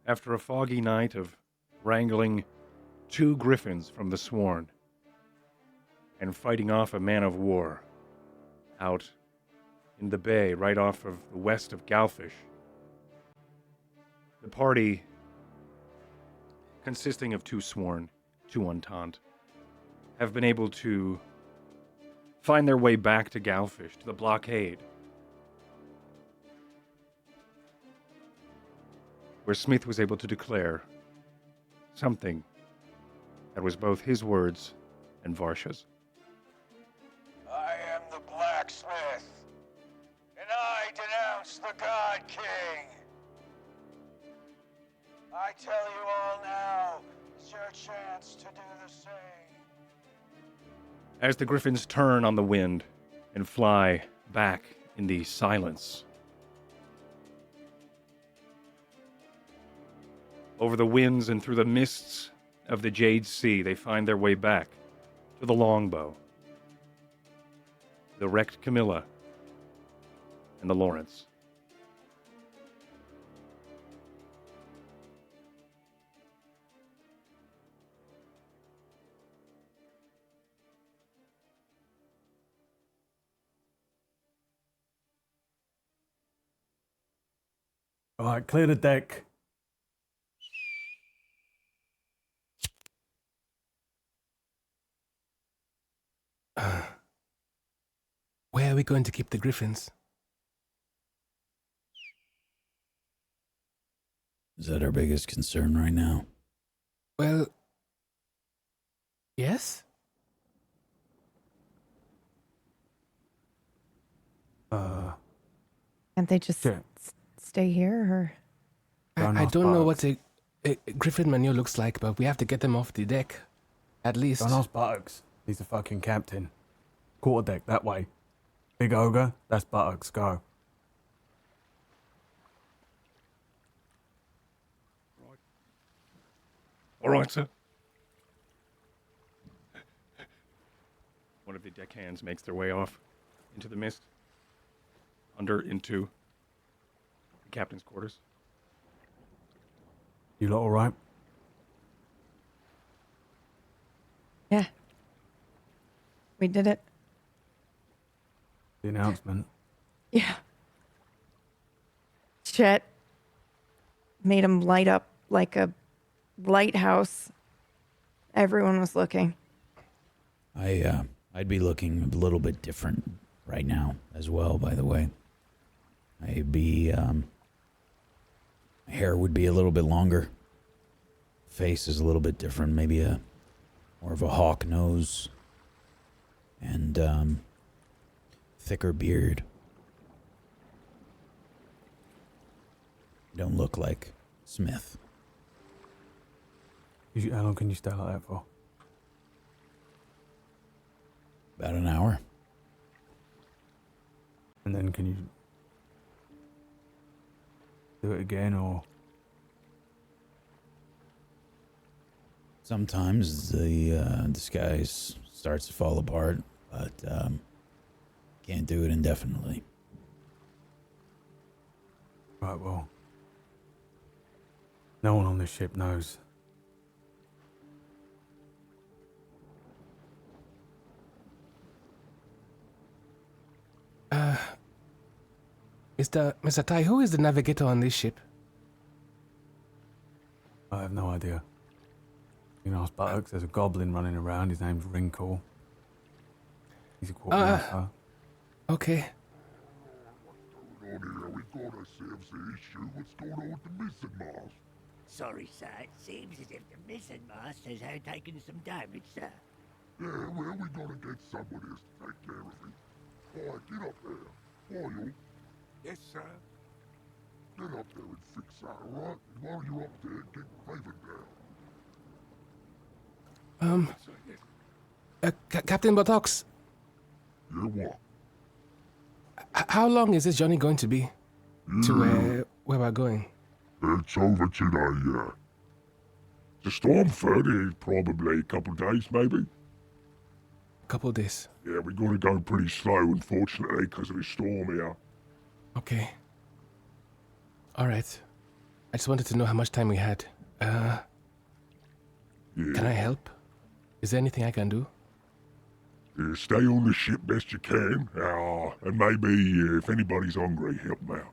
after a foggy night of wrangling 2 griffins from the Sworn and fighting off a man of war out in the bay right off of the west of Galfish, the party, consisting of 2 Sworn, 2 Entente, have been able to find their way back to Galfish, to the blockade, where Smith was able to declare something that was both his words and Varsha's. I am the blacksmith, and I denounce the God King. I tell you all now, it's your chance to do the same. As the griffins turn on the wind and fly back in the silence, over the winds and through the mists of the Jade Sea, they find their way back to the Longbow, the wrecked Camilla, and the Lawrence. All right, clear the deck. Where are we going to keep the griffins? Is that our biggest concern right now? Well, yes? Can't they just Sure. stay here, or? Don't I ask don't know Buttocks. what a griffin manure looks like, but we have to get them off the deck. At least. Don't ask Buttocks. He's the fucking captain. Quarterdeck, that way. Big ogre, that's Buttocks, go. All right, sir. One of the deckhands makes their way off into the mist, into the captain's quarters. You lot all right? Yeah. We did it. The announcement. Yeah. Chet made him light up like a lighthouse. Everyone was looking. I'd be looking a little bit different right now as well, by the way. My hair would be a little bit longer. Face is a little bit different, maybe more of a hawk nose. And thicker beard. Don't look like Smith. How long can you stay like that for? About an hour. And then can you do it again, or? Sometimes the disguise starts to fall apart, but can't do it indefinitely. Right, well. No one on this ship knows. Mr. Tai, who is the navigator on this ship? I have no idea. You know, Buttocks, there's a goblin running around. His name's Wrinkle. He's a quartermaster. Okay. What's going on here? We got ourselves an issue. What's going on with the missing mast? Sorry, sir. It seems as if the missing mast has taken some damage, sir. Yeah, well, we gotta get somebody else to take care of it. All right, get up there. Boyle, Yes, sir. get up there and fix that, all right? And while you're up there, get Raven down. Captain Buttocks, Yeah, what? how long is this journey going to be? To where we're going? It's over today, yeah. The storm further, probably a couple of days, maybe. Couple days. Yeah, we gotta go pretty slow, unfortunately, because of the storm here. Okay. All right. I just wanted to know how much time we had. Yeah. Can I help? Is there anything I can do? Stay on the ship best you can, and maybe if anybody's hungry, help them out.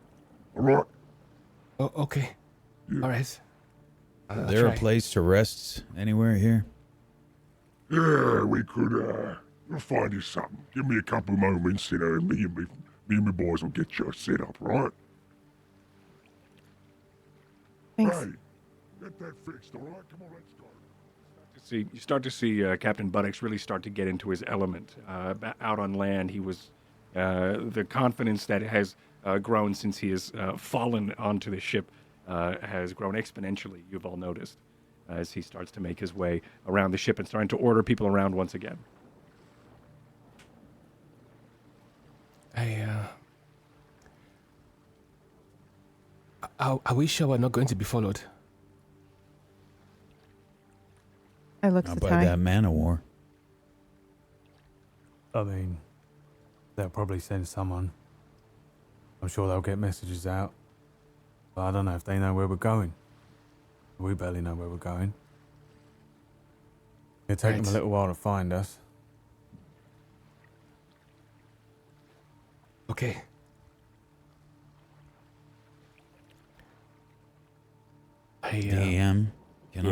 All right? Oh, okay. Yeah. All right. I'll Is there try. a place to rest anywhere here? Yeah, we could, we'll find you something. Give me a couple moments, and me and my boys will get you set up, right? Thanks. Hey, get that fixed, all right? Come on, let's go. You start to see Captain Buttocks really start to get into his element. Out on land, he was the confidence that has grown since he has fallen onto the ship has grown exponentially. You've all noticed as he starts to make his way around the ship and starting to order people around once again. Are we sure we're not going to be followed? I look Not at by Ty. that man of war. I mean, they'll probably send someone. I'm sure they'll get messages out. But I don't know if they know where we're going. We barely know where we're going. It'll take them a Right. little while to find us. Okay. DM, can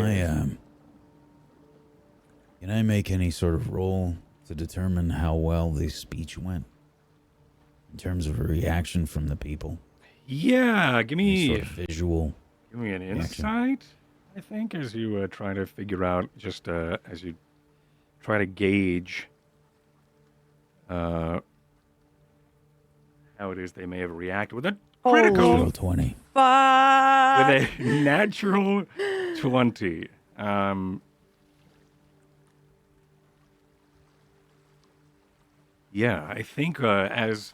I make any sort of roll to determine how well the speech went in terms of a reaction from the people? Yeah, give Any me sort of visual. Give me an reaction. insight, I think, as you try to figure out, just as you try to gauge how it is they may have reacted with a critical, Roll 20. Fuck. with a natural 20. Yeah, I think as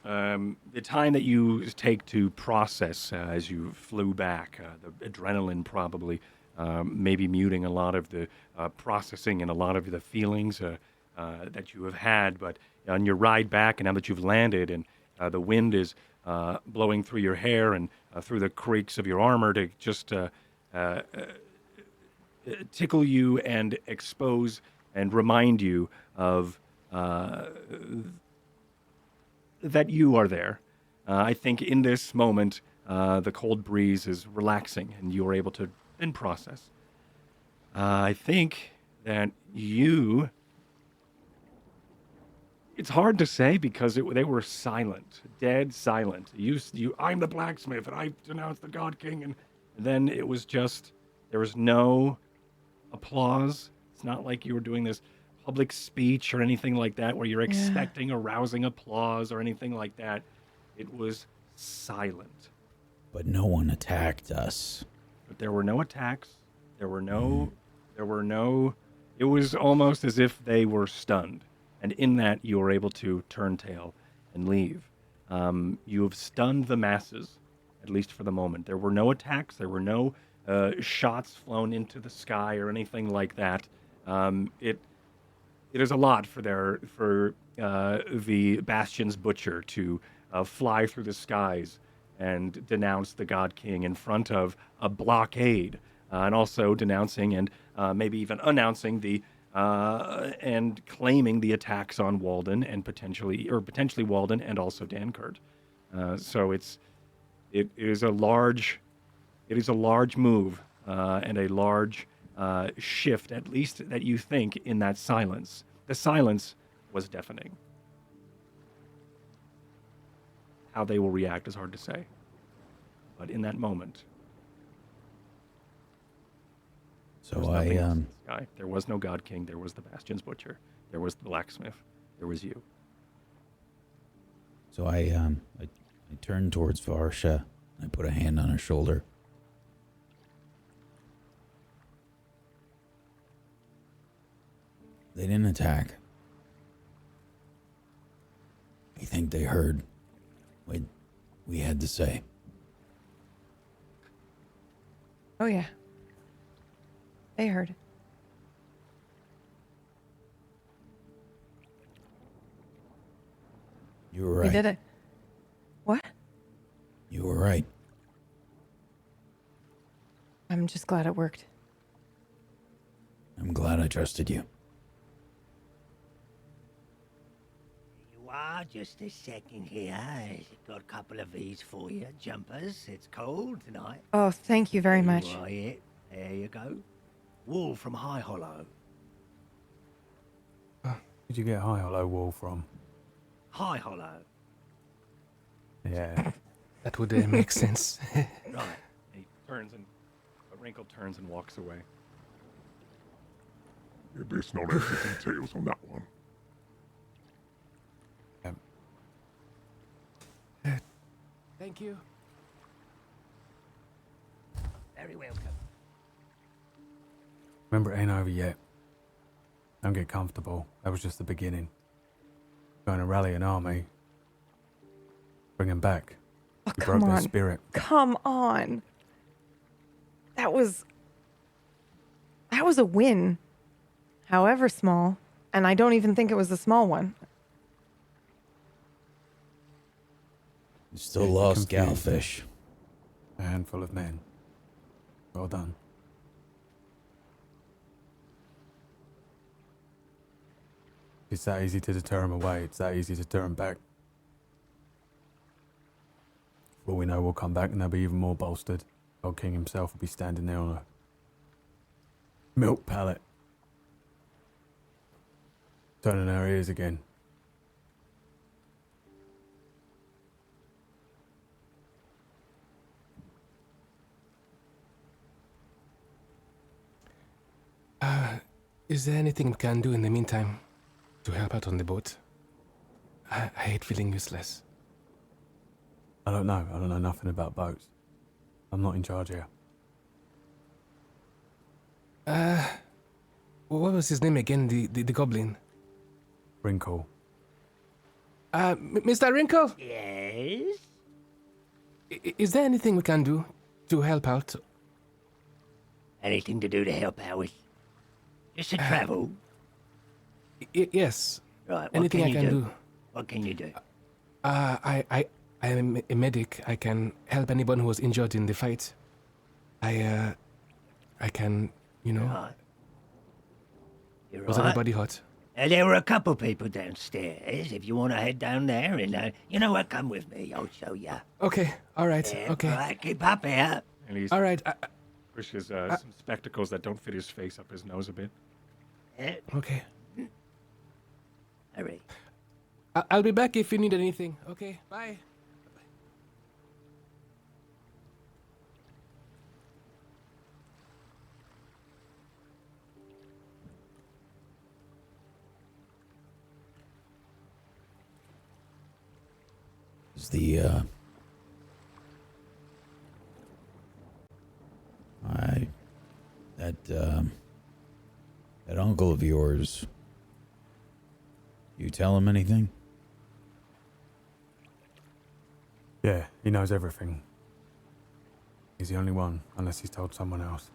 the time that you take to process as you flew back, the adrenaline probably maybe muting a lot of the processing and a lot of the feelings that you have had. But on your ride back, and now that you've landed and the wind is blowing through your hair and through the creaks of your armor to just tickle you and expose and remind you of that you are there. I think in this moment, the cold breeze is relaxing and you are able to then process. I think that you... It's hard to say because they were silent, dead silent. I'm the blacksmith and I denounced the God King, and then it was just, there was no applause. It's not like you were doing this public speech or anything like that where you're expecting a rousing applause or anything like that. It was silent. But no one attacked us. But there were no attacks. There were no, it was almost as if they were stunned. And in that, you were able to turn tail and leave. You have stunned the masses, at least for the moment. There were no attacks. There were no shots flown into the sky or anything like that. It is a lot for the Bastion's Butcher to fly through the skies and denounce the God King in front of a blockade, and also denouncing and maybe even announcing the and claiming the attacks on Walden and potentially Walden and also Dankert. So it is a large move and a large shift, at least that you think, in that silence. The silence was deafening. How they will react is hard to say. But in that moment, So there was nothing else in the sky. There was no God King. There was the Bastion's Butcher. There was the blacksmith. There was you. So I turned towards Varsha. I put a hand on her shoulder. They didn't attack. I think they heard what we had to say. Oh, yeah. They heard. You were right. They did it. What? You were right. I'm just glad it worked. I'm glad I trusted you. You are just a second here. I've got a couple of these for you, jumpers. It's cold tonight. Oh, thank you very much. Right, there you go. Wool from High Hollow. Where'd you get High Hollow Wall from? High Hollow. Yeah. That would make sense. Right. And he turns and a wrinkle turns and walks away. Yeah, best not have the details on that one. Thank you. Very welcome. Remember, it ain't over yet. Don't get comfortable. That was just the beginning. Going to rally an army. Bring them back. Oh, You come broke their on. spirit. Come on. That was a win. However small. And I don't even think it was a small one. You still Yeah, lost confused. Galfish. A handful of men. Well done. It's that easy to deter them away. It's that easy to turn them back. For all we know, we'll come back and they'll be even more bolstered. Old King himself will be standing there on a milk pallet. Turning our ears again. Is there anything we can do in the meantime to help out on the boat? I hate feeling useless. I don't know. I don't know nothing about boats. I'm not in charge here. What was his name again? The goblin. Wrinkle. Mr. Wrinkle? Yes? Is there anything we can do to help out? Anything to do to help out with? Just to travel? Yes. Right, what Anything can I you can do? do. What can you do? I am a medic. I can help anyone who was injured in the fight. I can, Right. You're was right. everybody hot? There were a couple people downstairs. If you want to head down there and, you know what, come with me. I'll show you. Okay, all right, Yeah, okay. Right, keep up here. And he All right, pushes some spectacles that don't fit his face up his nose a bit. Yeah, okay. hurry. I'll be back if you need anything. Okay, bye. Is the that uncle of yours, you tell him anything? Yeah, he knows everything. He's the only one, unless he's told someone else.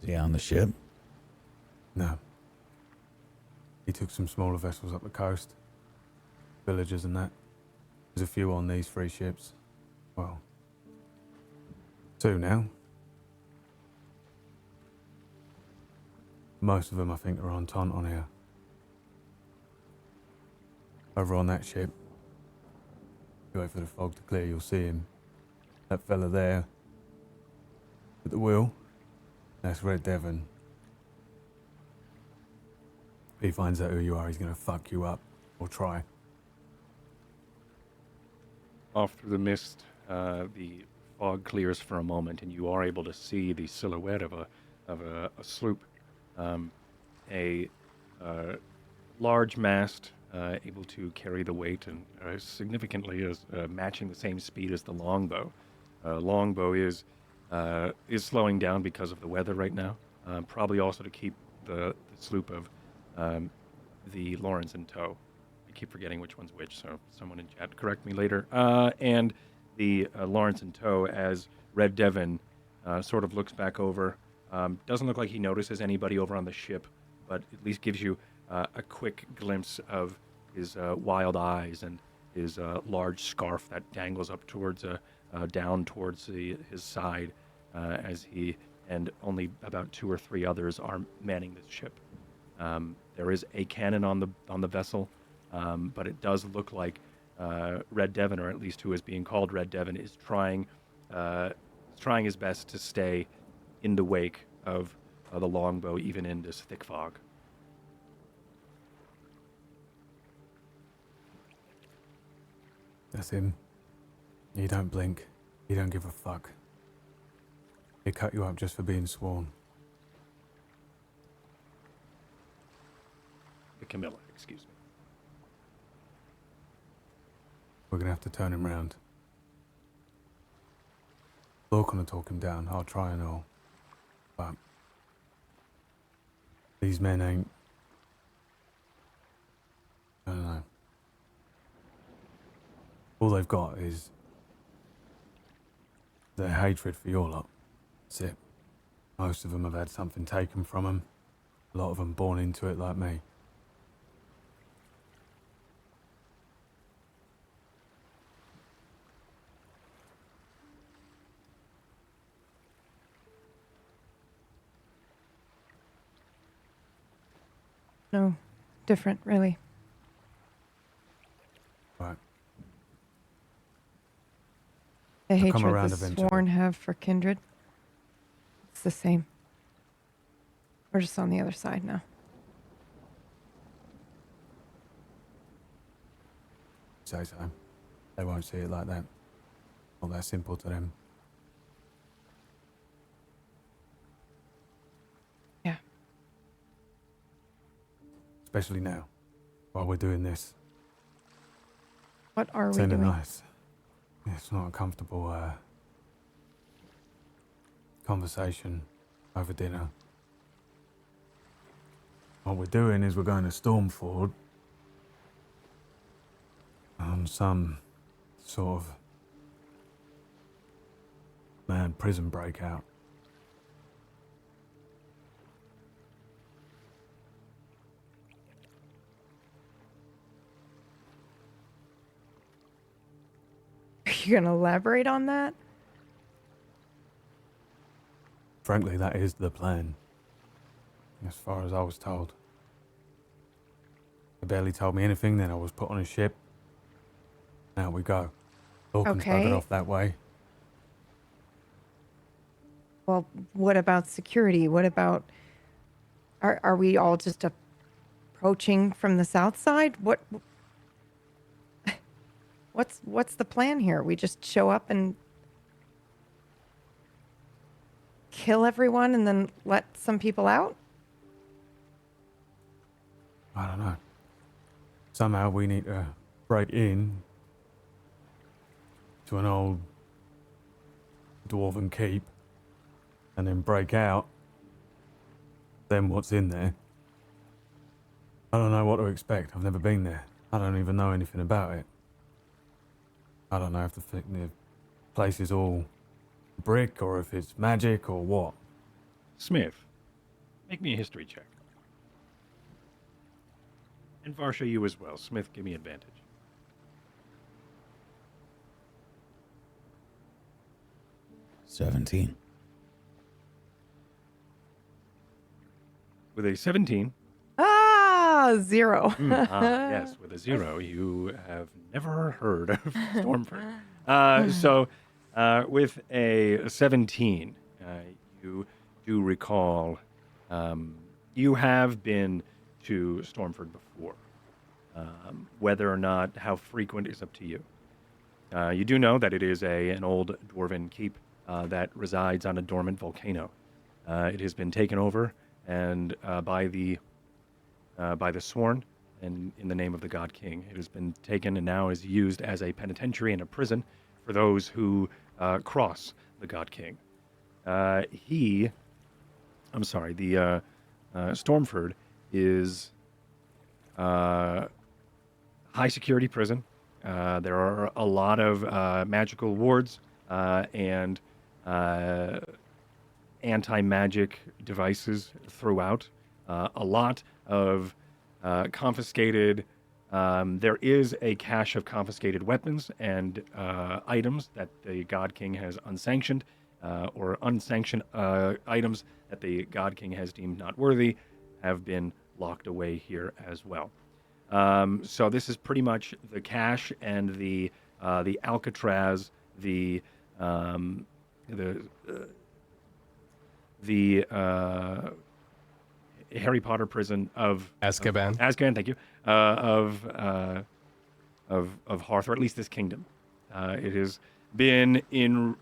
Is he on the ship? No. He took some smaller vessels up the coast. Villagers and that. There's a few on these 3 ships. Well, 2 now. Most of them, I think, are on Taunt on here. Over on that ship. You wait for the fog to clear, you'll see him. That fella there. At the wheel. That's Red Devon. If he finds out who you are, he's gonna fuck you up. Or try. Off through the mist, the fog clears for a moment, and you are able to see the silhouette of a sloop, a large mast, able to carry the weight and significantly is matching the same speed as the longbow. Longbow is slowing down because of the weather right now. Probably also to keep the sloop of the Lawrence in tow. I keep forgetting which one's which, so someone in chat correct me later. And the Lawrence in tow as Red Devon sort of looks back over. Doesn't look like he notices anybody over on the ship, but at least gives you a quick glimpse of his wild eyes and his large scarf that dangles up towards down towards his side. as he and only about 2 or 3 others are manning this ship. There is a cannon on the vessel, but it does look like Red Devon, or at least who is being called Red Devon, is trying his best to stay in the wake of the longbow, even in this thick fog. That's him. You don't blink. You don't give a fuck. He cut you up just for being sworn. The Camilla, excuse me. We're gonna have to turn him round. Not gonna talk him down. I'll try and all. But these men ain't. I don't know. All they've got is their hatred for your lot. That's it. Most of them have had something taken from them. A lot of them born into it like me. No, different, really. Right. The They'll come hatred around the eventually. sworn have for kindred. It's the same. We're just on the other side now. Say so. They won't see it like that. Not that simple to them. Yeah. Especially now, while we're doing this. What are It's we ended doing? nice. It's not a comfortable conversation over dinner. What we're doing is we're going to Stormford on some sort of mad prison breakout. Are you going to elaborate on that? Frankly, that is the plan. As far as I was told. They barely told me anything, then I was put on a ship. Now we go. Dawkins Okay. buggered off that way. Well, what about security? What about... Are we all just approaching from the south side? What's the plan here? We just show up and kill everyone and then let some people out? I don't know. Somehow we need to break in to an old dwarven keep and then break out. Then what's in there? I don't know what to expect. I've never been there. I don't even know anything about it. I don't know if the place is all brick or if it's magic or what. Smith, make me a history check. And Varsha, you as well. Smith, give me advantage. $17. With a 17, 0. yes, with a 0, you have never heard of Stormford. With a 17, you do recall you have been to Stormford before. Whether or not how frequent is up to you. You do know that it is an old dwarven keep that resides on a dormant volcano. It has been taken over and by the Sworn, and in the name of the God King. It has been taken and now is used as a penitentiary and a prison for those who cross the God King. Stormford is high security prison. There are a lot of magical wards and anti-magic devices throughout. A lot of confiscated. There is a cache of confiscated weapons and items that the God King has unsanctioned, or unsanctioned items that the God King has deemed not worthy have been locked away here as well. So this is pretty much the cache and the Alcatraz, the Harry Potter prison of Azkaban. Azkaban, thank you, of Hearth, or at least this kingdom. It has been in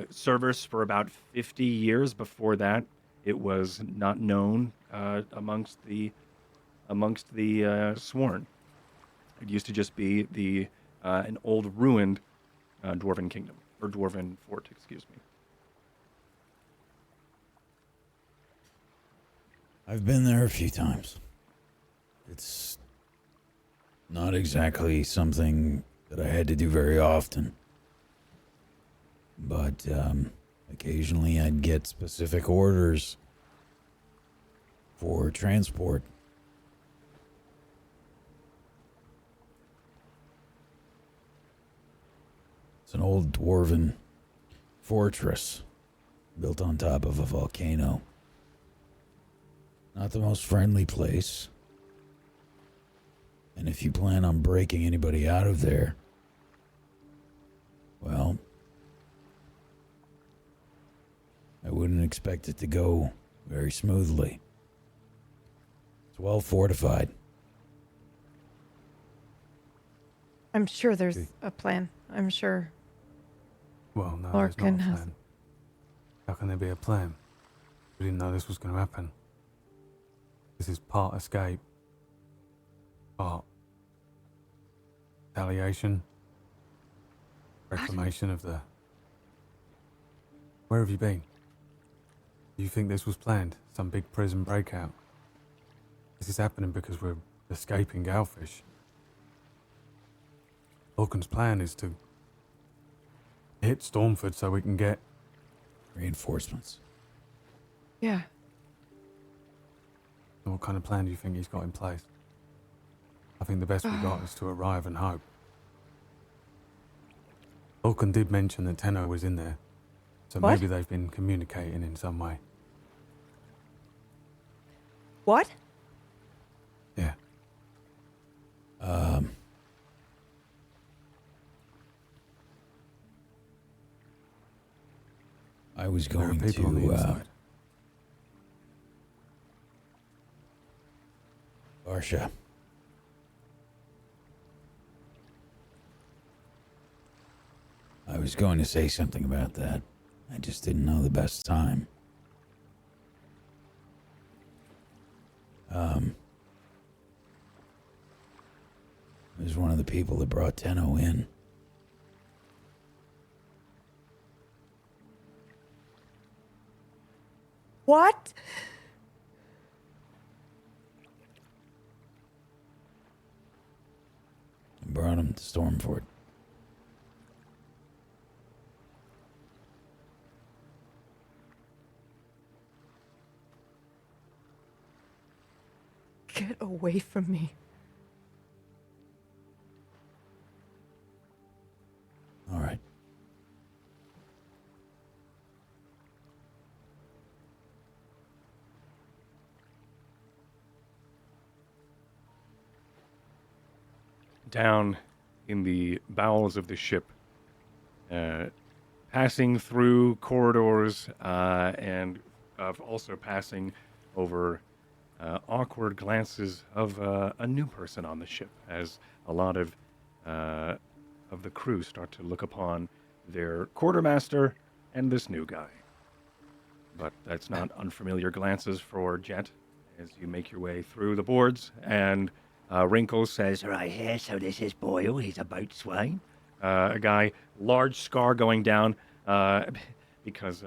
service for about 50 years. Before that, it was not known amongst the sworn. It used to just be an old ruined dwarven kingdom, or dwarven fort, excuse me. I've been there a few times. It's not exactly something that I had to do very often. But occasionally I'd get specific orders for transport. It's an old dwarven fortress built on top of a volcano. Not the most friendly place. And if you plan on breaking anybody out of there, well, I wouldn't expect it to go very smoothly. It's well fortified. I'm sure there's a plan. I'm sure. Well, no, Lorcan there's not a has- plan. How can there be a plan? We didn't know this was going to happen. This is part escape, part retaliation, reclamation of the... Where have you been? Do you think this was planned? Some big prison breakout? This is happening because we're escaping Galfish. Lorcan's plan is to hit Stormford so we can get... Reinforcements. Yeah. What kind of plan do you think he's got in place? I think the best we got is to arrive and hope. Lorcan did mention that Tenno was in there, so What? maybe they've been communicating in some way. What? Yeah. I was There are going people on the to inside. Barsha. I was going to say something about that. I just didn't know the best time. It was one of the people that brought Tenno in. What? And brought him to Stormfort. Get away from me. All right. Down in the bowels of the ship, passing through corridors and also passing over awkward glances of a new person on the ship, as a lot of the crew start to look upon their quartermaster and this new guy. But that's not unfamiliar glances for Jet as you make your way through the boards, and Wrinkles says, Right here, so this is Boyle. He's a boat swain. a guy, large scar going down, because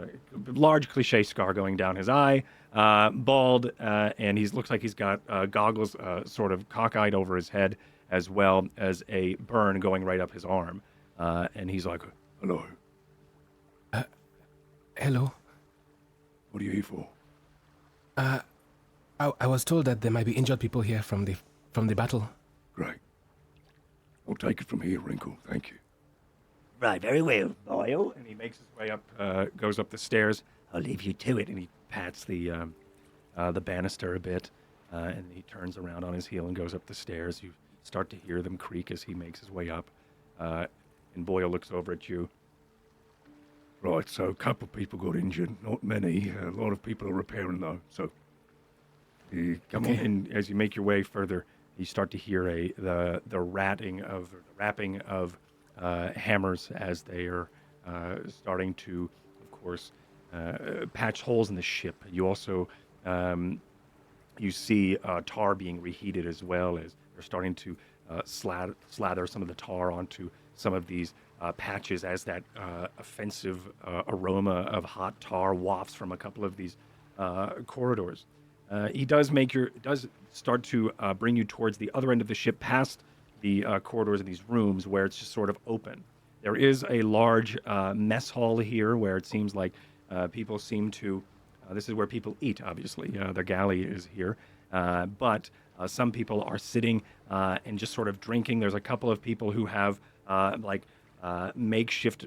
large cliche scar going down his eye, bald, and he looks like he's got goggles sort of cockeyed over his head, as well as a burn going right up his arm. And he's like, "Hello, Hello. what are you here for?" I was told that there might be injured people here from the battle. Great. We'll take it from here, Wrinkle. Thank you. Right, very well, Boyle. And he makes his way up, goes up the stairs. I'll leave you to it. And he pats the banister a bit, and he turns around on his heel and goes up the stairs. You start to hear them creak as he makes his way up. And Boyle looks over at you. Right, so a couple of people got injured, not many. A lot of people are repairing though. So, come on. And as you make your way further, you start to hear the rapping of hammers as they are starting to, of course, patch holes in the ship. You also you see tar being reheated as well as they're starting to slather some of the tar onto some of these patches as that offensive aroma of hot tar wafts from a couple of these corridors. He does start to bring you towards the other end of the ship, past the corridors of these rooms where it's just sort of open. There is a large mess hall here where it seems like people seem to. This is where people eat. Obviously, the galley is here, but some people are sitting and just sort of drinking. There's a couple of people who have makeshift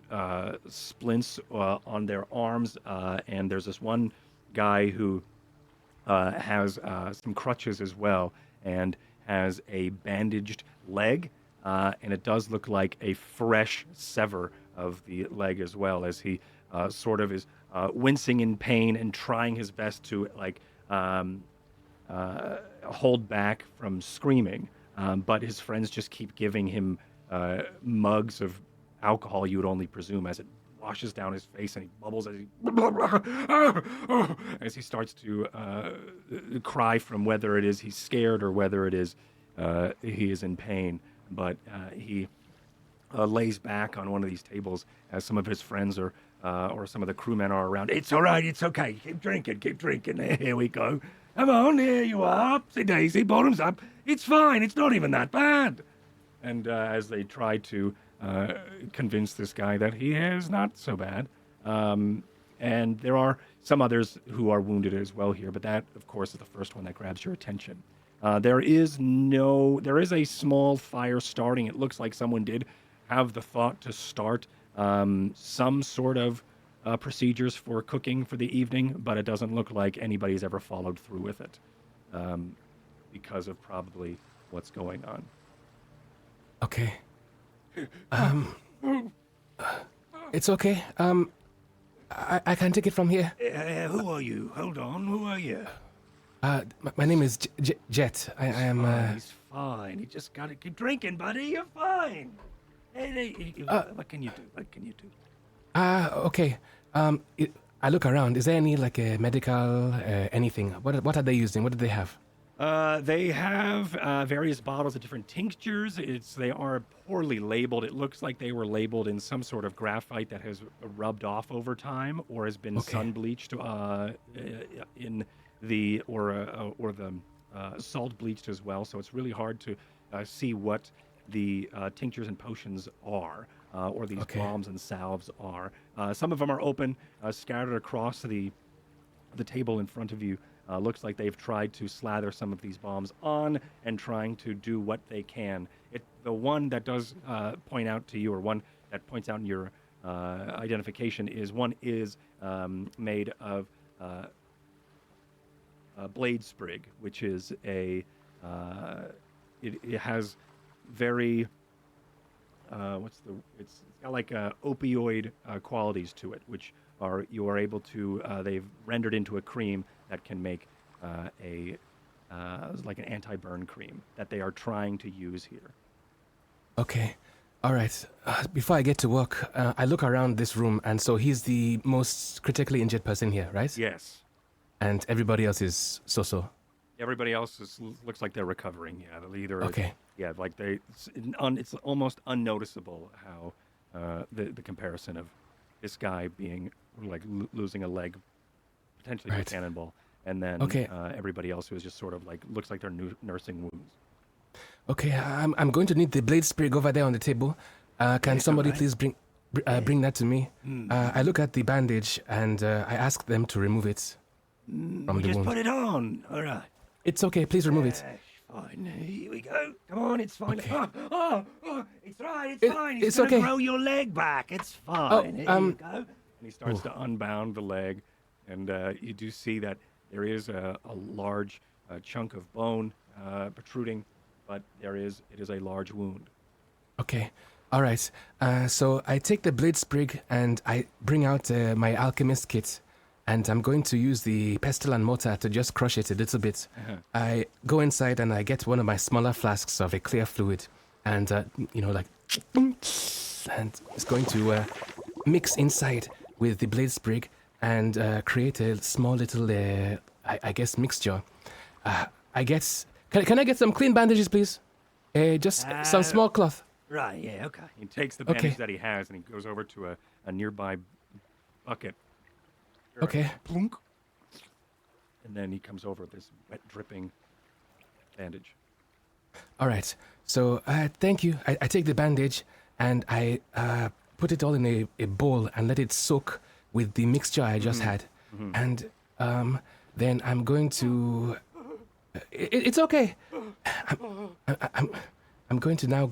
splints on their arms, and there's this one guy who has some crutches as well and has a bandaged leg, and it does look like a fresh sever of the leg as well, as he sort of is wincing in pain and trying his best to hold back from screaming, but his friends just keep giving him mugs of alcohol, you would only presume, as it washes down his face and he bubbles as he starts to cry from whether it is he's scared or whether it is he is in pain. But he lays back on one of these tables as some of his friends or some of the crewmen are around. It's all right, it's okay. Keep drinking. Here we go. Come on, here you are. Upsy daisy, bottoms up. It's fine. It's not even that bad. And as they try to convince this guy that he is not so bad. And there are some others who are wounded as well here, but that, of course, is the first one that grabs your attention. There is a small fire starting. It looks like someone did have the thought to start some sort of procedures for cooking for the evening, but it doesn't look like anybody's ever followed through with it because of probably what's going on. Okay. It's okay. I can take it from here. Who are you? Hold on, who are you? My name is Jet. I am. He's fine. You just gotta keep drinking, buddy. You're fine. What can you do? Okay. I look around. Is there any a medical anything? What are they using? What do they have? They have various bottles of different tinctures. They are poorly labeled. It looks like they were labeled in some sort of graphite that has rubbed off over time or has been sun bleached in the salt bleached as well. So it's really hard to see what the tinctures and potions are or these bombs and salves are. Some of them are open, scattered across the table in front of you. Looks like they've tried to slather some of these bombs on and trying to do what they can. The one that does point out to you, or one that points out in your identification, is made of blade sprig, which is it has very it's got like opioid qualities to it, which you are able to they've rendered into a cream that can make like an anti-burn cream that they are trying to use here. Okay. All right. Before I get to work, I look around this room, and so he's the most critically injured person here, right? Yes. And everybody else is so-so? Everybody else looks like they're recovering. Yeah, they'll either. Okay. Yeah, like it's almost unnoticeable how the comparison of this guy being like losing a leg, potentially to a cannonball, and then everybody else who is just sort of like looks like they're nursing wounds. Okay, I'm going to need the blade sprig over there on the table. Can somebody please bring that to me? I look at the bandage and I ask them to remove it from the Just wound. put it on. All right. It's okay. Please remove it. fine. Here we go. Come on, it's fine. Okay. It's right, it's It- fine. it's gonna okay. grow your leg back. It's fine. Here you go. And he starts to unbound the leg, and you do see that there is a large chunk of bone protruding, but it is a large wound. Okay. All right. So I take the blade sprig and I bring out my alchemist kit, and I'm going to use the pestle and mortar to just crush it a little bit. I go inside and I get one of my smaller flasks of a clear fluid, and like, and it's going to mix inside with the blade sprig and create a small little, I guess, mixture. I guess. Can I get some clean bandages, please? Just some small cloth. Right, yeah, okay. He takes the Okay. bandage that he has and he goes over to a nearby bucket. Okay. Plunk. And then he comes over with this wet, dripping bandage. All right. So thank you. I take the bandage and I put it all in a bowl and let it soak with the mixture I just had. And then I'm going to. It's okay. I'm going to now.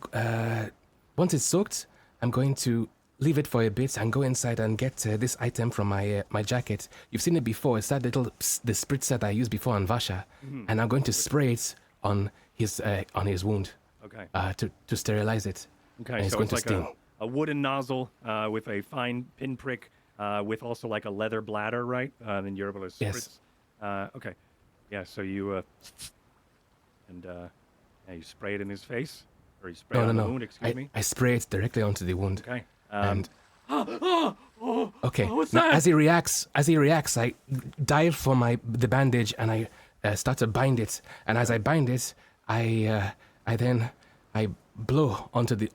Once it's soaked, I'm going to leave it for a bit and go inside and get this item from my jacket. You've seen it before. It's that little the spritzer that I used before on Vasha, and I'm going to spray it on his wound. Okay. To sterilize it. Okay, And it's so going it's to like sting. a wooden nozzle with a fine pinprick with also like a leather bladder, right? Then you're able to spritz. Yes. Okay. Yeah, so you you spray it in his face, or you spray it on the wound, excuse me. I spray it directly onto the wound. Okay. And okay. Now, as he reacts, I dive for the bandage and I start to bind it. And as I bind it, I blow onto the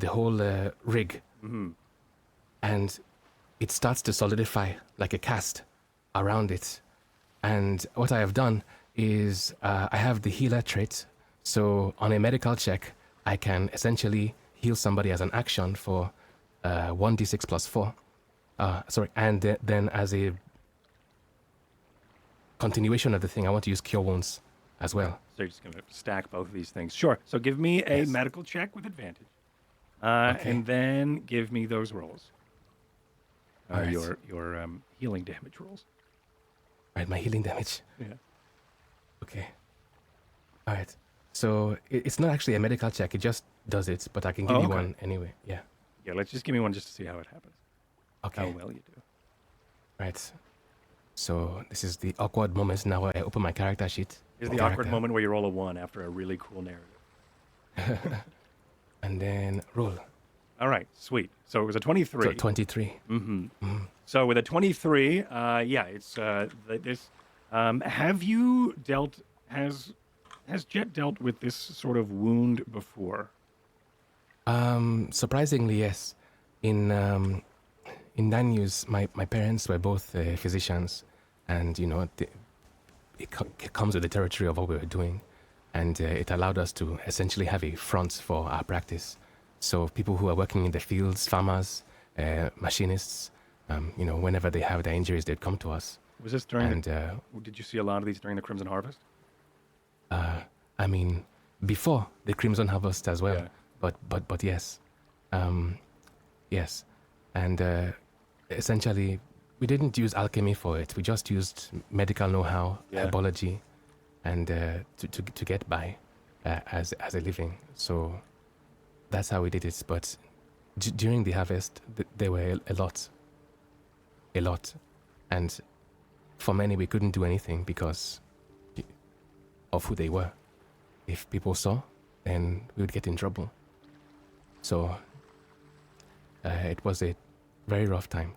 whole rig, and it starts to solidify like a cast around it. And what I have done is I have the healer trait. So on a medical check, I can essentially heal somebody as an action for 1d6 plus 4. And then as a continuation of the thing, I want to use Cure Wounds as well. So you're just going to stack both of these things. Sure. So give me a Yes. medical check with advantage. Okay. And then give me those rolls. All right. Your healing damage rolls. Right, my healing damage. Yeah. Okay. All right. So it's not actually a medical check. It just does it, but I can give you okay. one anyway. Yeah. Yeah, let's just give me one just to see how it happens. Okay. How well you do. Right. So this is the awkward moment now where I open my character sheet. Here's my the awkward character, moment where you roll a 1 after a really cool narrative. And then roll. All right, sweet. So it was a 23. So 23. So with a 23, it's this. Have you dealt? Has Jet dealt with this sort of wound before? Surprisingly, yes. In Danyu's, my parents were both physicians, and it comes with the territory of what we were doing, and it allowed us to essentially have a front for our practice. So people who are working in the fields, farmers, machinists, whenever they have their injuries, they'd come to us. Was this during? And Did you see a lot of these during the Crimson Harvest? I mean, before the Crimson Harvest as well. Yeah. But yes, yes, and essentially we didn't use alchemy for it. We just used medical know-how, Yeah. herbology, and to get by as a living. So that's how we did it. But during the harvest, there were a lot, and for many we couldn't do anything because of who they were. If people saw, then we would get in trouble. So it was a very rough time.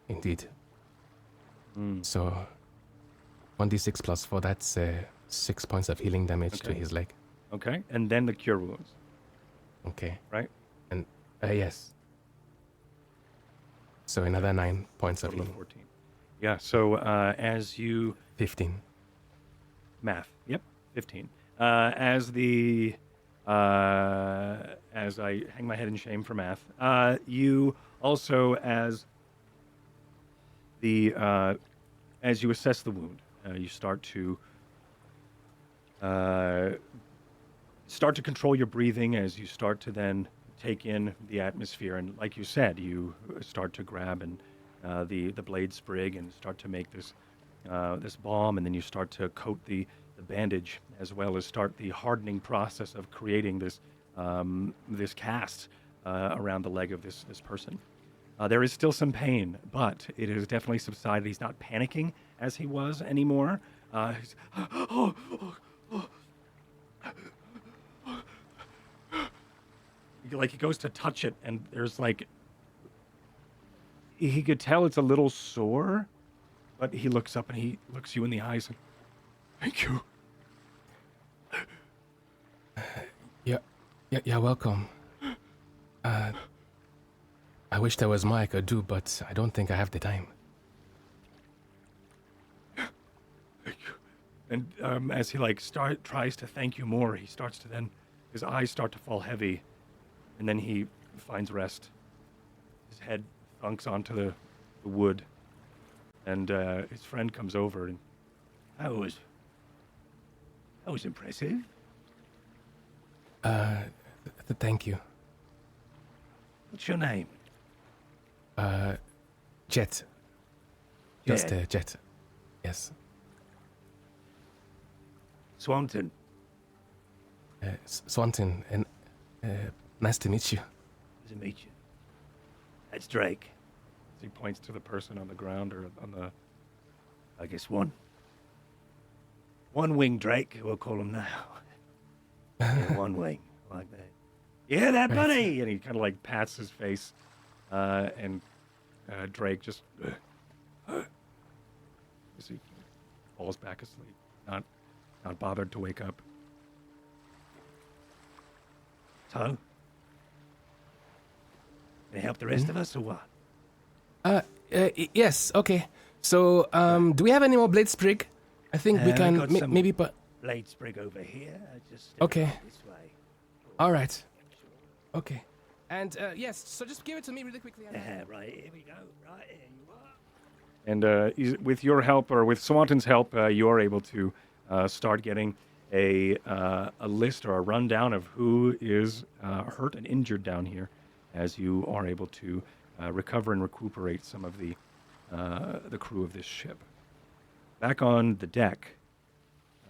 Indeed. So 1d6 plus 4, that's 6 points of healing damage to Okay. his leg. Okay, and then the cure wounds, Okay. right? And yes. So another 9 points of Total of healing. 14. Yeah. So as you 15. math, yep, 15. As I hang my head in shame for math, you also as the as you assess the wound, you start to control your breathing as you start to then take in the atmosphere. And like you said, you start to grab the blade sprig and start to make this balm, and then you start to coat the bandage as well as start the hardening process of creating this cast around the leg of this person. There is still some pain, but it has definitely subsided. He's not panicking as he was anymore. He's, like he goes to touch it, and there's like he could tell it's a little sore, but he looks up and he looks you in the eyes and thank you. Yeah, welcome. I wish there was more I could do, but I don't think I have the time. Thank you. And as he like tries to thank you more, he starts to then his eyes start to fall heavy, and then he finds rest. His head thunks onto the wood, and his friend comes over, and That was impressive. Thank you. What's your name? Jet. Just Jet. Yes. Swanton. Swanton, and nice to meet you. Nice to meet you. That's Drake. he points to the person on the ground or on the. I guess one-wing Drake, we'll call him now. Yeah, one wing, like that. Yeah, that buddy! And he kind of like pats his face, and Drake just as he falls back asleep, not bothered to wake up. So, can you help the rest of us or what? Yes, okay. So, do we have any more blade sprig? I think we can maybe put... Blade sprig over here. Just okay. This way. All right. Okay. And yes, so just give it to me really quickly. Right, here we go. Right, here you are. And with your help, or with Swanton's help, you are able to start getting a list or a rundown of who is hurt and injured down here, as you are able to recover and recuperate some of the crew of this ship. Back on the deck,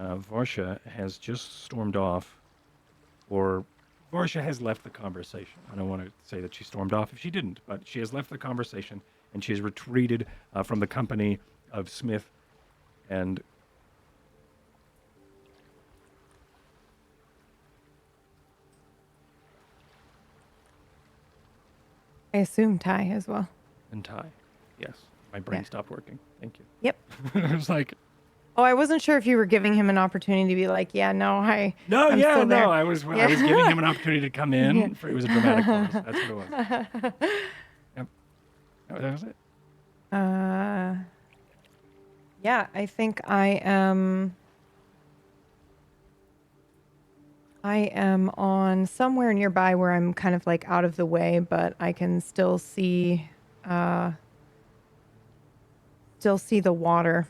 Varsha has just stormed off, or Varsha has left the conversation. I don't want to say that she stormed off if she didn't, but she has left the conversation, and she has retreated from the company of Smith and I assume Ty as well. Ty. Yes, my brain Yeah. stopped working. Thank you. Yep. I was like, Oh, I wasn't sure if you were giving him an opportunity to be like, yeah, no, I'm no, still there. I was giving him an opportunity to come in. Yeah. It was a dramatic pause. That's what it was. Yep. That was it. Yeah, I think I am on somewhere nearby where I'm kind of like out of the way, but I can still see the water.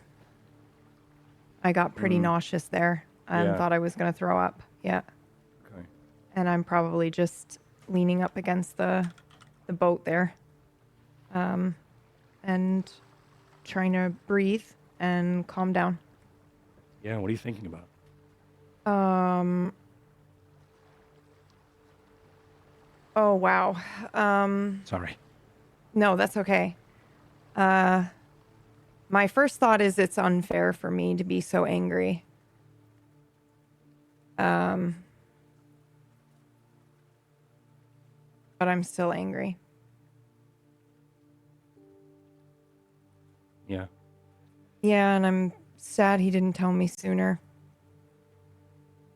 I got pretty nauseous there and Yeah. thought I was going to throw up. Yeah. Okay. And I'm probably just leaning up against the boat there. And trying to breathe and calm down. Yeah, what are you thinking about? Oh, wow. Sorry. No, that's okay. My first thought is it's unfair for me to be so angry. But I'm still angry. Yeah. Yeah, and I'm sad he didn't tell me sooner.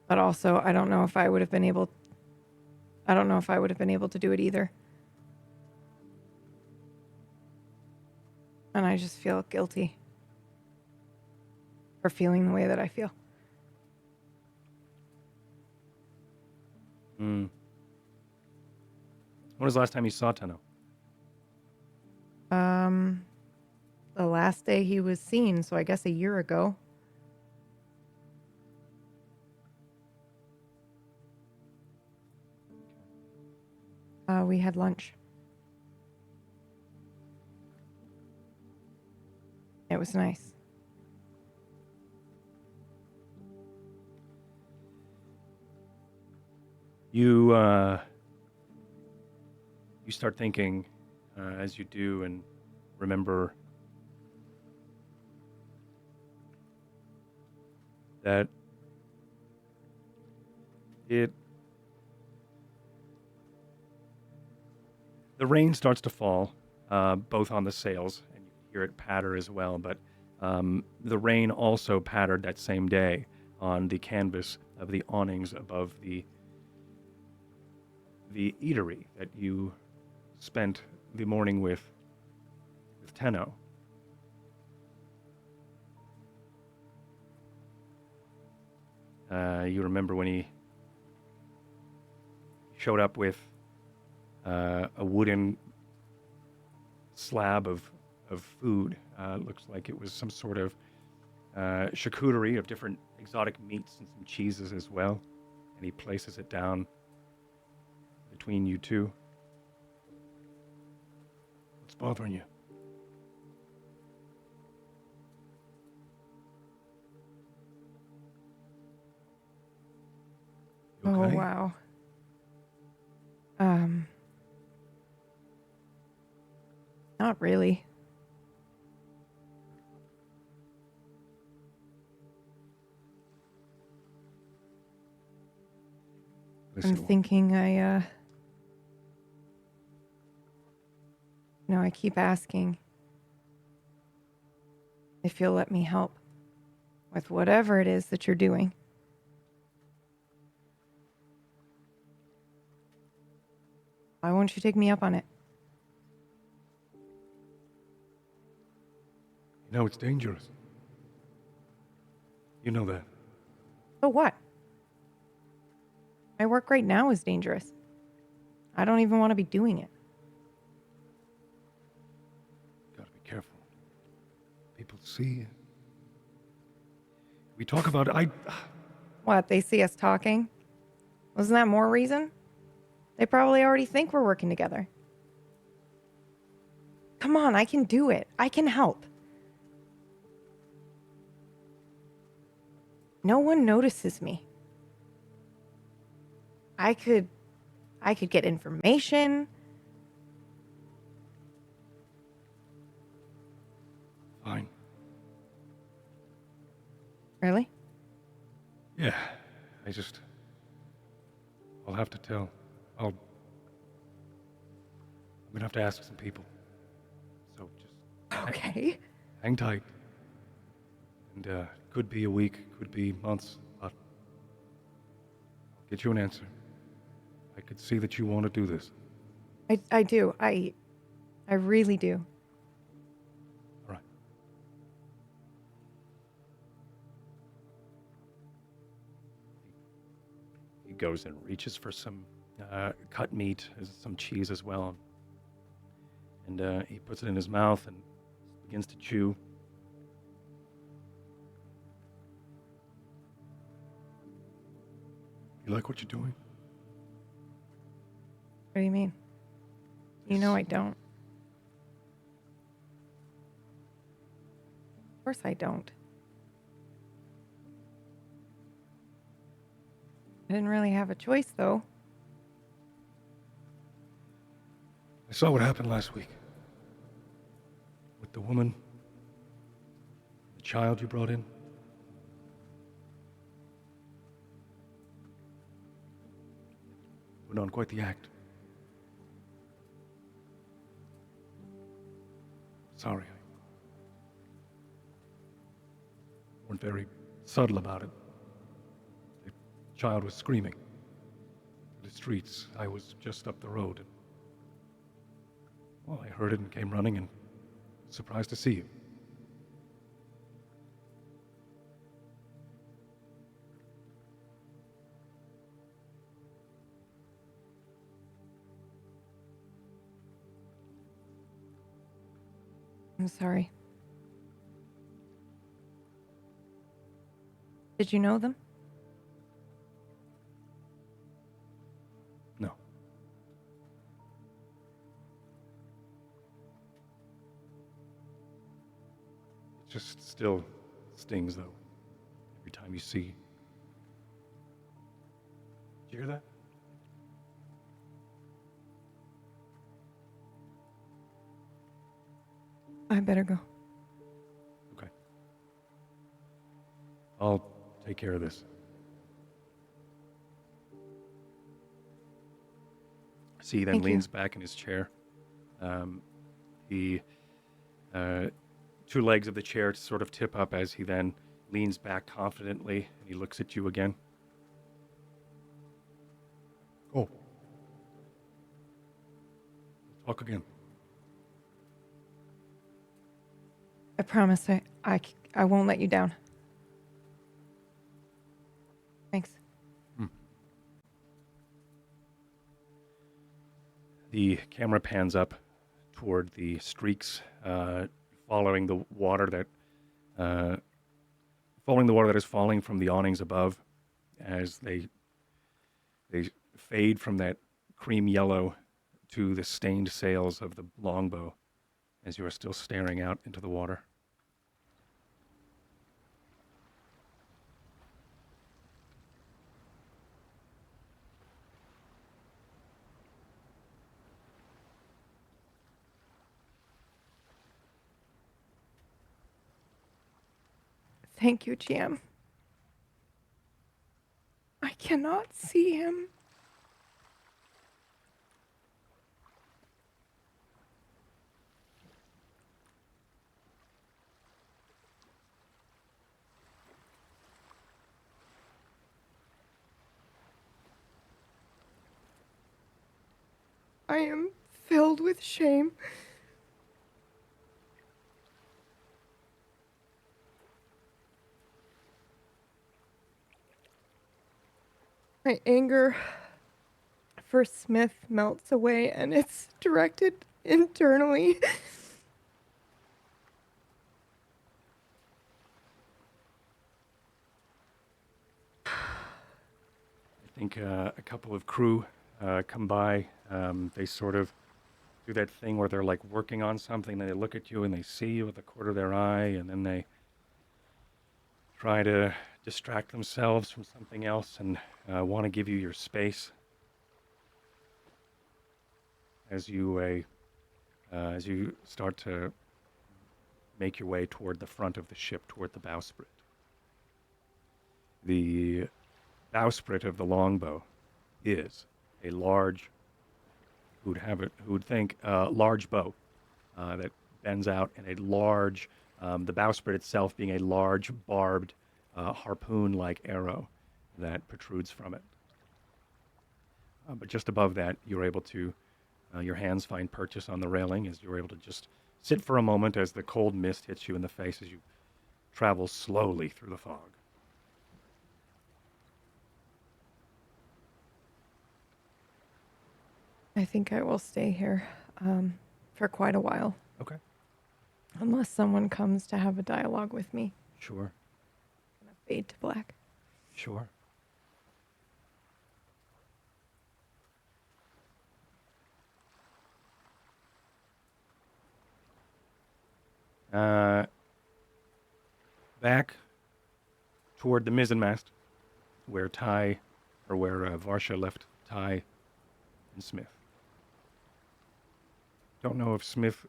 But also, I don't know if I would have been able to do it either. And I just feel guilty for feeling the way that I feel. When was the last time you saw Tenno? the last day he was seen, so I guess a year ago. We had lunch. It was nice. You start thinking, as you do, and remember that the rain starts to fall, both on the sails, and you can hear it patter as well, but the rain also pattered that same day on the canvas of the awnings above the eatery that you spent the morning with Tenno. You remember when he showed up with a wooden slab of food. Looks like it was some sort of charcuterie of different exotic meats and some cheeses as well. And he places it down between you two. What's bothering you? You Oh, okay? wow. Not really. Listen, I'm thinking I keep asking if you'll let me help with whatever it is that you're doing. Why won't you take me up on it? you know it's dangerous. You know that. So what? My work right now is dangerous. I don't even want to be doing it. Gotta be careful. People see. We talk about it. What, they see us talking? Wasn't that more reason? They probably already think we're working together. Come on, I can do it. I can help. No one notices me. I could get information. Fine. Really? Yeah. I'll have to tell. I'm gonna have to ask some people. So just Okay. hang tight. And could be a week, could be months, but I'll get you an answer. I could see that you want to do this. I do. I really do. All right. He goes and reaches for some cut meat, some cheese as well. And he puts it in his mouth and begins to chew. You like what you're doing? What do you mean? You know I don't. Of course I don't. I didn't really have a choice, though. I saw what happened last week. With the woman, the child you brought in. Put on quite the act. Sorry. I weren't very subtle about it. The child was screaming. In the streets. I was just up the road. And, well, I heard it and came running and was surprised to see you. I'm sorry. Did you know them? No. It just still stings, though, every time you see. Did you hear that? I better go. Okay. I'll take care of this. C then Thank you. leans back in his chair. The two legs of the chair sort of tip up as he then leans back confidently and he looks at you again. Oh. Talk again. I promise I won't let you down. Thanks. The camera pans up toward the streaks, following the water that is falling from the awnings above, as they fade from that cream yellow to the stained sails of the longbow, as you are still staring out into the water. Thank you, GM. I cannot see him. I am filled with shame. My anger for Smith melts away and it's directed internally. I think a couple of crew come by. They sort of do that thing where they're like working on something, and they look at you and they see you with the corner of their eye, and then they try to distract themselves from something else and want to give you your space as you start to make your way toward the front of the ship, toward the bowsprit. The bowsprit of the longbow is a large, who'd think large bow that bends out, and a large, the bowsprit itself being a large barbed harpoon-like arrow that protrudes from it. But just above that, you're able to, your hands find purchase on the railing as you're able to just sit for a moment as the cold mist hits you in the face as you travel slowly through the fog. I think I will stay here for quite a while. Okay. Unless someone comes to have a dialogue with me. Sure. Gonna fade to black. Sure. Back toward the mizzenmast, where Varsha left Ty and Smith. Don't know if Smith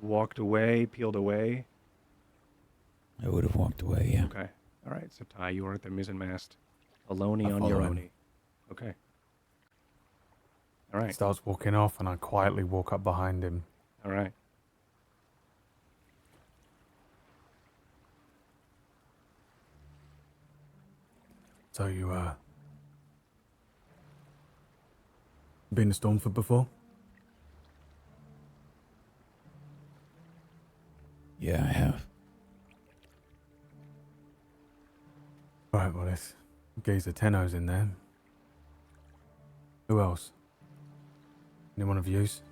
walked away, peeled away. I would have walked away, yeah. Okay. All right. So Ty, you are at the mizzenmast, alone I on your follow own. him. Okay. All right. He starts walking off, and I quietly walk up behind him. All right. So you, been to Stormford before? Yeah, I have. Right, well, there's geezer Tenno's in there. Who else? Anyone of use?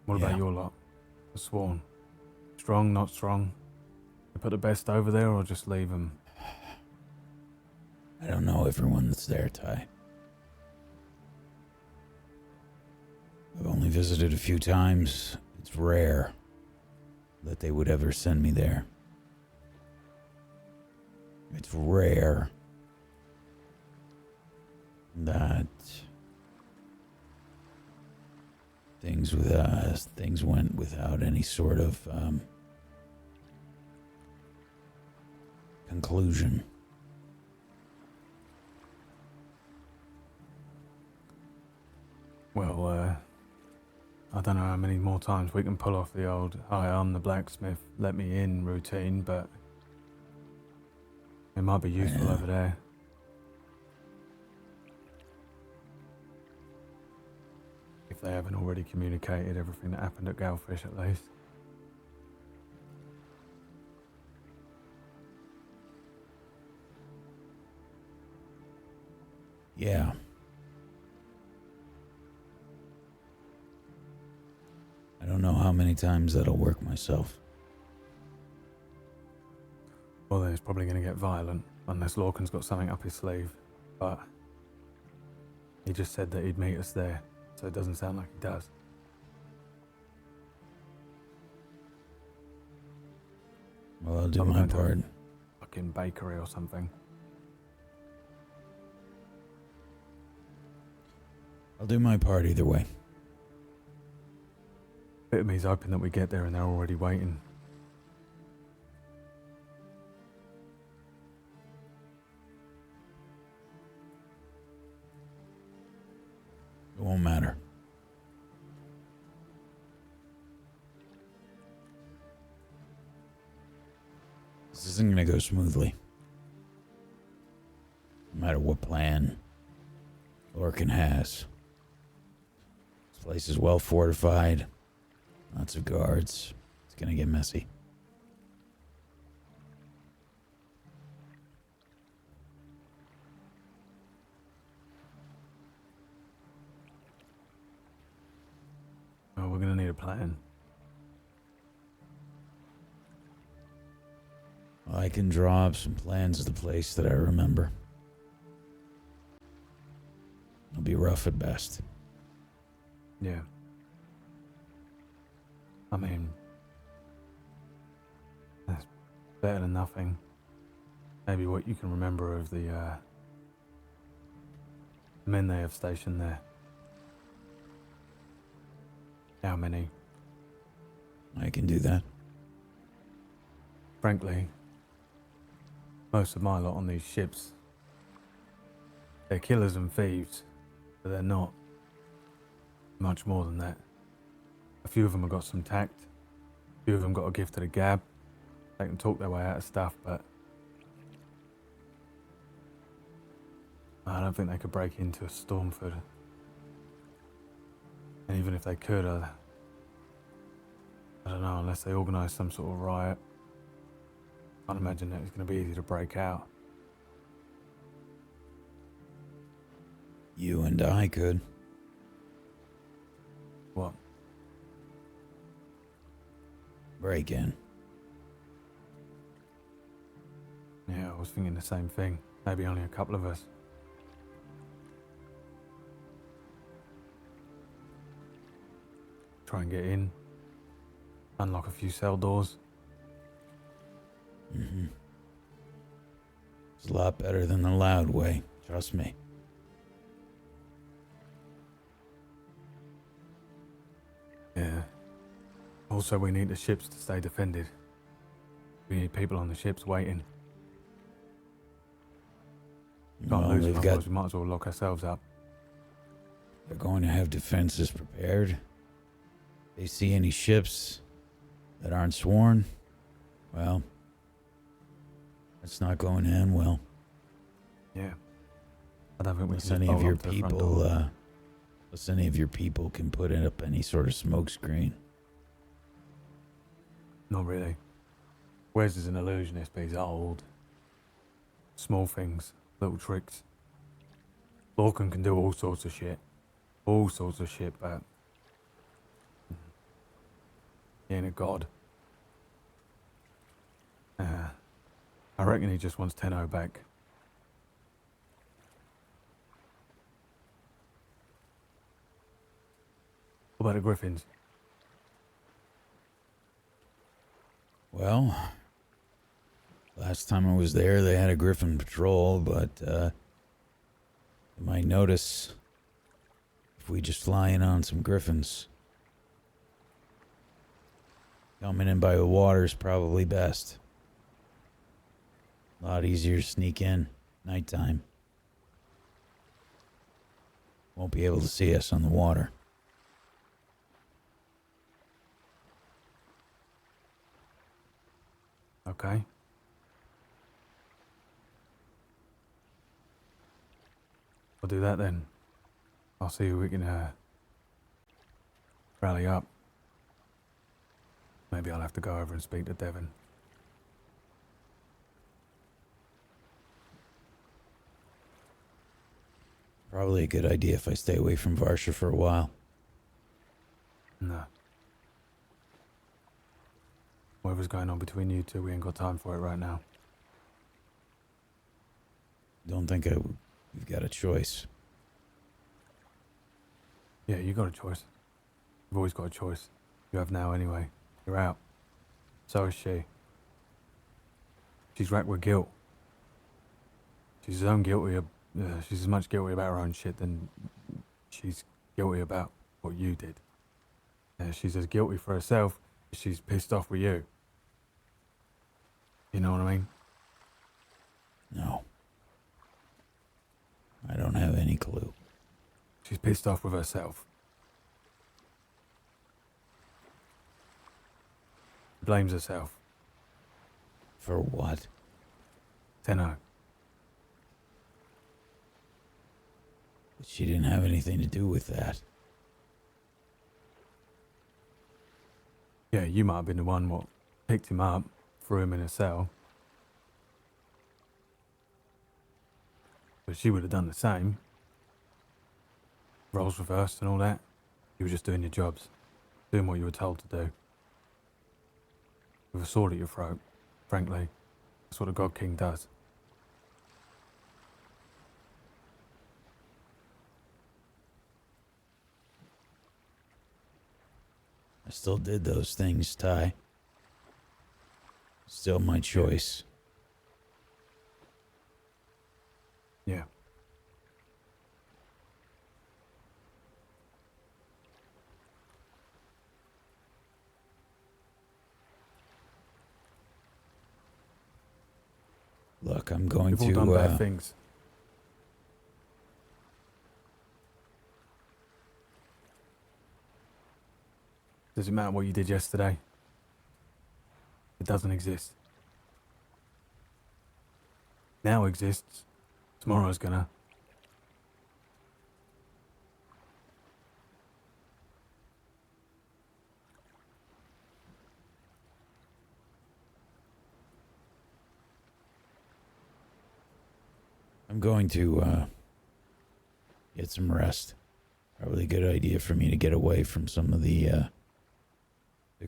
What Yeah. about your lot? The Sworn. Strong, not strong? You put the best over there or just leave them? I don't know everyone that's there, Ty. I've only visited a few times. It's rare that they would ever send me there. It's rare that things went without any sort of conclusion. Well, I don't know how many more times we can pull off the old "Hi, I'm the blacksmith, let me in" routine, but it might be useful Yeah. over there. If they haven't already communicated everything that happened at Galfish, at least. Yeah. I don't know how many times that'll work myself. Well, then it's probably going to get violent, unless Lorcan's got something up his sleeve. But he just said that he'd meet us there, so it doesn't sound like he does. Well, I'll do Probably my going to part. a fucking bakery or something. I'll do my part either way. Bit of me's hoping that we get there and they're already waiting. It won't matter. This isn't gonna go smoothly. No matter what plan Lorcan has. This place is well fortified. Lots of guards. It's gonna get messy. Oh, we're going to need a plan. I can draw up some plans of the place that I remember. It'll be rough at best. Yeah. I mean, that's better than nothing. Maybe what you can remember of the men they have stationed there. How many? I can do that. Frankly, most of my lot on these ships, they're killers and thieves, but they're not much more than that. A few of them have got some tact, a few of them got a gift of the gab. They can talk their way out of stuff, but I don't think they could break into a Stormford. And even if they could, I don't know, unless they organise some sort of riot, I can't imagine that it's going to be easy to break out. You and I could. What? Break in. Yeah, I was thinking the same thing. Maybe only a couple of us. Try and get in. Unlock a few cell doors. Mm-hmm. It's a lot better than the loud way. Trust me. Yeah. Also, we need the ships to stay defended. We need people on the ships waiting. Can't Well, lose them, they've otherwise got. we might as well lock ourselves up. They're going to have defenses prepared. They see any ships that aren't sworn, well, that's not going to end well. Yeah. I don't think we Unless can any just of bolt your up to the front people, door. unless any of your people can put up any sort of smoke screen. Not really. Wes is an illusionist, but he's old. Small things, little tricks. Lorcan can do all sorts of shit. All sorts of shit, but he ain't a god. reckon he just wants Tenno back. What about the Griffins? Well, last time I was there, they had a Griffin patrol, but you might notice if we just fly in on some Griffins. Coming in by the water is probably best. A lot easier to sneak in nighttime. Won't be able to see us on the water. Okay. We'll do that then. I'll see if we can rally up. Maybe I'll have to go over and speak to Devon. Probably a good idea if I stay away from Varsha for a while. No. Whatever's going on between you two, we ain't got time for it right now. Don't think we've got a choice. Yeah, you got a choice. You've always got a choice. You have now anyway. You're out. So is she. She's racked with guilt. She's as much guilty about her own shit than she's guilty about what you did. She's as guilty for herself as she's pissed off with you. You know what I mean? No. I don't have any clue. She's pissed off with herself. Blames herself. For what? Tenno. But she didn't have anything to do with that. Yeah, you might have been the one what picked him up, threw him in a cell. But she would have done the same. Roles reversed and all that. You were just doing your jobs. Doing what you were told to do. With a sword at your throat, frankly. That's what a God King does. I still did those things, Ty. Still my choice. Yeah. Look, I'm going We've all done to bad things. Does it matter what you did yesterday? It doesn't exist. Now exists. Tomorrow's gonna. I'm going to get some rest. Probably a good idea for me to get away from some of the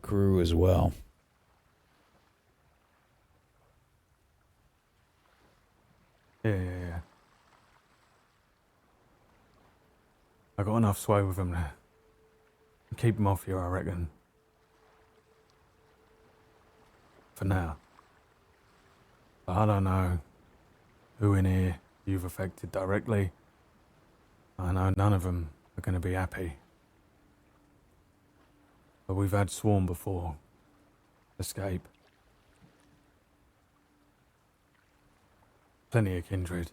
crew as well. Yeah. I got enough sway with him to keep him off here, I reckon. For now. But I don't know who in here you've affected directly. I know none of them are going to be happy. But we've had Swarm before. Escape. Plenty of kindred.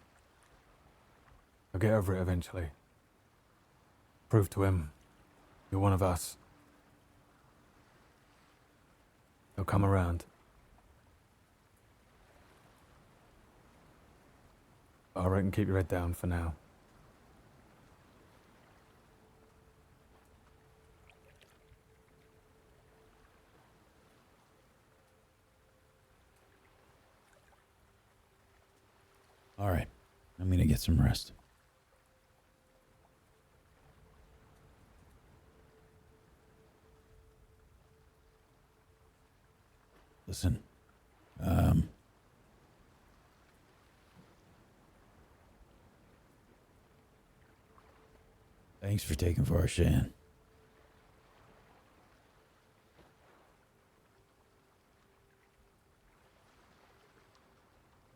I'll get over it eventually. Prove to him you're one of us. He'll come around. But I reckon keep your head down for now. All right. I'm going to get some rest. Listen, Thanks for taking for our Shan.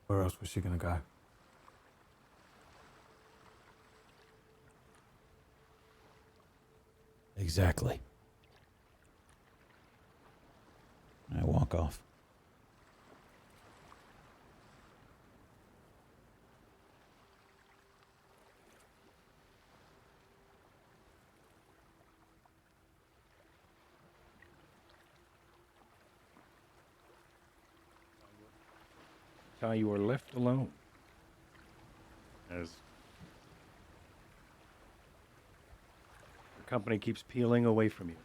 Where else was she gonna go? Exactly. I walk off. How you are left alone. As the company keeps peeling away from you.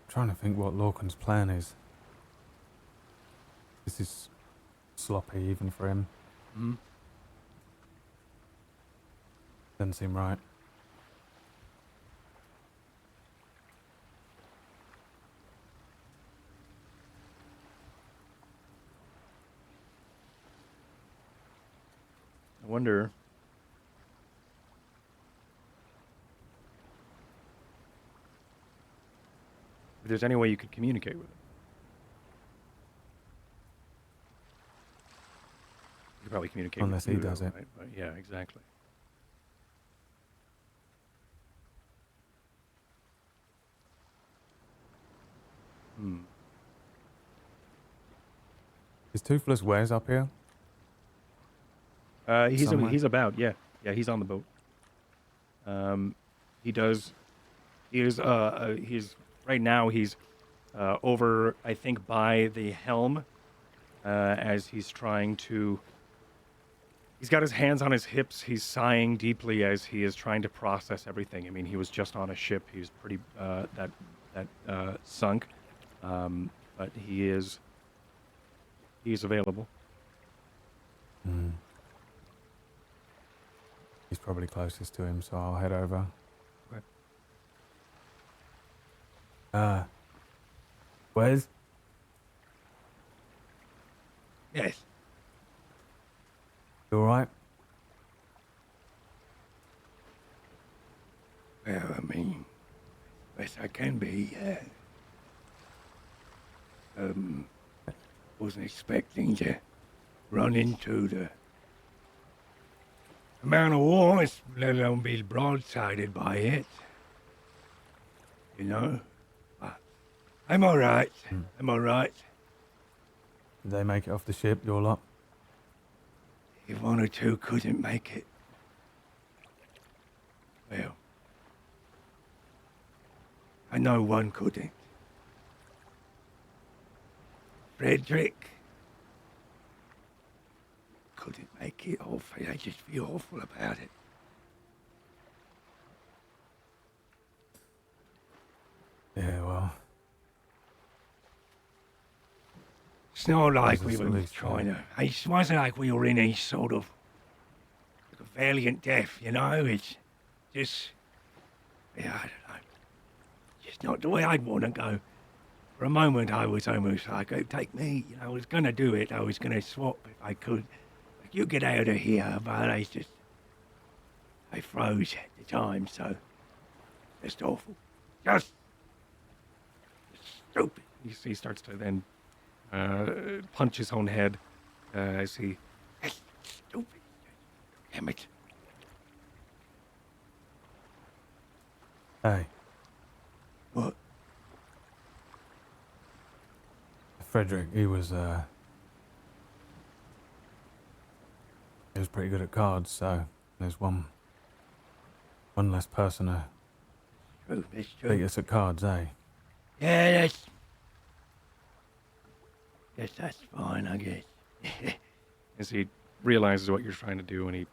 Trying to think what Lorcan's plan is. This is sloppy even for him. Mm-hmm. Doesn't seem right. I wonder if there's any way you could communicate with him. You could probably communicate Unless with he Pluto, does it. right? But yeah, exactly. Is Toothless Wares up here? Somewhere? He's about, yeah. Yeah, he's on the boat. He's right now he's over, I think, by the helm, as he's trying to. He's got his hands on his hips. He's sighing deeply as he is trying to process everything. I mean, he was just on a ship. He was pretty that sunk, but he's available. He's probably closest to him, so I'll head over. Okay. Wes? Yes. You alright? Well, I mean, best I can be, yeah. Wasn't expecting to run into the amount of war, let alone be broadsided by it. You know? But I'm alright. I'm alright. Did they make it off the ship, your lot? If one or two couldn't make it, well, I know one couldn't. Frederick couldn't make it off. I just feel awful about it. Yeah, well, It's not like Jesus, we at were least, trying to. It wasn't like we were in any sort of like a valiant death, you know. It's just, yeah, I don't know. Just not the way I'd want to go. For a moment, I was almost like, "Oh, take me." You know, I was gonna do it. I was gonna swap if I could. Like, you get out of here, but I froze at the time, so just awful. Just stupid. He starts to then punch his own head as he. That's stupid. Damn it. hey, What? Frederick, he was pretty good at cards, so there's one less person to True, that's beat true. us at cards, eh? Yeah, that's fine, I guess. As he realizes what you're trying to do, and he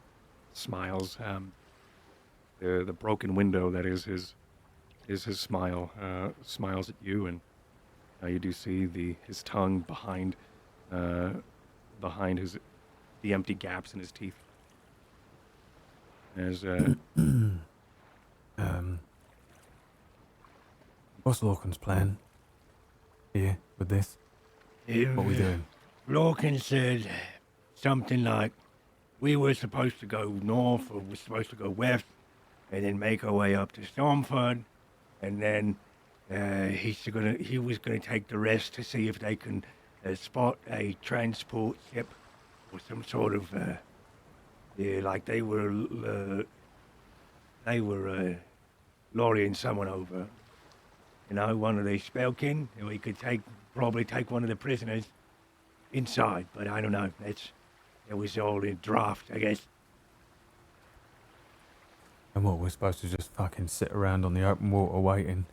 smiles. The broken window that is his smile smiles at you, and you do see his tongue behind the empty gaps in his teeth. As What's Lorcan's plan here with this? What we doing? Lorcan said something like we were supposed to go north or we're supposed to go west and then make our way up to Stormford, and then he was gonna take the rest to see if they can spot a transport ship or some sort of like they were lorrying someone over. You know, one of the Spellkin, and we could probably take one of the prisoners inside, but I don't know. It was all in draft, I guess. And what, we're supposed to just fucking sit around on the open water waiting?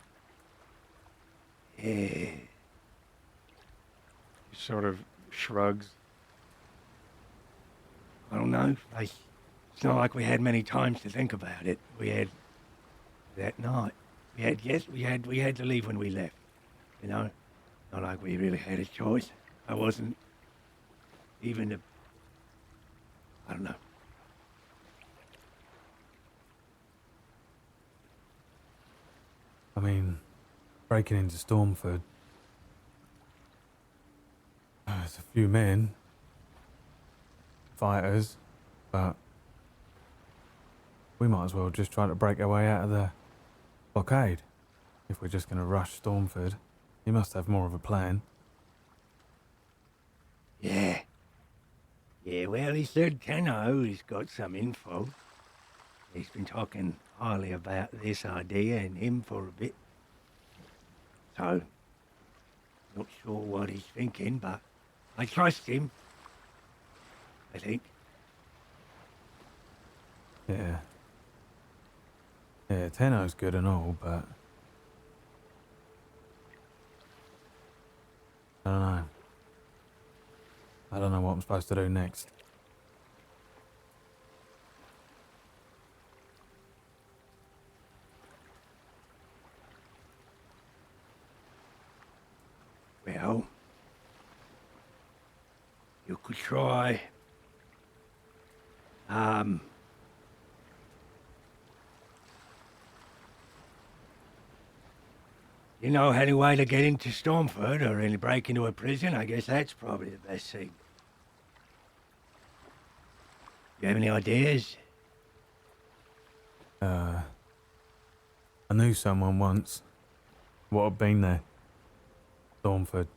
Yeah. He sort of shrugs. I don't know. It's not like we had many times to think about it. We had that night. We had to leave when we left. You know, not like we really had a choice. I wasn't even I don't know. I mean, breaking into Stormford. There's a few men, fighters, but we might as well just try to break our way out of the blockade. If we're just going to rush Stormford, he must have more of a plan. Yeah. Yeah, well, he said Tenno has got some info. He's been talking highly about this idea and him for a bit. So, not sure what he's thinking, but I trust him. I think. Yeah. Yeah, Tenno's good and all, but I don't know. I don't know what I'm supposed to do next. Well, you could try, you know any way to get into Stormford or any break into a prison? I guess that's probably the best thing. You have any ideas? I knew someone once. What had been there? Stormford.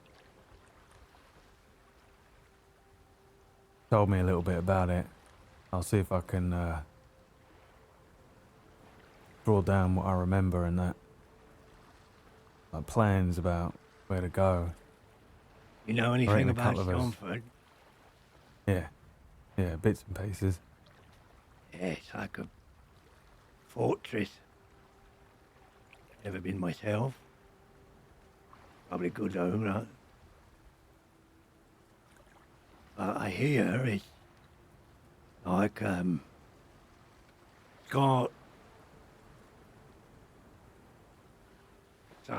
Told me a little bit about it. I'll see if I can draw down what I remember and that. Like plans about where to go. You know reckon anything a about couple of us- Stormford? Yeah. Yeah, bits and pieces. Yeah, it's like a fortress. Never been myself. Probably good though, right? But I hear it's like, it's got, it's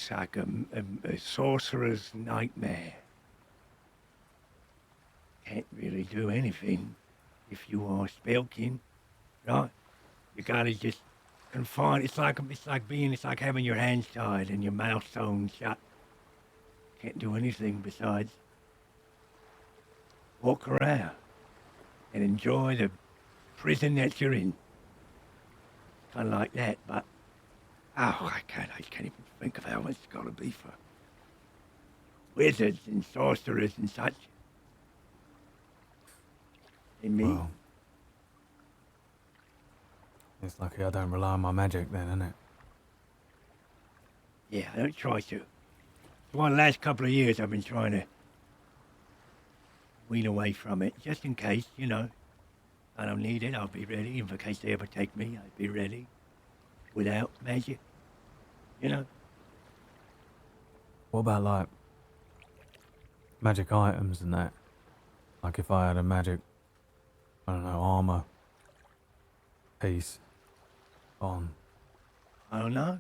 like a sorcerer's nightmare. Can't really do anything if you are Spellkin, right? You gotta just confine. It's like having your hands tied and your mouth sewn shut. Can't do anything besides walk around and enjoy the prison that you're in. Kind of like that, but I can't even think of how much it's gotta be for wizards and sorcerers and such. And me. Well, it's lucky I don't rely on my magic then, isn't it? Yeah, I don't try to. For the last couple of years, I've been trying to wean away from it, just in case, you know. I don't need it, I'll be ready. In case they ever take me, I'd be ready. Without magic, you know. What about, like, magic items and that? Like if I had a magic, I don't know, armor piece on. I don't know.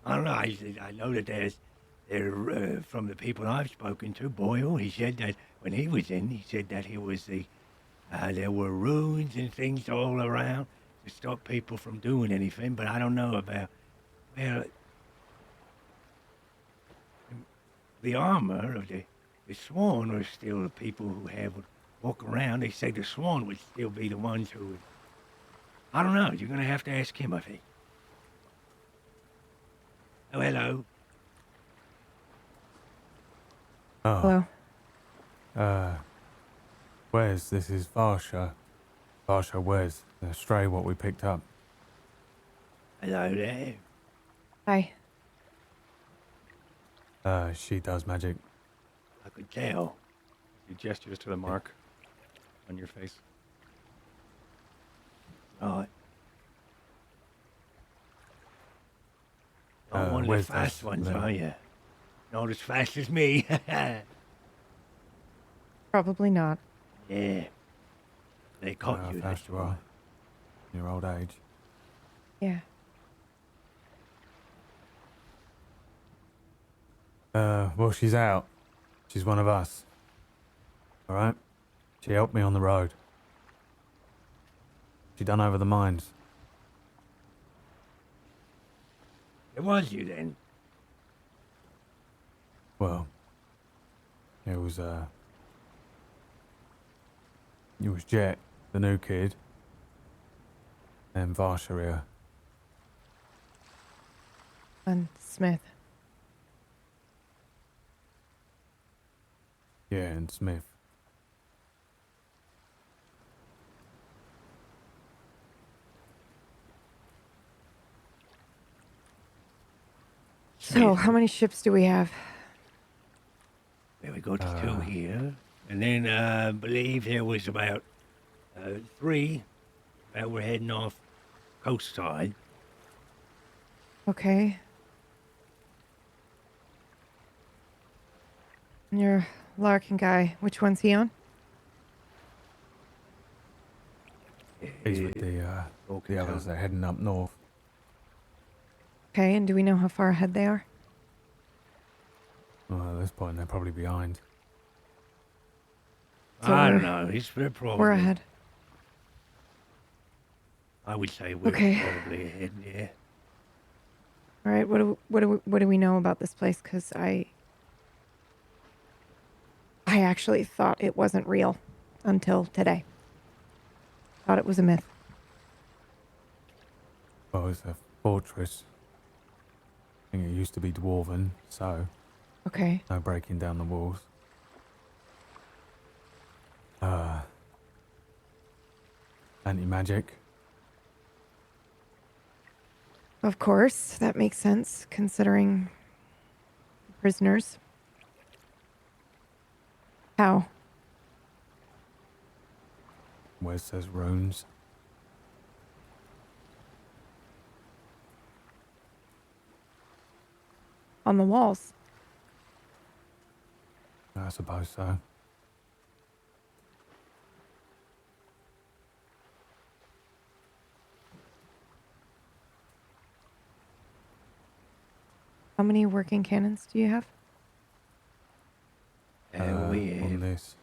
I don't know. I know that from the people I've spoken to, Boyle, he said that when he was in, he said that he was there were runes and things all around to stop people from doing anything, but I don't know about, well, the armor of the swan are still the people who would walk around. They say the swan would still be the ones who would. I don't know. You're gonna have to ask him, I think. Oh, hello. Oh, Hello. Wes, this is Varsha. Varsha Wes, the stray what we picked up. Hello there. Hi. She does magic. I could tell. He gestures to the mark on your face. Right. Not one of the where's fast this ones, little- are you? Not as fast as me. Probably not. Yeah. They caught you. Fast That's you are. In your old age. Yeah. Well, she's out. She's one of us. Alright? She helped me on the road. She done over the mines. It was you then. Well, it was Jet, the new kid, and Varsha here. And Smith. Yeah, and Smith. So, how many ships do we have? There we got two here. And then I believe there was about 3 that were heading off coast side. Okay. And your Larkin guy, which one's he on? He's with the others. They're heading up north. Okay, and do we know how far ahead they are? Well, at this point, they're probably behind. So I don't we're- know. It's very probably. We're ahead. I would say we're Okay. probably ahead, yeah. All right, what do we know about this place? Because I actually thought it wasn't real until today. Thought it was a myth. Well, it's a fortress. I think it used to be dwarven, so Okay. no breaking down the walls. Anti-magic. Of course, that makes sense considering prisoners. How? Where it says runes. On the walls. I suppose so. How many working cannons do you have? We on have this.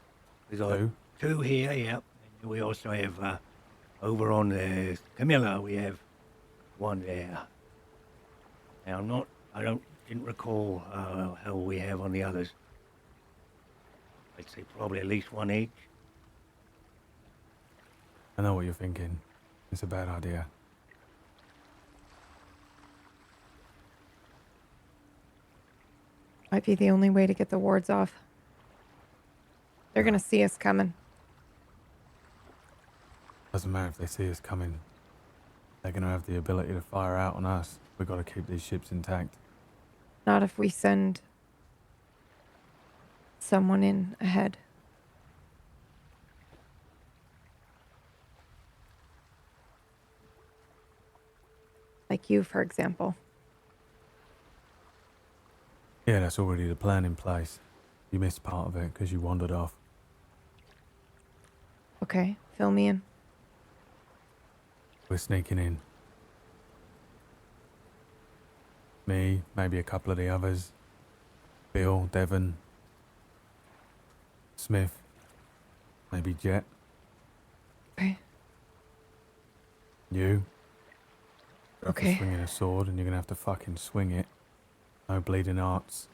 we got Two. 2 here, yep. And we also have over on the Camilla, we have 1 there. Now, didn't recall how we have on the others. I'd say probably at least 1 each. I know what you're thinking. It's a bad idea. Might be the only way to get the wards off. They're gonna see us coming. Doesn't matter if they see us coming. They're gonna have the ability to fire out on us. We've got to keep these ships intact. Not if we send someone in ahead. Like you, for example. Yeah, that's already the plan in place. You missed part of it because you wandered off. Okay, fill me in. We're sneaking in. Me, maybe a couple of the others. Bill, Devon, Smith, maybe Jet. Okay. You. You're Okay. swinging a sword and you're gonna have to fucking swing it. No bleeding arts.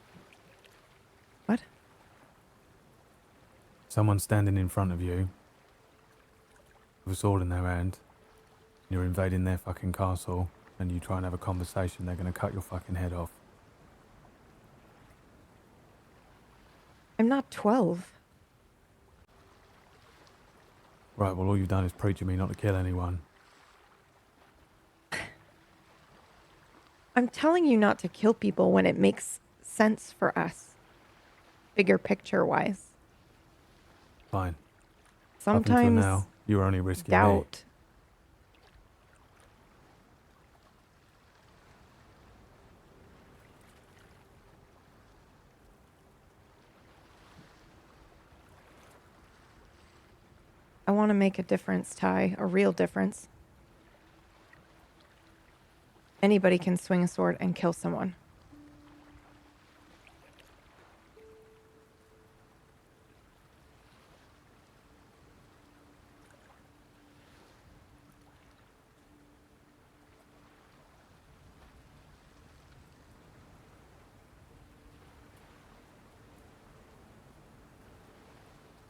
What? Someone standing in front of you with a sword in their hand. You're invading their fucking castle and you try and have a conversation, they're going to cut your fucking head off. I'm not 12. Right, well, all you've done is preach at me not to kill anyone. I'm telling you not to kill people when it makes sense for us. Bigger picture wise. Fine. Up Sometimes until now, you were only risking me. doubt. I want to make a difference, Ty, a real difference. Anybody can swing a sword and kill someone.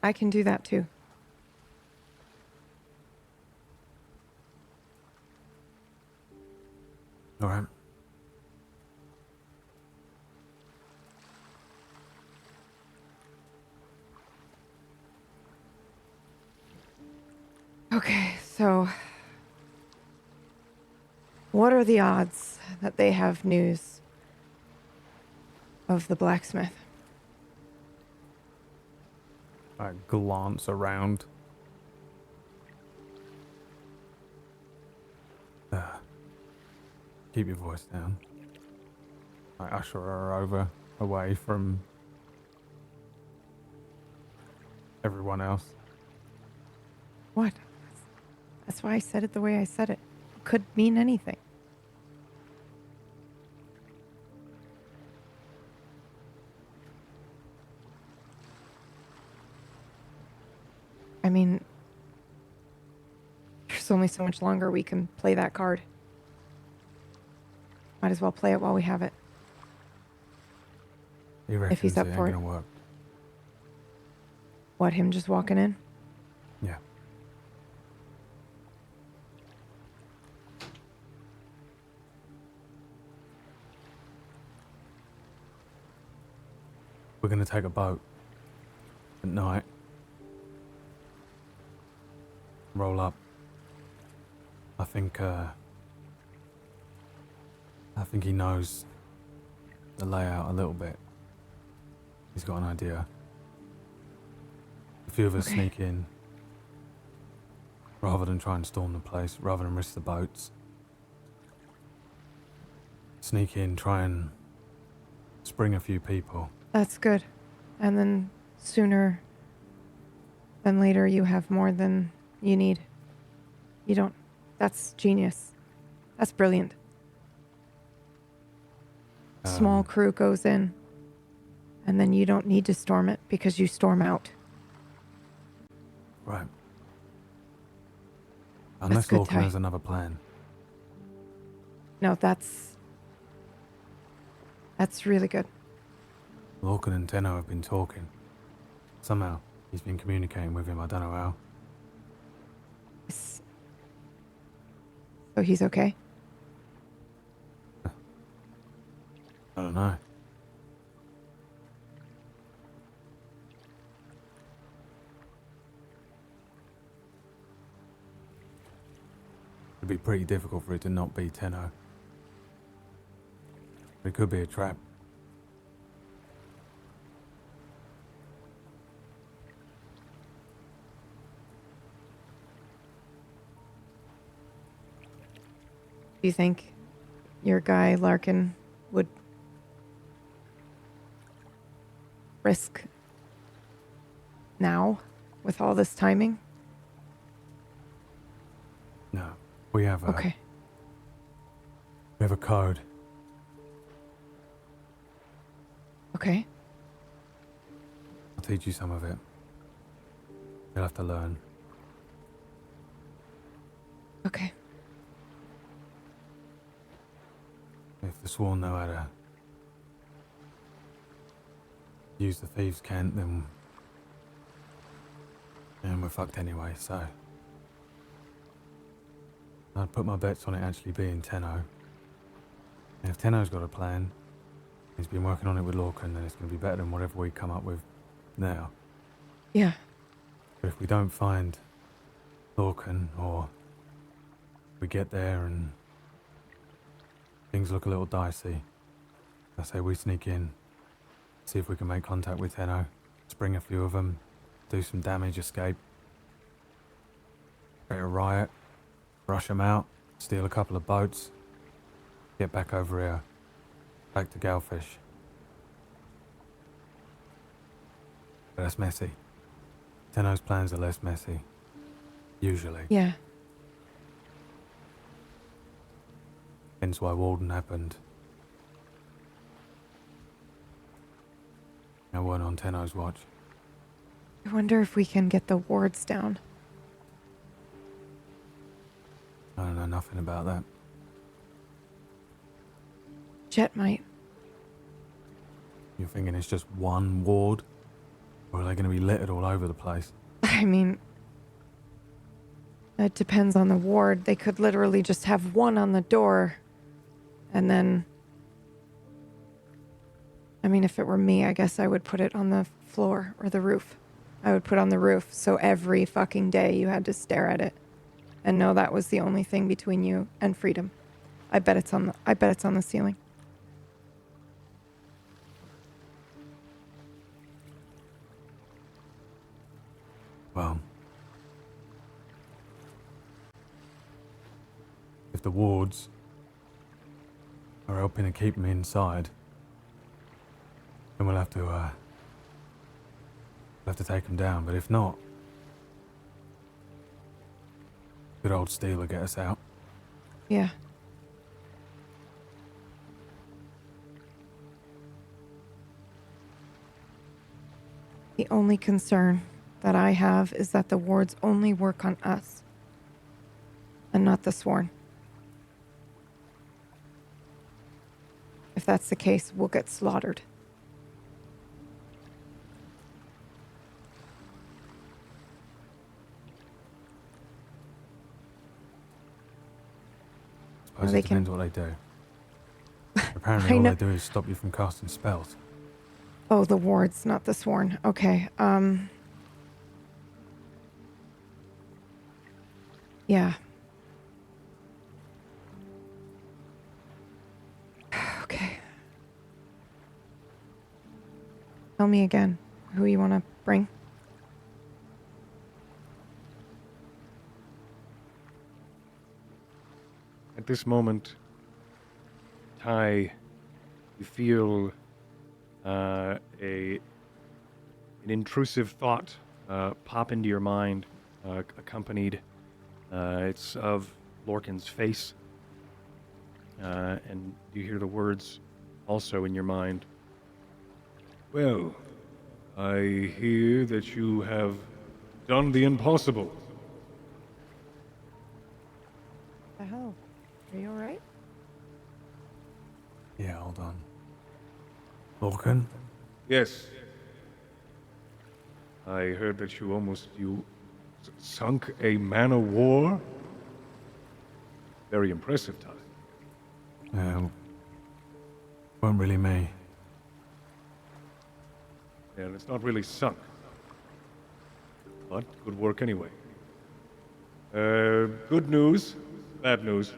I can do that too. All right. Okay, so what are the odds that they have news of the blacksmith? I glance around. Keep your voice down. I usher her over, away from everyone else. What? That's why I said it the way I said it. It could mean anything. I mean, there's only so much longer we can play that card. Might as well play it while we have it. He reckons he's up it for ain't it. gonna work. What, him just walking in? Yeah. We're gonna take a boat at night. Roll up. I think he knows the layout a little bit. He's got an idea. A few of us Okay. sneak in. Rather than try and storm the place, rather than risk the boats. Sneak in, try and spring a few people. That's good. And then sooner than later, you have more than you need. You don't. That's genius. That's brilliant. Small crew goes in, and then you don't need to storm it because you storm out. Right. Unless good, Lorcan Ty. has another plan. No, that's really good. Lorcan and Tenno have been talking. Somehow, he's been communicating with him, I don't know how. So he's okay? I don't know. It'd be pretty difficult for it to not be Tenno. It could be a trap. Do you think your guy Larkin would risk now with all this timing? No. We have a Okay. code. Okay. I'll teach you some of it. You'll have to learn. Okay. If the Sworn know how to use the thieves' cant, then and we're fucked anyway, so I'd put my bets on it actually being Tenno. And if Tenno's got a plan, he's been working on it with Lorcan, then it's going to be better than whatever we come up with now. Yeah. But if we don't find Lorcan, or we get there and things look a little dicey, I say we sneak in, see if we can make contact with Tenno, spring a few of them, do some damage, escape, create a riot, rush them out, steal a couple of boats, get back over here, back to Galfish. But that's messy. Tenno's plans are less messy, usually. Yeah. Hence why Walden happened. I weren't on Tenno's watch. I wonder if we can get the wards down. I don't know nothing about that. Jet might. You're thinking it's just one ward? Or are they going to be littered all over the place? I mean, it depends on the ward. They could literally just have one on the door. And then, I mean, if it were me, I guess I would put it on the floor or the roof. I would put on the roof, so every fucking day you had to stare at it and know that was the only thing between you and freedom. I bet it's on the ceiling. Well, if the wards are helping to keep me inside, then we'll have to take them down. But if not, good old Steel will get us out. Yeah. The only concern that I have is that the wards only work on us and not the sworn. If that's the case, we'll get slaughtered. Suppose they it depends can- what they do. Apparently I all know- they do is stop you from casting spells. Oh, the wards, not the sworn. Okay. Yeah. Okay. Tell me again who you want to bring. At this moment, Ty, you feel an intrusive thought pop into your mind, accompanied. It's of Lorcan's face, and you hear the words also in your mind. Well, I hear that you have done the impossible. The hell? Are you alright? Yeah, hold on. Lorcan? Yes. I heard that you sunk a man of war. Very impressive, Ty. Weren't really me. And it's not really sunk. But good work anyway. Good news, bad news.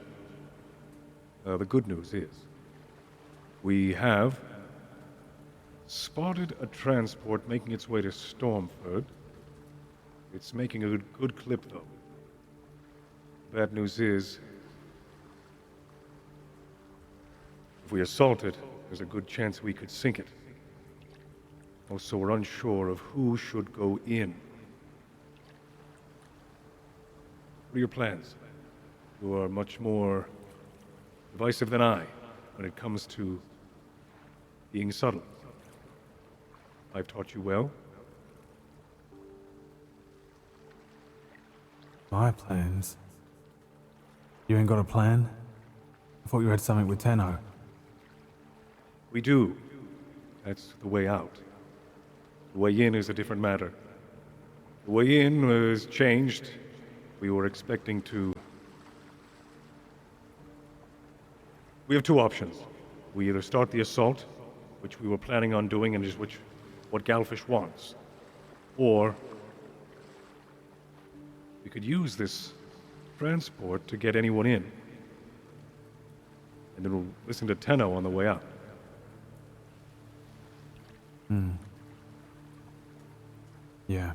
The good news is we have spotted a transport making its way to Stormford. It's making a good clip, though. Bad news is, if we assault it, there's a good chance we could sink it. Also, we're unsure of who should go in. What are your plans? You are much more divisive than I when it comes to being subtle. I've taught you well. My plans? You ain't got a plan? I thought you had something with Tenno. We do. That's the way out. The way in is a different matter. The way in was changed. We were expecting to... We have two options. We either start the assault, which we were planning on doing and is what Galfish wants, or we could use this transport to get anyone in. And then we'll listen to Tenno on the way out. Yeah.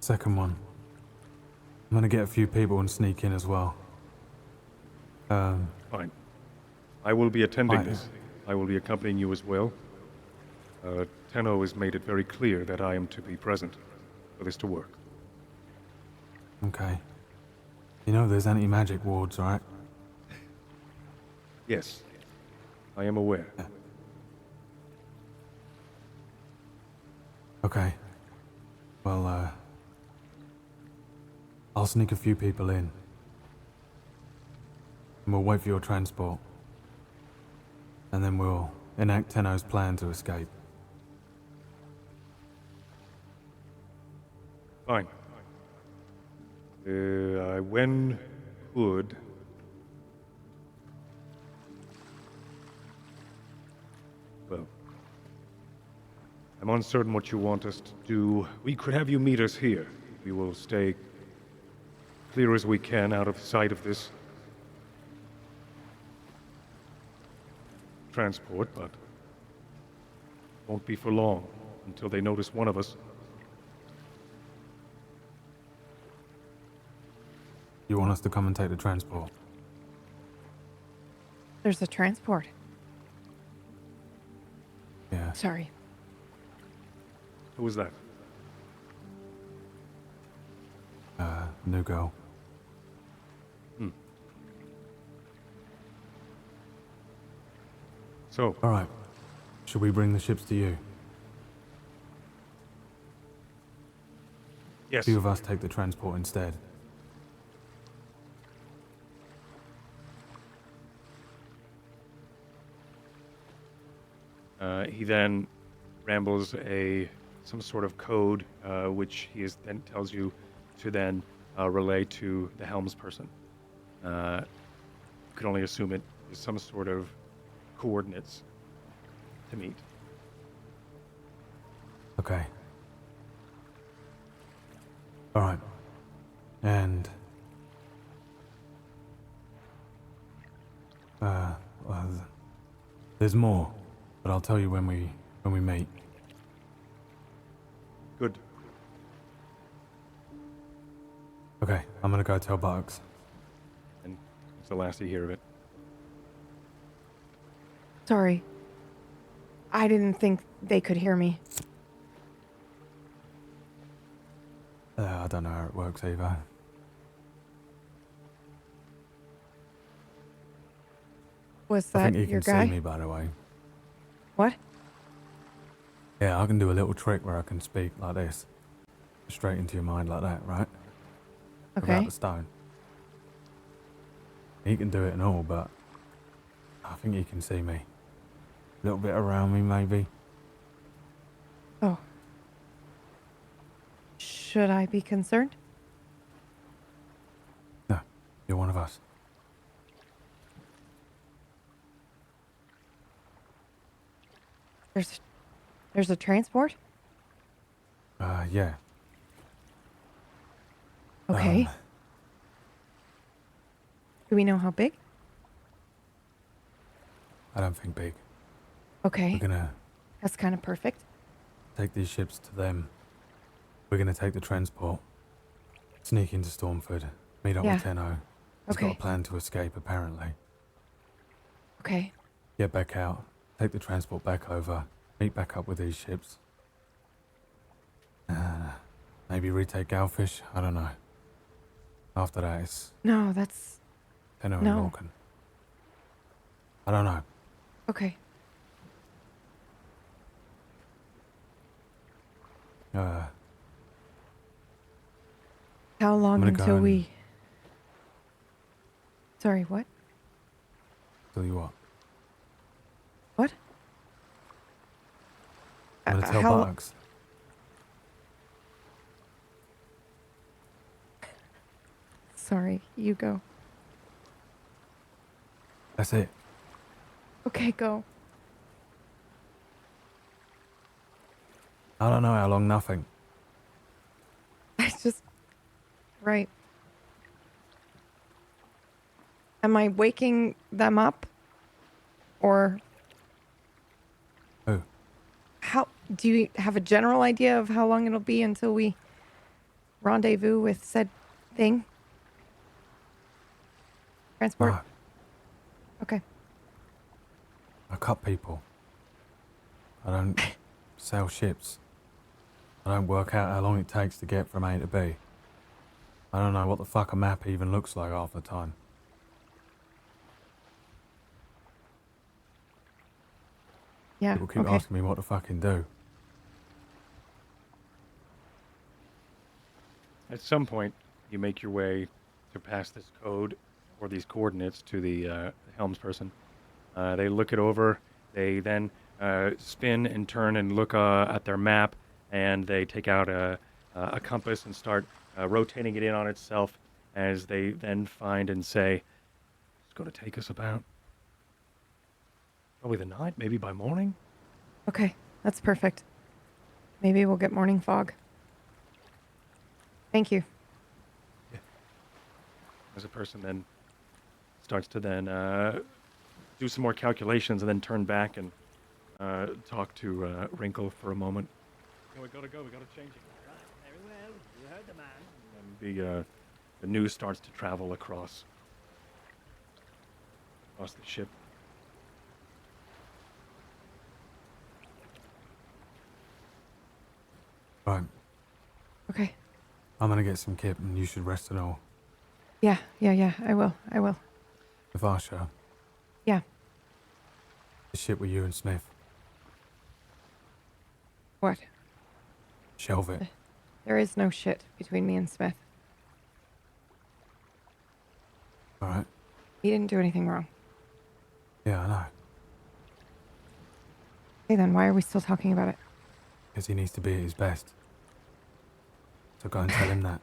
Second one. I'm gonna get a few people and sneak in as well. Fine. I will be attending Fine. this. I will be accompanying you as well. Tenno has made it very clear that I am to be present for this to work. Okay. You know there's anti-magic wards, right? Yes, I am aware. Okay. Well, I'll sneak a few people in. And we'll wait for your transport. And then we'll enact Tenno's plan to escape. Fine. When could... Well, I'm uncertain what you want us to do. We could have you meet us here. We will stay clear as we can out of sight of this transport, but won't be for long until they notice one of us. You want us to come and take the transport? There's a transport. Yeah. Sorry. Who was that? New girl. So, Alright. Should we bring the ships to you? A yes. few of us take the transport instead. He then rambles some sort of code, which then tells you to then relay to the helms person. You could only assume it is some sort of coordinates to meet. Okay. Alright. And... well, there's more, but I'll tell you when we meet. Good. Okay, I'm gonna go tell Bugs. And it's the last you hear of it. Sorry. I didn't think they could hear me. I don't know how it works either. Was I that think he your can guy? see me, by the way. What? Yeah, I can do a little trick where I can speak like this. Straight into your mind like that, right? Okay. Without the stone. He can do it and all, but I think he can see me. A little bit around me, maybe. Oh. Should I be concerned? No, you're one of us. There's a transport? Yeah. Okay. Do we know how big? I don't think big. Okay. We're gonna That's kind of perfect. take these ships to them. We're gonna take the transport. Sneak into Stormford. Meet up Yeah. with Tenno. He's got Okay. a plan to escape, apparently. Okay. Get back out. Take the transport back over. Meet back up with these ships. Maybe retake Galfish. I don't know. After that, it's No, that's... Tenno and No. Morgan. I don't know. Okay. How long gonna go until and- we... Sorry, what? Tell you what. What? I'm gonna tell how lo- Bugs. Sorry, you go. That's it. Okay, go. I don't know how long nothing. I just... Right. Am I waking them up? Or Who? how... Do you have a general idea of how long it'll be until we rendezvous with said thing? Transport? No, Okay. I cut people. I don't sell ships. I don't work out how long it takes to get from A to B. I don't know what the fuck a map even looks like half the time. Yeah, People keep okay. asking me what to fucking do. At some point, you make your way to pass this code or these coordinates to the helms person. They look it over. They then spin and turn and look at their map, and they take out a compass and start rotating it in on itself as they then find and say, it's going to take us about probably the night, maybe by morning. Okay, that's perfect. Maybe we'll get morning fog. Thank you. As a person then starts to then do some more calculations and then turn back and talk to Wrinkle for a moment. Oh, we gotta go. We gotta change it. Very well. You heard the man. And the news starts to travel across the ship. Right, Okay. I'm gonna get some kip and you should rest and all. Yeah, I will. Varsha, Yeah. the shit with you and Smith. What? Shelve it. There is no shit between me and Smith. Alright? He didn't do anything wrong. Yeah, I know. Okay, then why are we still talking about it? Because he needs to be at his best. So go and tell him that.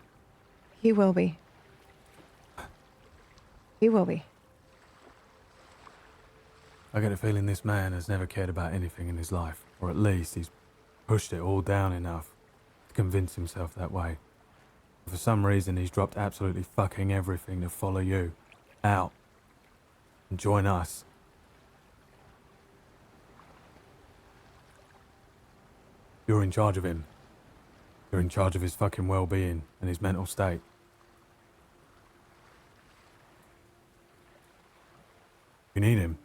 He will be. He will be. I get a feeling this man has never cared about anything in his life. Or at least he's pushed it all down enough to convince himself that way. For some reason he's dropped absolutely fucking everything to follow you. Out. And join us. You're in charge of him. You're in charge of his fucking well-being and his mental state. You need him.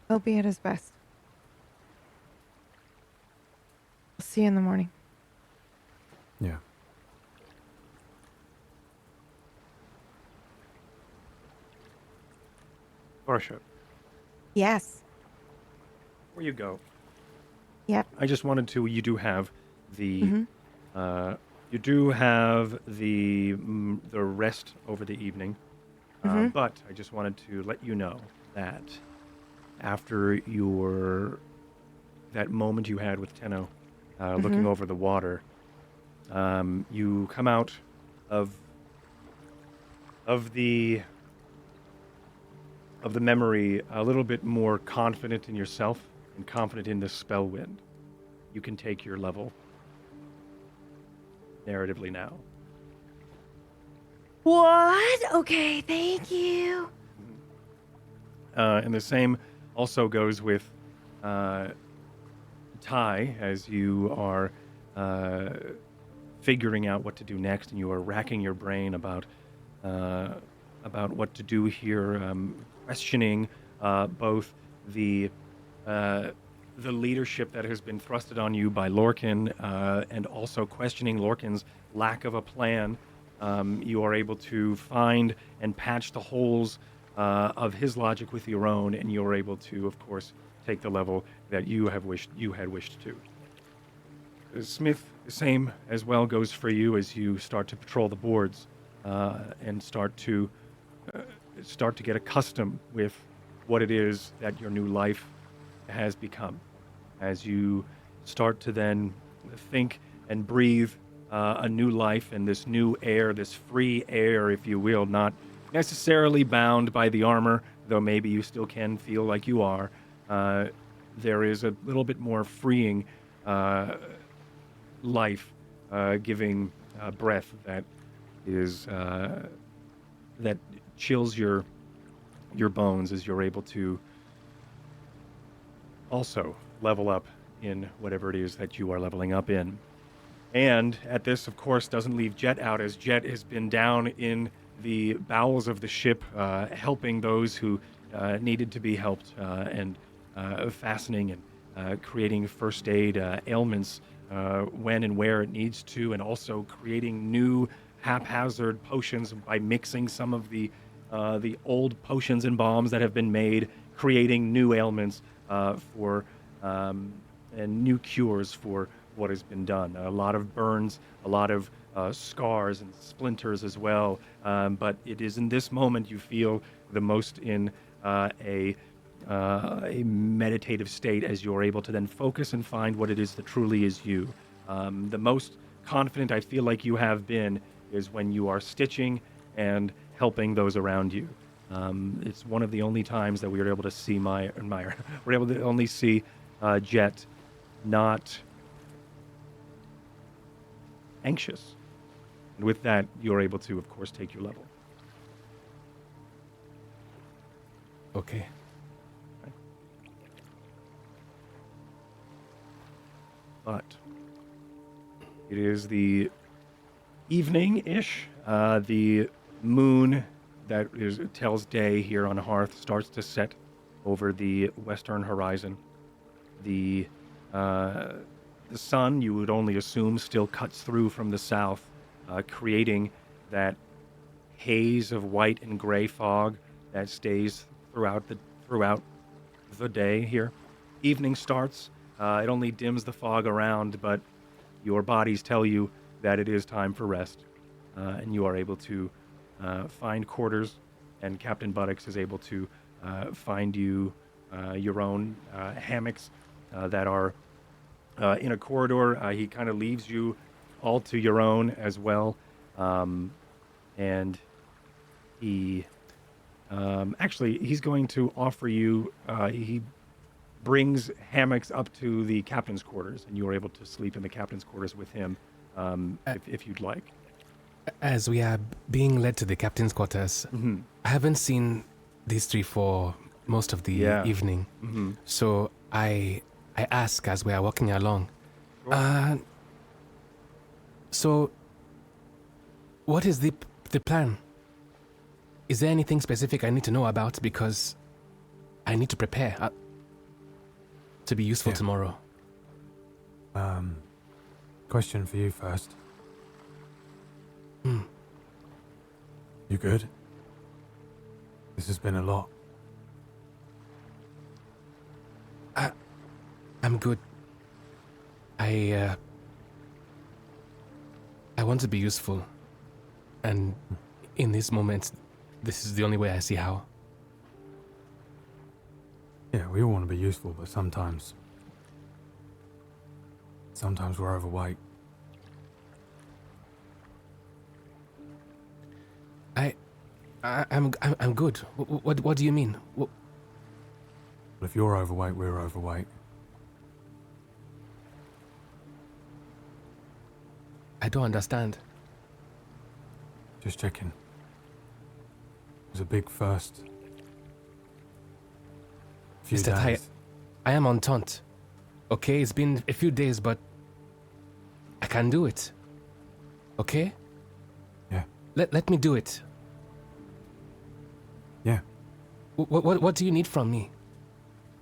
He'll be at his best. I'll see you in the morning. Yeah. Varsha, Yes. before you go, Yep. I just wanted to. You do have the. Mhm. You do have the rest over the evening, Mhm. but I just wanted to let you know that after that moment you had with Tenno, looking over the water, you come out of the memory a little bit more confident in yourself and confident in this Spellwind. You can take your level narratively now. What? Okay, thank you. And the same also goes with Ty, as you are figuring out what to do next, and you are racking your brain about what to do here, questioning both the leadership that has been thrusted on you by Lorcan, and also questioning Lorcan's lack of a plan. You are able to find and patch the holes of his logic with your own, and you are able to, of course, take the level that you had wished to. Smith, the same as well goes for you as you start to patrol the boards and start to get accustomed with what it is that your new life has become. as you start to then think and breathe a new life in this new air, this free air, if you will, not necessarily bound by the armor, though maybe you still can feel like you are. There is a little bit more freeing life giving breath that is that chills your bones as you're able to also level up in whatever it is that you are leveling up in. And at this, of course, doesn't leave Jet out, as Jet has been down in the bowels of the ship, helping those who needed to be helped, and fastening and creating first aid ailments when and where it needs to, and also creating new haphazard potions by mixing some of the old potions and bombs that have been made, creating new ailments for and new cures for what has been done. A lot of burns, a lot of scars and splinters as well. But it is in this moment you feel the most in a meditative state, as you're able to then focus and find what it is that truly is you. The most confident I feel like you have been is when you are stitching and helping those around you. It's one of the only times that we were able to see we're able to only see Jet not anxious. And with that, you're able to, of course, take your level. Okay. But it is the evening-ish. The moon that tells day here on Hearth starts to set over the western horizon. The sun, you would only assume, still cuts through from the south, creating that haze of white and gray fog that stays throughout the day here. Evening starts. It only dims the fog around, but your bodies tell you that it is time for rest, and you are able to find quarters, and Captain Buttocks is able to find you your own hammocks that are in a corridor. He kind of leaves you all to your own as well, and he actually he's going to offer you. He brings hammocks up to the captain's quarters, and you are able to sleep in the captain's quarters with him if you'd like. As we are being led to the captain's quarters, I haven't seen these three for most of the evening. So I ask as we are walking along. Sure. So what is the plan? Is there anything specific I need to know about? Because I need to prepare to be useful tomorrow. Question for you first. You good? This has been a lot. I'm good. I want to be useful. And in this moment, this is the only way I see how. Yeah, we all want to be useful, but sometimes we're overweight. I'm good. What do you mean? Well, if you're overweight, we're overweight. I don't understand. Just checking. It was a big first few Mr. days. I am on taunt. Okay, it's been a few days, but I can do it. Okay? Yeah. Let me do it. Yeah. What do you need from me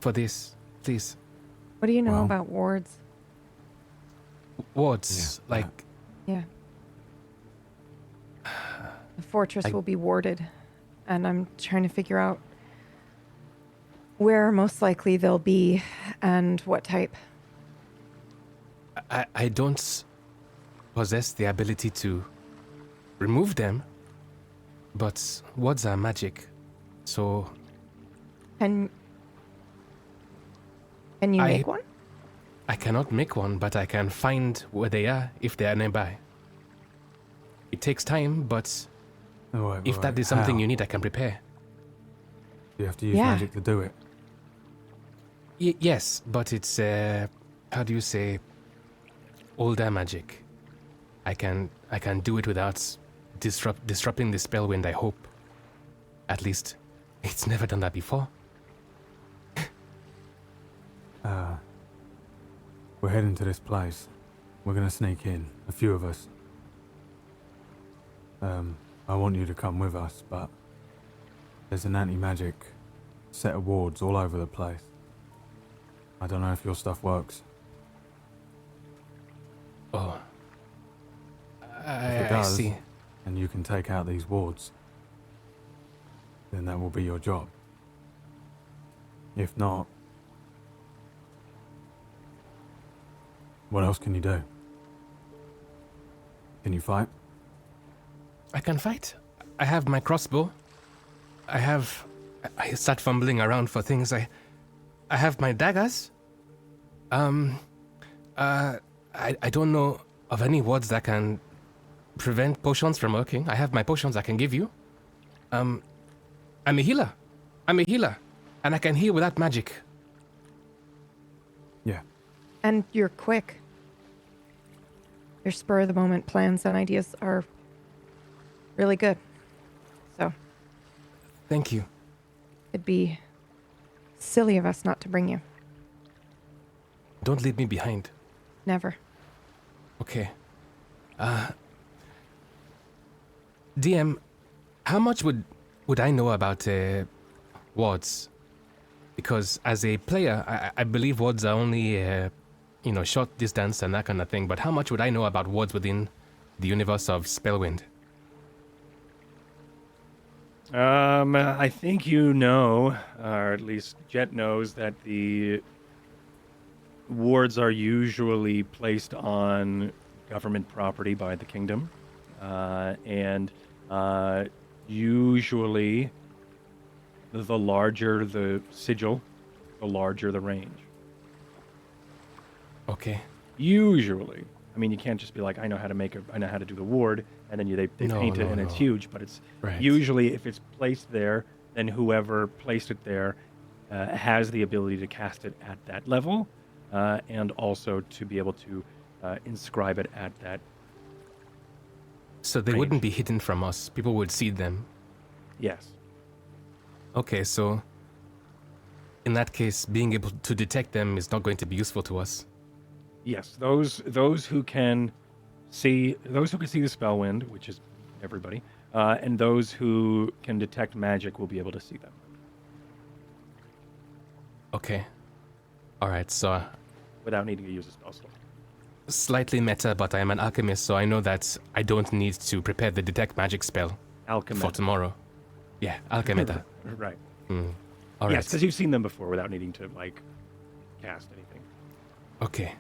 for this, please? What do you know Well- about wards? Wards, Yeah, like Yeah. The fortress will be warded, and I'm trying to figure out where most likely they'll be and what type. I don't possess the ability to remove them, but wards are magic, so Can you make one? I cannot make one, but I can find where they are if they are nearby. It takes time, but if that is something you need, I can prepare. You have to use Yeah. magic to do it. Yes, but it's how do you say, older magic. I can do it without disrupting the Spellwind, I hope. At least, it's never done that before. We're heading to this place. We're gonna sneak in, a few of us. I want you to come with us, but there's an anti-magic set of wards all over the place. I don't know if your stuff works. Oh. If it I does, see. and you can take out these wards, then that will be your job. If not, what else can you do? Can you fight? I can fight. I have my crossbow. I start fumbling around for things. I have my daggers. I don't know of any wards that can prevent potions from working. I have my potions I can give you. I'm a healer. And I can heal without magic. Yeah. And you're quick. Your spur of the moment plans and ideas are really good. So Thank you. it'd be silly of us not to bring you. Don't leave me behind. Never. Okay. DM, how much would I know about wards? Because as a player, I believe wards are only, short distance and that kind of thing. But how much would I know about wards within the universe of Spellwind? I think you know, or at least Jet knows, that the wards are usually placed on government property by the kingdom, and usually the larger the sigil, the larger the range. Okay. Usually, I mean, you can't just be like, I know how to do the ward, and then they No, paint it no, and it's no. huge. But it's Right. usually, if it's placed there, then whoever placed it there has the ability to cast it at that level, and also to be able to inscribe it at that. So they Range. wouldn't be hidden from us. People would see them. Yes. Okay, so in that case, being able to detect them is not going to be useful to us. Yes, those who can see the Spellwind, which is everybody, and those who can detect magic will be able to see them. Okay. All right, so Without needing to use a spell slot. slightly meta, but I am an alchemist, so I know that I don't need to prepare the detect magic spell for Alchemist. tomorrow. Yeah, alchemeta. Right. All Yes, right. because you've seen them before without needing to cast anything. Okay.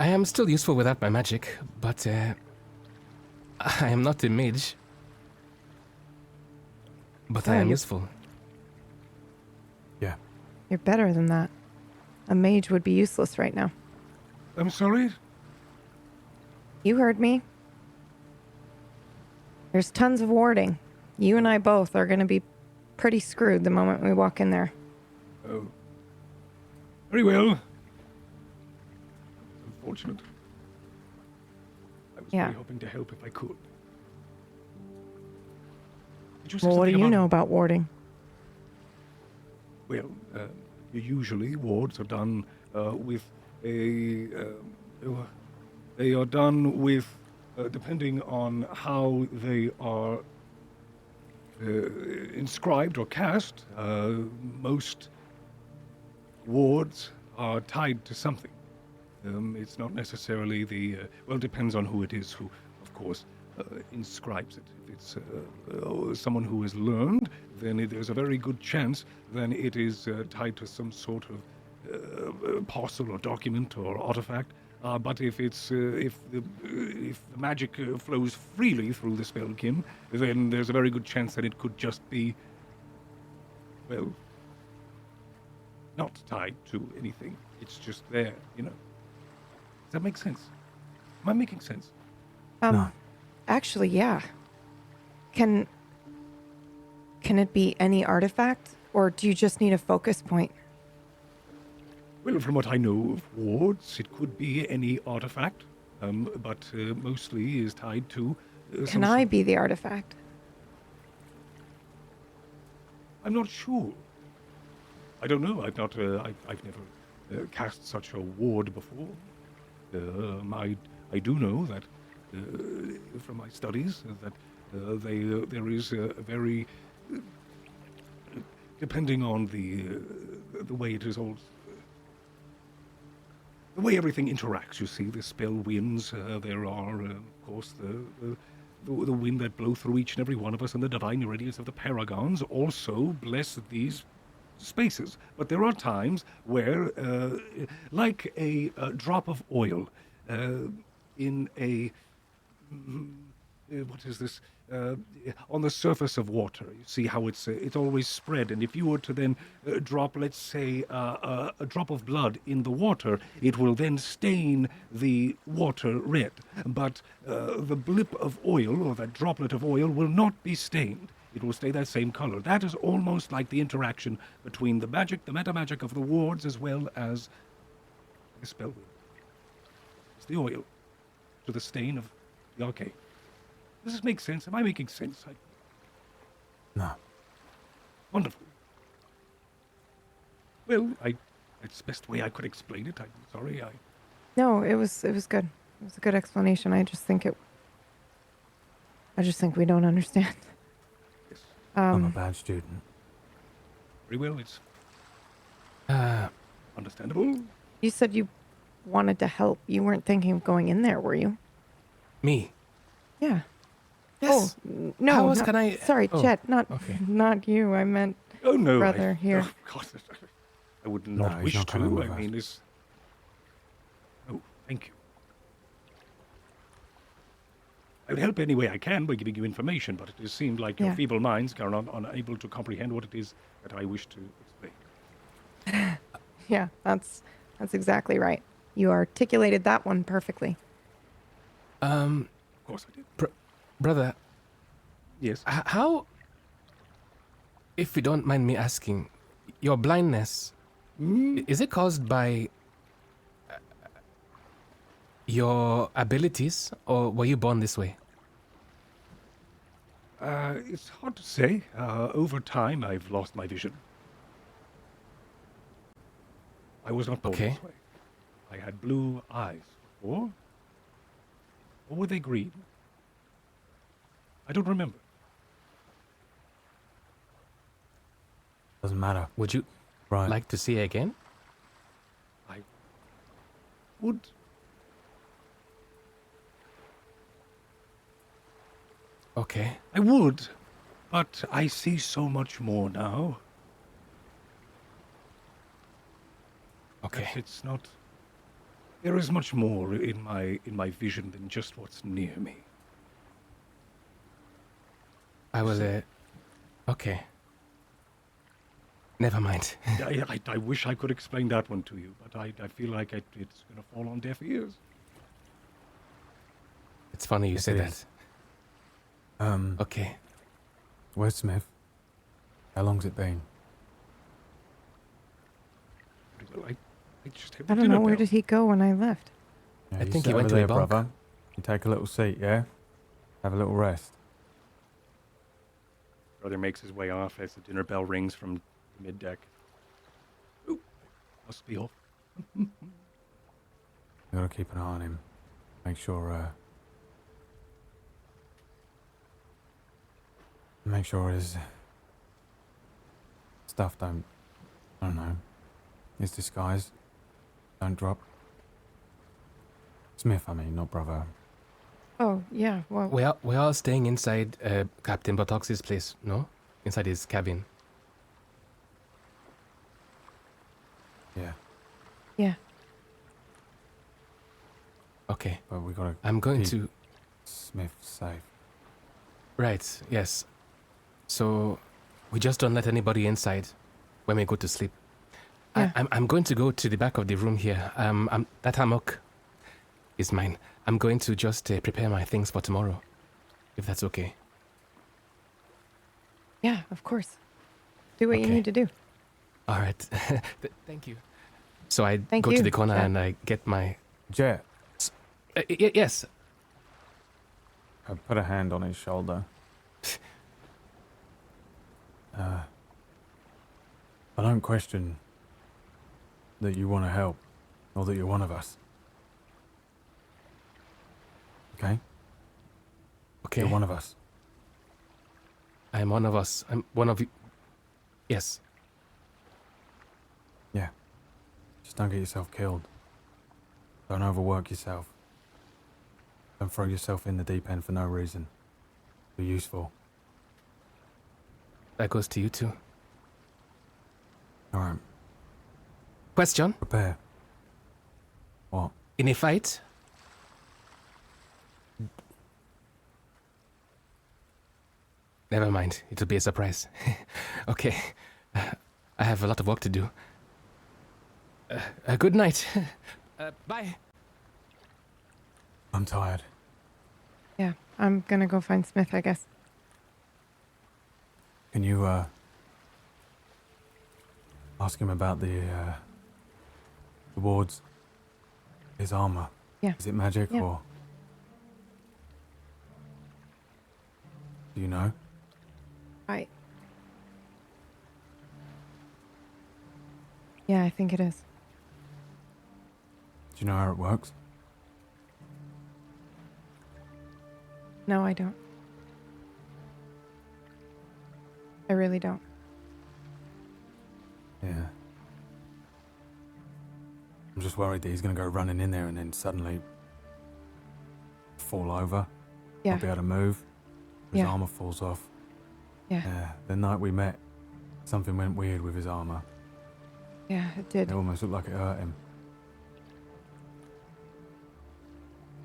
I am still useful without my magic, but I am not a mage. But I Yeah, am you- useful. Yeah. You're better than that. A mage would be useless right now. I'm sorry? You heard me. There's tons of warding. You and I both are going to be pretty screwed the moment we walk in there. Oh. Very well. Unfortunate. I was Yeah. really hoping to help if I could. Did you say Well, what do something you about- know about warding? Well, usually wards are done with a. They are done with, depending on how they are inscribed or cast. Most wards are tied to something. It's not necessarily it depends on who it is who, of course, inscribes it. If it's someone who has learned, then there's a very good chance then it is tied to some sort of parcel or document or artifact. But if the magic flows freely through the spellkin, then there's a very good chance that it could just be, well, not tied to anything. It's just there, you know. Does that make sense? Am I making sense? No. Actually, yeah. Can it be any artifact, or do you just need a focus point? Well, from what I know of wards, it could be any artifact, but mostly is tied to. Can I be the artifact? I'm not sure. I don't know. I've not. I've never cast such a ward before. I do know that from my studies that there is a very depending on the way it is all. The way everything interacts, you see, the spell winds. There are, of course, the wind that blow through each and every one of us, and the divine radiance of the paragons also bless these spaces. But there are times where, like a drop of oil in a what is this? On the surface of water, you see how it's always spread, and if you were to then drop, let's say, a drop of blood in the water, it will then stain the water red. But the blip of oil, or that droplet of oil, will not be stained. It will stay that same color. That is almost like the interaction between the magic, the meta magic of the wards, as well as the spell. It's the oil to the stain of the arcane. Does this make sense? Am I making sense? No. Wonderful. Well, it's the best way I could explain it. I'm sorry. No, it was good. It was a good explanation. I just think we don't understand. Yes. I'm a bad student. Very well. It's understandable. You said you wanted to help. You weren't thinking of going in there, were you? Me? Yeah. Yes. Oh, no. How else can I? Sorry, Oh, Chet. okay. Not you. I meant Oh no, brother here. Oh, God, I would not No, he's wish not coming to. with I us. mean, this. Oh, thank you. I would help any way I can by giving you information, but it seemed like your Yeah. feeble minds are unable to comprehend what it is that I wish to explain. Yeah, that's exactly right. You articulated that one perfectly. Of course I did. Brother, Yes. how, if you don't mind me asking, your blindness, is it caused by your abilities, or were you born this way? It's hard to say. Over time, I've lost my vision. I was not born Okay. this way. I had blue eyes before. Or were they green? I don't remember. Doesn't matter. Would you Right. like to see again? I would. Okay. I would, but I see so much more now. Okay. That it's not. There is much more in my vision than just what's near me. I will. Okay. Never mind. I wish I could explain that one to you, but I feel like it's going to fall on deaf ears. It's funny you Yes, say it that. is. Okay. Where's Smith? How long's it been? Well, I just hit I the don't know, dinner where bell. did he go when I left? Yeah, I you think sit he went over to a there, bunk. brother. You take a little seat, yeah? Have a little rest. Brother makes his way off as the dinner bell rings from the mid-deck. Ooh, must be off. You gotta keep an eye on him. Make sure his stuff I don't know, his disguise don't drop. Smith, I mean, not brother. Oh, yeah, well, We're all staying inside Captain Botox's place, no? Inside his cabin. Yeah, yeah. Okay. but we gotta I'm going keep to. Smith safe. Right, yes. So, we just don't let anybody inside when we go to sleep. Yeah. I'm going to go to the back of the room here. That hammock is mine. I'm going to just prepare my things for tomorrow, if that's okay. Yeah, of course. Do what you Okay. need to do. All right. Thank you. So I Thank go you, to the corner Jet. and I get my... Jet, yes. I put a hand on his shoulder. I don't question that you want to help, or that you're one of us. Okay? Okay. You're one of us. I'm one of us. I'm one of you. Yes. Yeah. Just don't get yourself killed. Don't overwork yourself. Don't throw yourself in the deep end for no reason. Be useful. That goes to you too. Alright, Question. prepare. What? In a fight, never mind. It'll be a surprise. Okay. I have a lot of work to do. Good night. Bye. I'm tired. Yeah, I'm gonna go find Smith, I guess. Can you, ask him about the wards? His armor? Yeah. Is it magic Yeah. or... Do you know? Yeah, I think it is. Do you know how it works? No, I don't. I really don't. Yeah. I'm just worried that he's gonna go running in there and then suddenly fall over. Yeah. Not be able to move. His Yeah. armor falls off. Yeah. Yeah. The night we met, something went weird with his armor. Yeah, it did. It almost looked like it hurt him.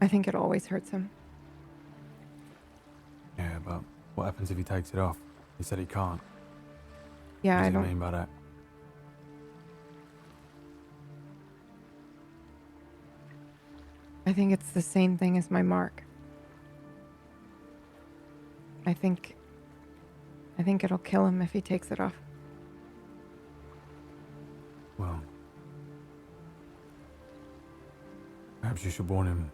I think it always hurts him. Yeah, but what happens if he takes it off? He said he can't. Yeah, What I does he don't. mean by that? I think it's the same thing as my mark. I think it'll kill him if he takes it off. Well, perhaps you should warn him.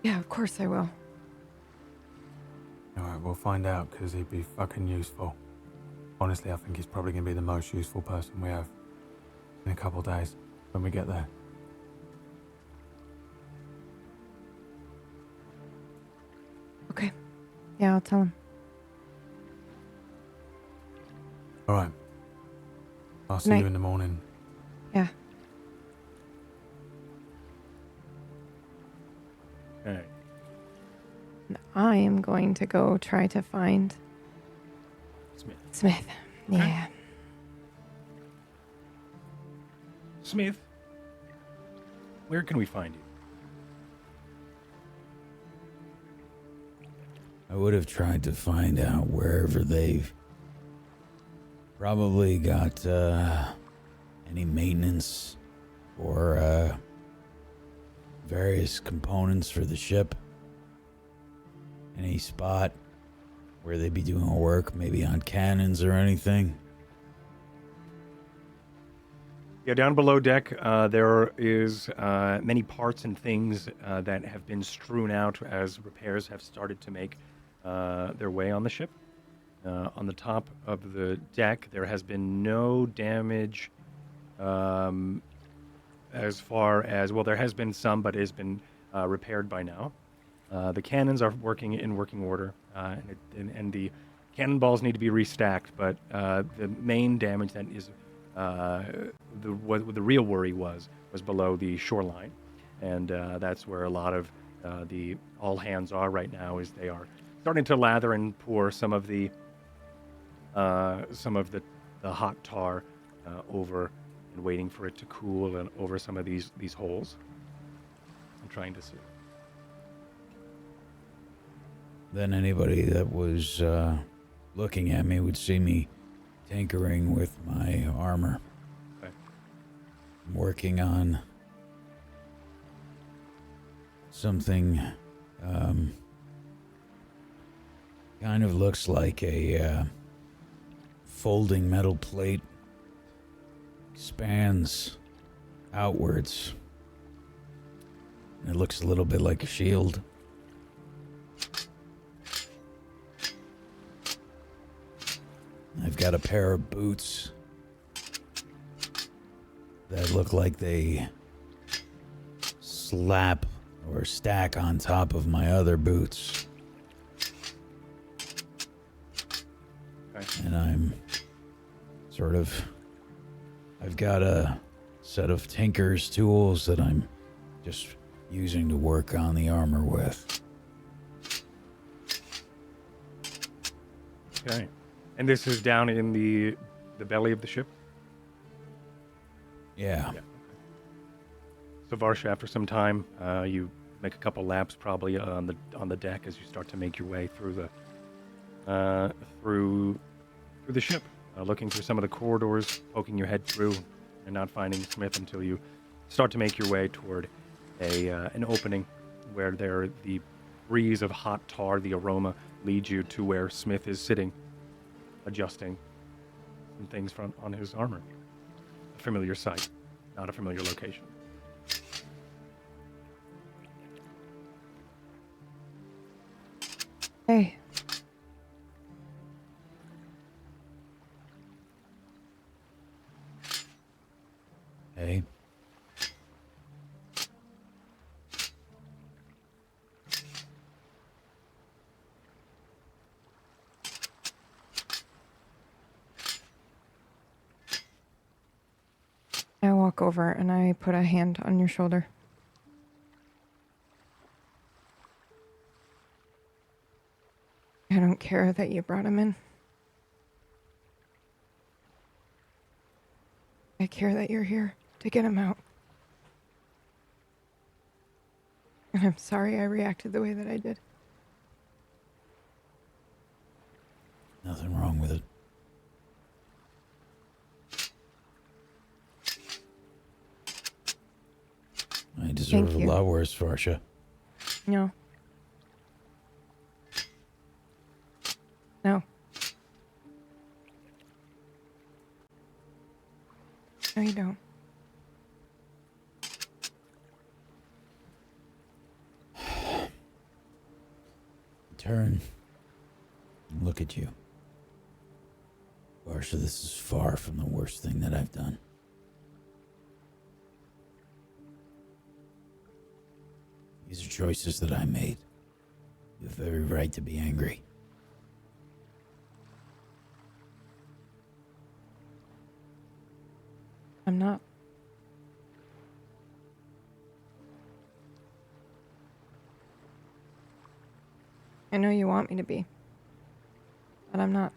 Yeah, of course I will. Alright, we'll find out, because he'd be fucking useful. Honestly, I think he's probably going to be the most useful person we have in a couple days when we get there. Okay. Yeah, I'll tell him. Alright. I'll see Night. you in the morning. Yeah. Okay. And I am going to go try to find Smith. Smith. Yeah. Smith, where can we find you? I would have tried to find out wherever they've probably got any maintenance or various components for the ship. Any spot where they'd be doing work, maybe on cannons or anything. Yeah, down below deck, there is many parts and things that have been strewn out as repairs have started to make their way on the ship. On the top of the deck, there has been no damage as far as... Well, there has been some, but it has been repaired by now. The cannons are working in working order, and the cannonballs need to be restacked, but the main damage that is... what the real worry was below the shoreline, and that's where a lot of the all hands are right now. Is they are starting to lather and pour some of the hot tar over and waiting for it to cool and over some of these holes. I'm trying to see. Then anybody that was looking at me would see me tinkering with my armor. I'm working on something, kind of looks like a, folding metal plate. Expands outwards. It looks a little bit like a shield. I've got a pair of boots that look like they slap or stack on top of my other boots. Okay. And I'm sort of... I've got a set of tinker's tools that I'm just using to work on the armor with. Okay. And this is down in the belly of the ship? Yeah. So Varsha, after some time, you make a couple laps probably on the deck as you start to make your way through the ship, looking through some of the corridors, poking your head through, and not finding Smith until you start to make your way toward an opening where the breeze of hot tar, the aroma, leads you to where Smith is sitting, adjusting some things on his armor. A familiar sight, not a familiar location. Hey. Hey. I walk over and I put a hand on your shoulder. I don't care that you brought him in. I care that you're here to get him out. And I'm sorry I reacted the way that I did. Nothing wrong with it. I deserve Thank a you. lot worse, Varsha. No. No. No, you don't. Turn and look at you. Varsha, this is far from the worst thing that I've done. These are choices that I made. You have every right to be angry. I'm not. I know you want me to be, but I'm not.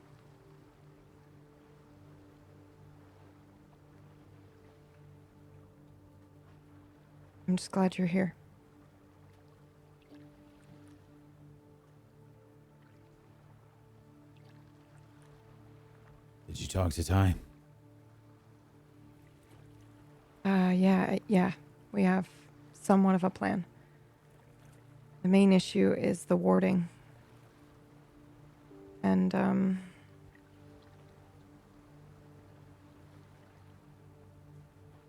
I'm just glad you're here. Did you talk to Ty? Yeah, we have somewhat of a plan. The main issue is the warding. And,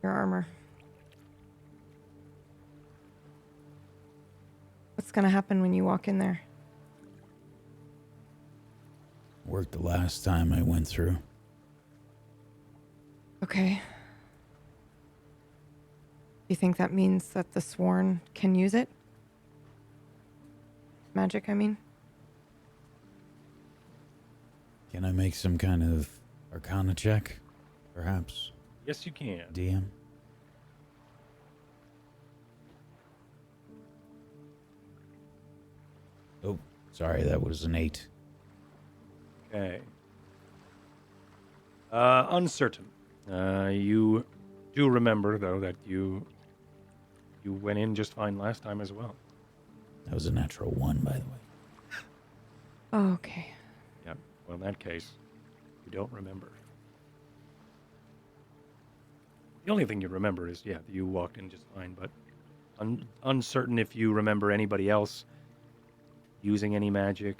your armor. What's gonna happen when you walk in there? Worked the last time I went through. Okay. You think that means that the Sworn can use it? Magic, I mean? Can I make some kind of Arcana check? Perhaps? Yes, you can. DM? Oh, sorry, that was an 8. Okay. Uncertain. You do remember, though, that you went in just fine last time as well. That was a natural 1, by the way. Oh, okay. Yeah. Well, in that case, you don't remember. The only thing you remember is, yeah, you walked in just fine, but uncertain if you remember anybody else using any magic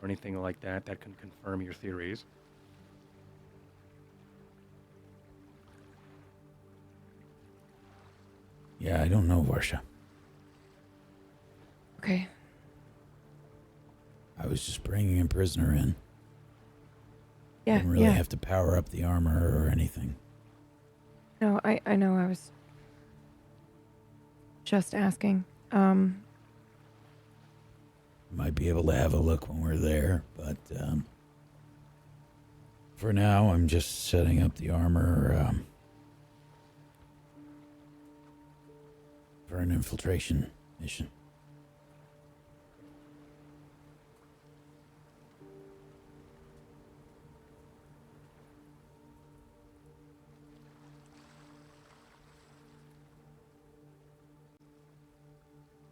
or anything like that that can confirm your theories. Yeah, I don't know, Varsha. Okay. I was just bringing a prisoner in. Yeah, Didn't really yeah. have to power up the armor or anything. No, I know. I was just asking. Might be able to have a look when we're there, but for now, I'm just setting up the armor for an infiltration mission.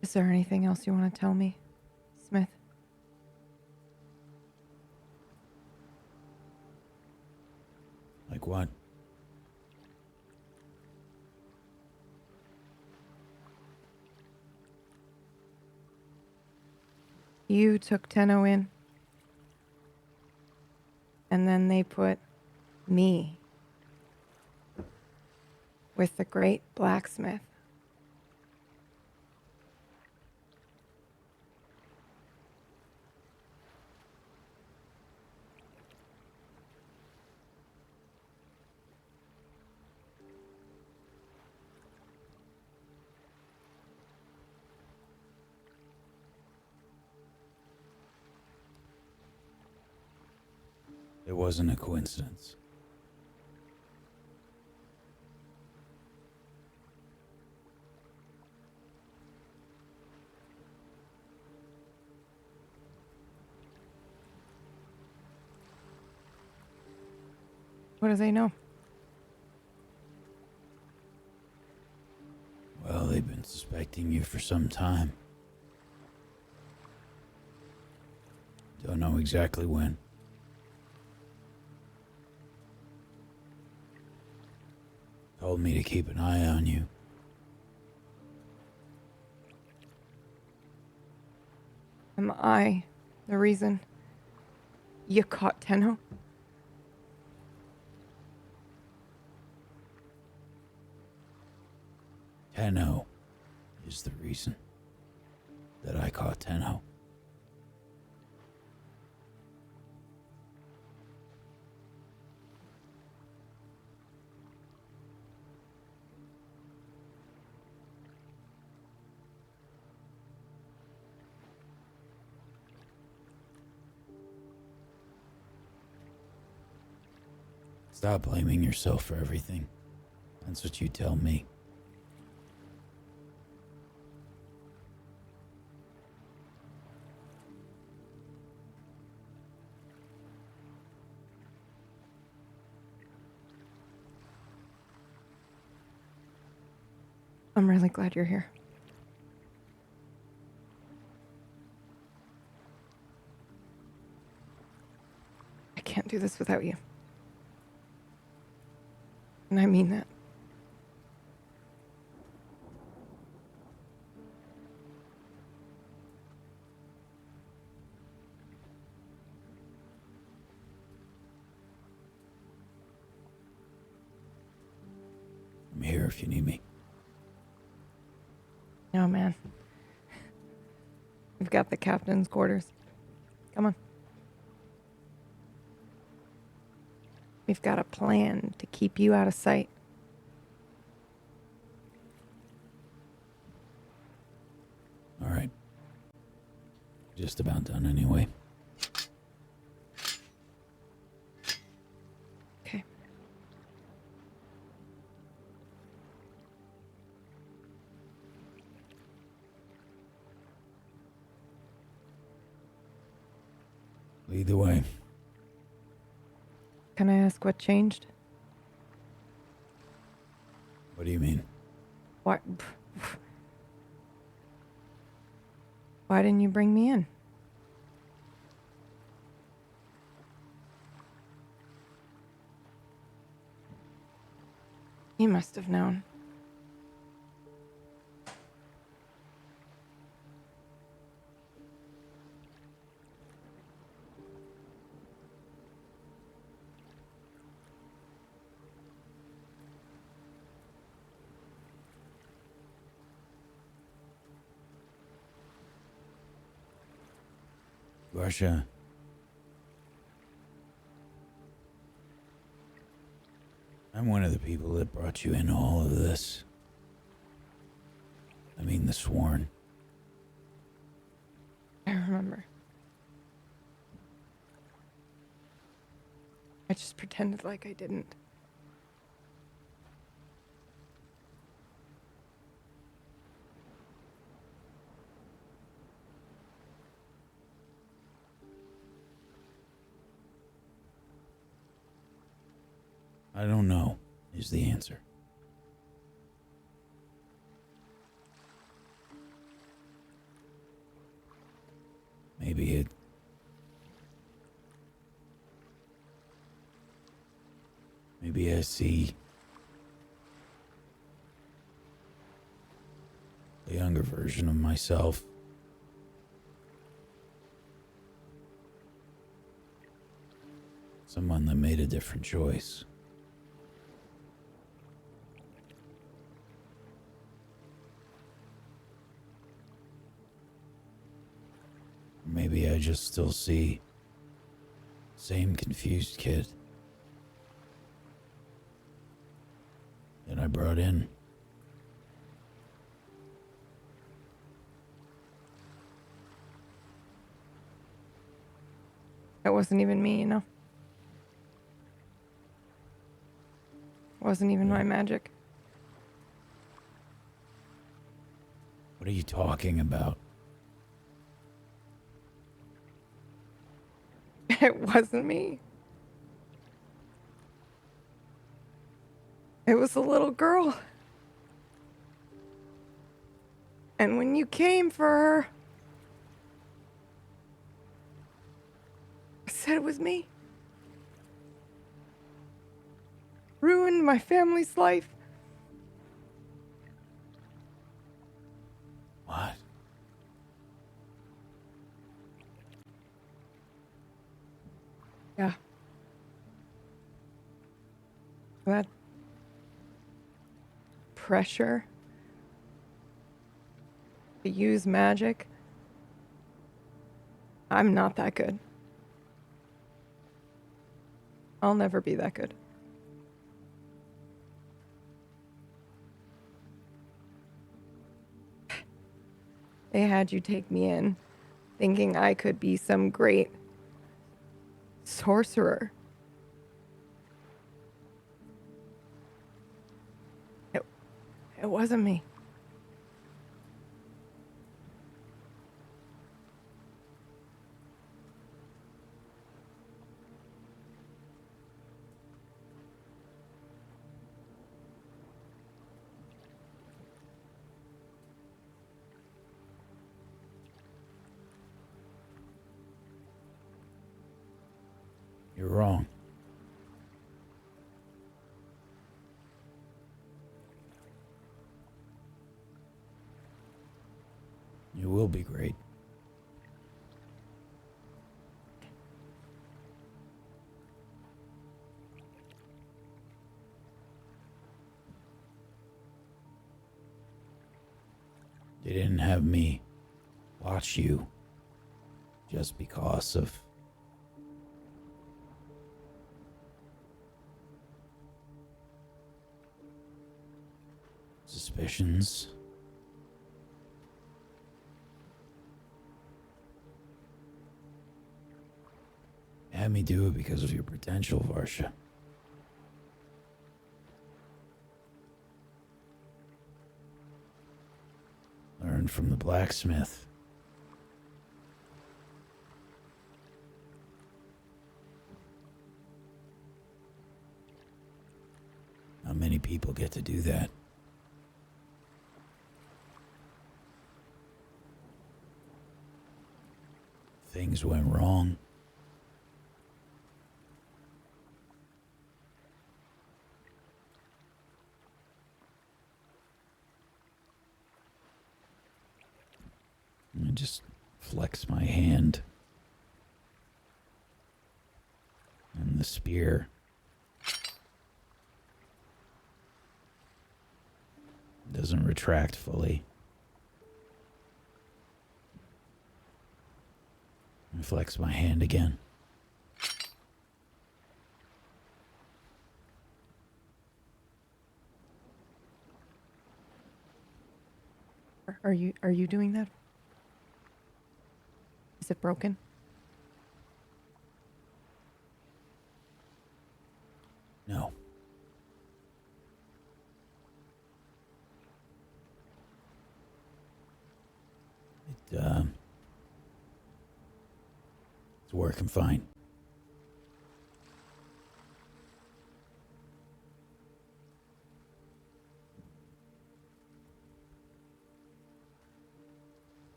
Is there anything else you want to tell me, Smith? Like what? You took Tenno in, and then they put me with the great blacksmith. It wasn't a coincidence. What do they know? Well, they've been suspecting you for some time. Don't know exactly when. Told me to keep an eye on you. Am I the reason you caught Tenno? Tenno is the reason that I caught Tenno. Stop blaming yourself for everything. That's what you tell me. I'm really glad you're here. I can't do this without you. And I mean that. I'm here if you need me. No, man. We've got the captain's quarters. Come on. We've got a plan to keep you out of sight. All right. Just about done anyway. Okay. Lead the way. Can I ask what changed? What do you mean? Why? Why didn't you bring me in? He must have known. Russia. I'm one of the people that brought you into all of this. I mean, the Sworn. I remember. I just pretended like I didn't. I don't know, is the answer. Maybe I see a younger version of myself. Someone that made a different choice. Maybe I just still see same confused kid that I brought in. It wasn't even me, you know? It wasn't even my magic. What are you talking about? It wasn't me. It was a little girl. And when you came for her, I said it was me. Ruined my family's life. What? Yeah. That pressure to use magic. I'm not that good. I'll never be that good. They had you take me in, thinking I could be some great sorcerer. It wasn't me. You're wrong. You will be great. They didn't have me watch you just because of suspicions. You had me do it because of your potential, Varsha. Learned from the blacksmith. Not many people get to do that. Things went wrong. just flex my hand. And the spear doesn't retract fully. I flex my hand again. Are you doing that? Is it broken? No. It's working fine.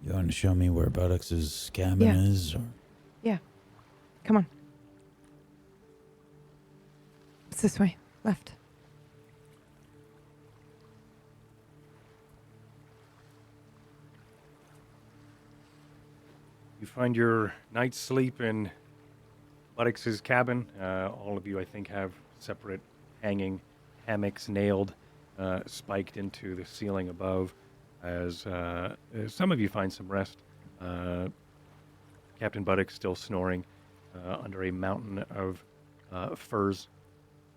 You want to show me where Buttocks' cabin is? Or? Yeah. Come on. It's this way. Left. You find your night's sleep in Buttocks' cabin. All of you, I think, have separate hanging hammocks nailed, spiked into the ceiling above. As some of you find some rest. Captain Buttocks still snoring under a mountain of furs,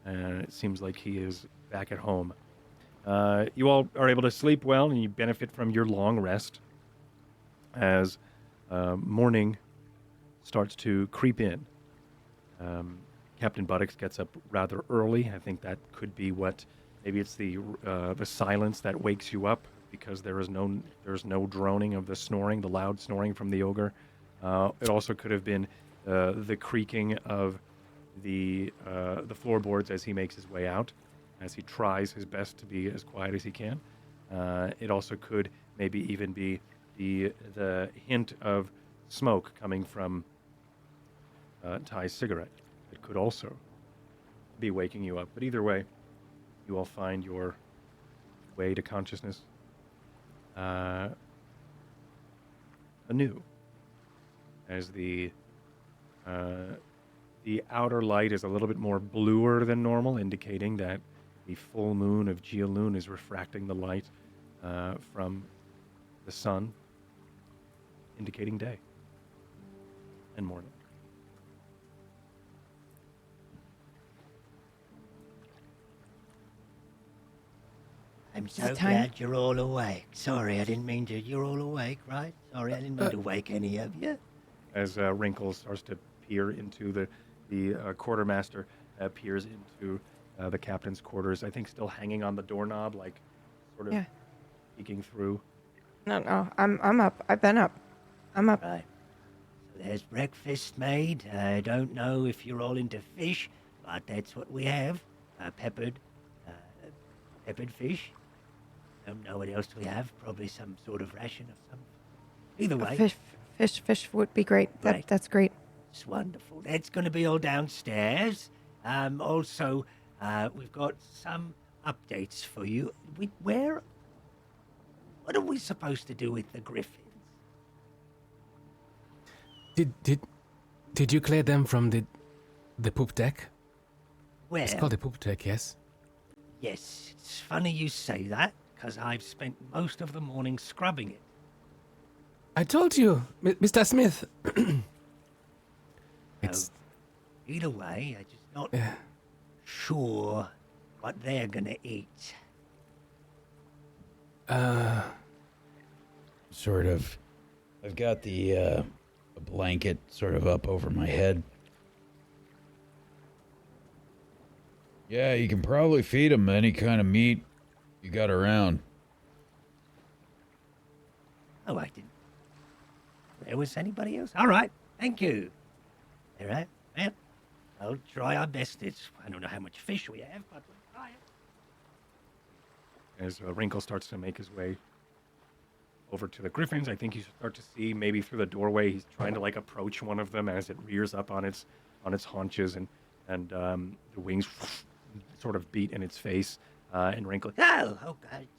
and it seems like he is back at home. You all are able to sleep well, and you benefit from your long rest as morning starts to creep in. Captain Buttocks gets up rather early. I think that could be what, maybe it's the silence that wakes you up, because there's no droning of the snoring, the loud snoring from the ogre. It also could have been the creaking of the floorboards as he makes his way out, as he tries his best to be as quiet as he can. It also could maybe even be the hint of smoke coming from Ty's cigarette. It could also be waking you up. But either way, you all find your way to consciousness anew, as the outer light is a little bit more bluer than normal, indicating that the full moon of Geolune is refracting the light from the sun, indicating day and morning. I'm Is so it time? glad you're all awake. Sorry, I didn't mean to. You're all awake, right? Sorry, I didn't mean to wake any of you. As Wrinkle starts to peer into the quartermaster peers into the captain's quarters, I think still hanging on the doorknob, like sort of peeking through. No, I'm up. I've been up. I'm up. Right. So there's breakfast made. I don't know if you're all into fish, but that's what we have. Peppered fish. Don't know what else we have. Probably some sort of ration of some. Either way. Fish would be great. Right. That's great. It's wonderful. That's going to be all downstairs. Also, we've got some updates for you. What are we supposed to do with the griffins? Did you clear them from the poop deck? Where? It's called the poop deck, yes. Yes, it's funny you say that, because I've spent most of the morning scrubbing it. I told you, Mr. Smith. It's Either way, I'm just not sure what they're gonna eat. Sort of. I've got the a blanket sort of up over my head. Yeah, you can probably feed them any kind of meat you got around. Oh, I didn't. There was anybody else? All right, thank you. All right, well, I'll try our best. I don't know how much fish we have, but we'll try it. As Wrinkle starts to make his way over to the griffins, I think you start to see maybe through the doorway he's trying to like approach one of them as it rears up on its haunches, and the wings sort of beat in its face and Wrinkle Oh,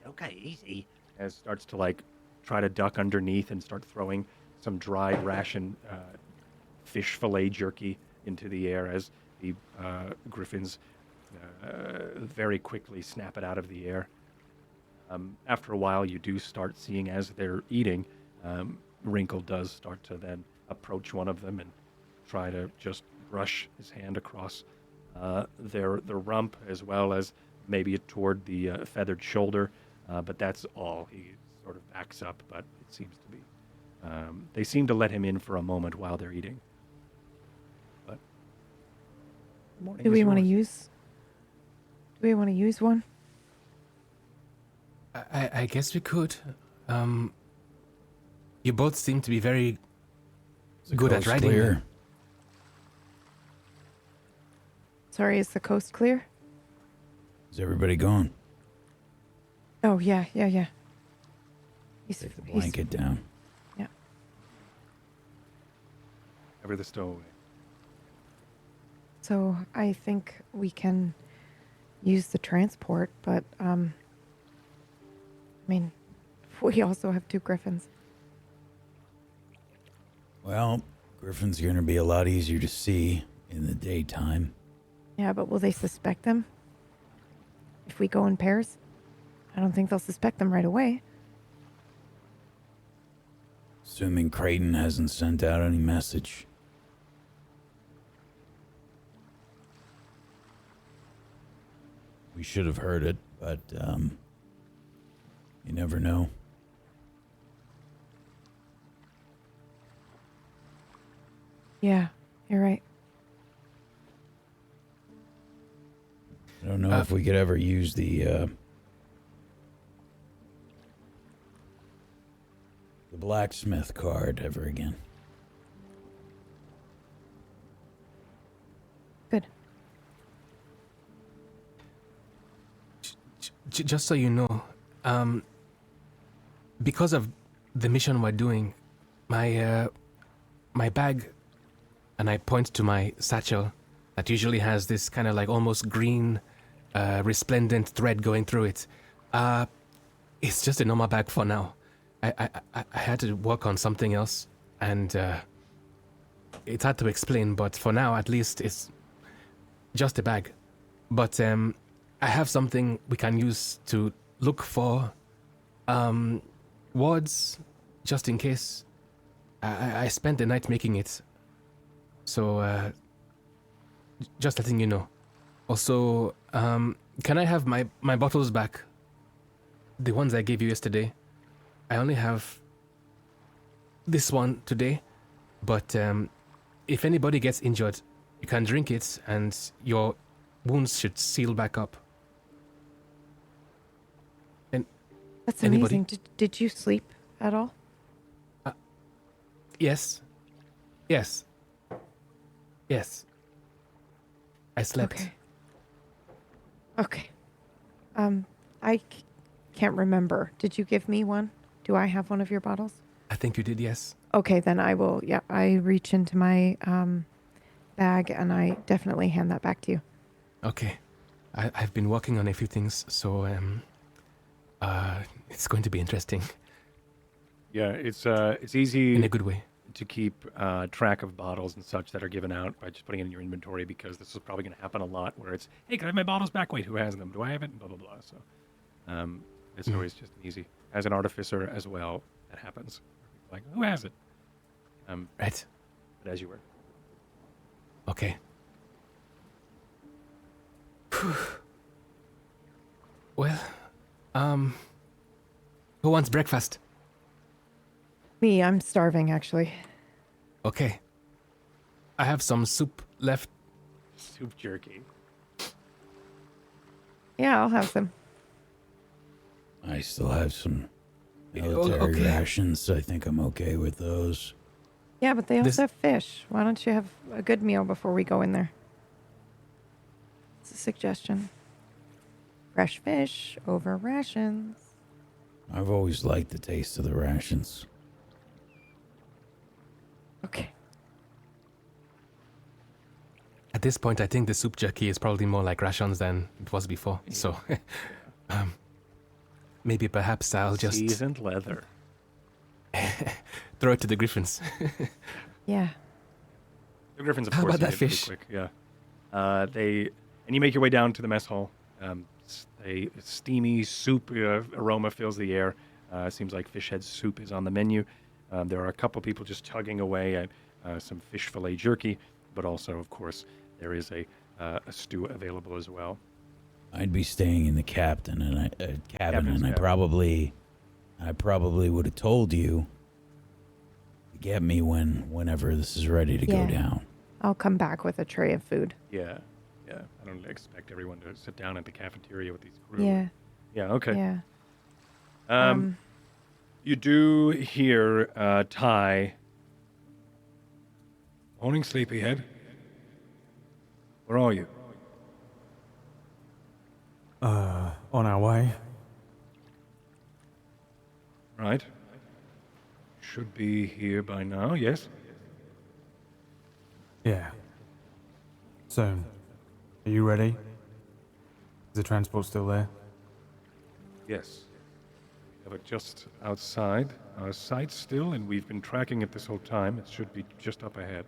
okay, easy. as starts to like try to duck underneath and start throwing some dried ration fish fillet jerky into the air as the griffins very quickly snap it out of the air. After a while, you do start seeing as they're eating, Wrinkle does start to then approach one of them and try to just brush his hand across their rump as well as maybe toward the feathered shoulder, but that's all. He sort of backs up, but it seems to be. They seem to let him in for a moment while they're eating. But the morning Do is we want to yours. use? Do we want to use one? I guess we could. You both seem to be very Is the good at coast riding. clear? Sorry, is the coast clear? Is everybody gone? Oh yeah. He's, Take the he's- blanket down. Yeah. Cover the stowaway. So I think we can use the transport, but I mean, we also have 2 griffins. Well, Griffin's going to be a lot easier to see in the daytime. Yeah, but will they suspect them if we go in pairs? I don't think they'll suspect them right away. Assuming Creighton hasn't sent out any message. We should have heard it, but you never know. Yeah, you're right. I don't know if we could ever use the blacksmith card ever again. Good. Just so you know, because of the mission we're doing, my bag, and I point to my satchel that usually has this kind of like almost green, resplendent thread going through it. It's just a normal bag for now. I had to work on something else, and it's hard to explain, but for now at least it's just a bag. But I have something we can use to look for wards, just in case. I spent the night making it, so just letting you know. Also, can I have my bottles back? The ones I gave you yesterday. I only have this one today, but if anybody gets injured, you can drink it and your wounds should seal back up. And That's Anybody? amazing. Did you sleep at all? yes, yes, yes. I slept. Okay. Can't remember. Did you give me one? Do I have one of your bottles? I think you did, yes. Okay, then I will. Yeah, I reach into my bag and I definitely hand that back to you. Okay. I've been working on a few things, so it's going to be interesting Yeah, it's easy in a good way. to keep track of bottles and such that are given out by just putting it in your inventory, because this is probably going to happen a lot where it's, hey, can I have my bottles back? Wait, who has them? Do I have it? Blah, blah, blah. So it's always just easy. As an artificer as well, that happens. Like, who has it? Right. But as you were. Okay. Well, who wants breakfast? Me, I'm starving actually. Okay. I have some soup left. Soup jerky. Yeah, I'll have some. I still have some military okay. rations. I think I'm okay with those. Yeah, but they also This- have fish. Why don't you have a good meal before we go in there? It's a suggestion. Fresh fish over rations. I've always liked the taste of the rations. Okay. At this point, I think the soup jerky is probably more like rations than it was before. So, Maybe perhaps I'll just Seasoned leather. throw it to the griffins. Yeah. The griffins, of How course, about that eat it pretty fish? quick. Yeah. And you make your way down to the mess hall. A steamy soup aroma fills the air. Seems like fish head soup is on the menu. There are a couple people just tugging away at some fish fillet jerky, but also, of course, there is a stew available as well. I'd be staying in the cabin, and Captain's I cabin. probably would have told you to get me whenever this is ready to Yeah. go down. I'll come back with a tray of food. Yeah. I don't expect everyone to sit down at the cafeteria with these crew. Yeah. Yeah, okay. Yeah. You do hear Ty. Morning, sleepyhead. Where are you? On our way. Right. Should be here by now, yes? Yeah. Soon. Are you ready? Is the transport still there? Yes. We have it just outside our sight still, and we've been tracking it this whole time. It should be just up ahead.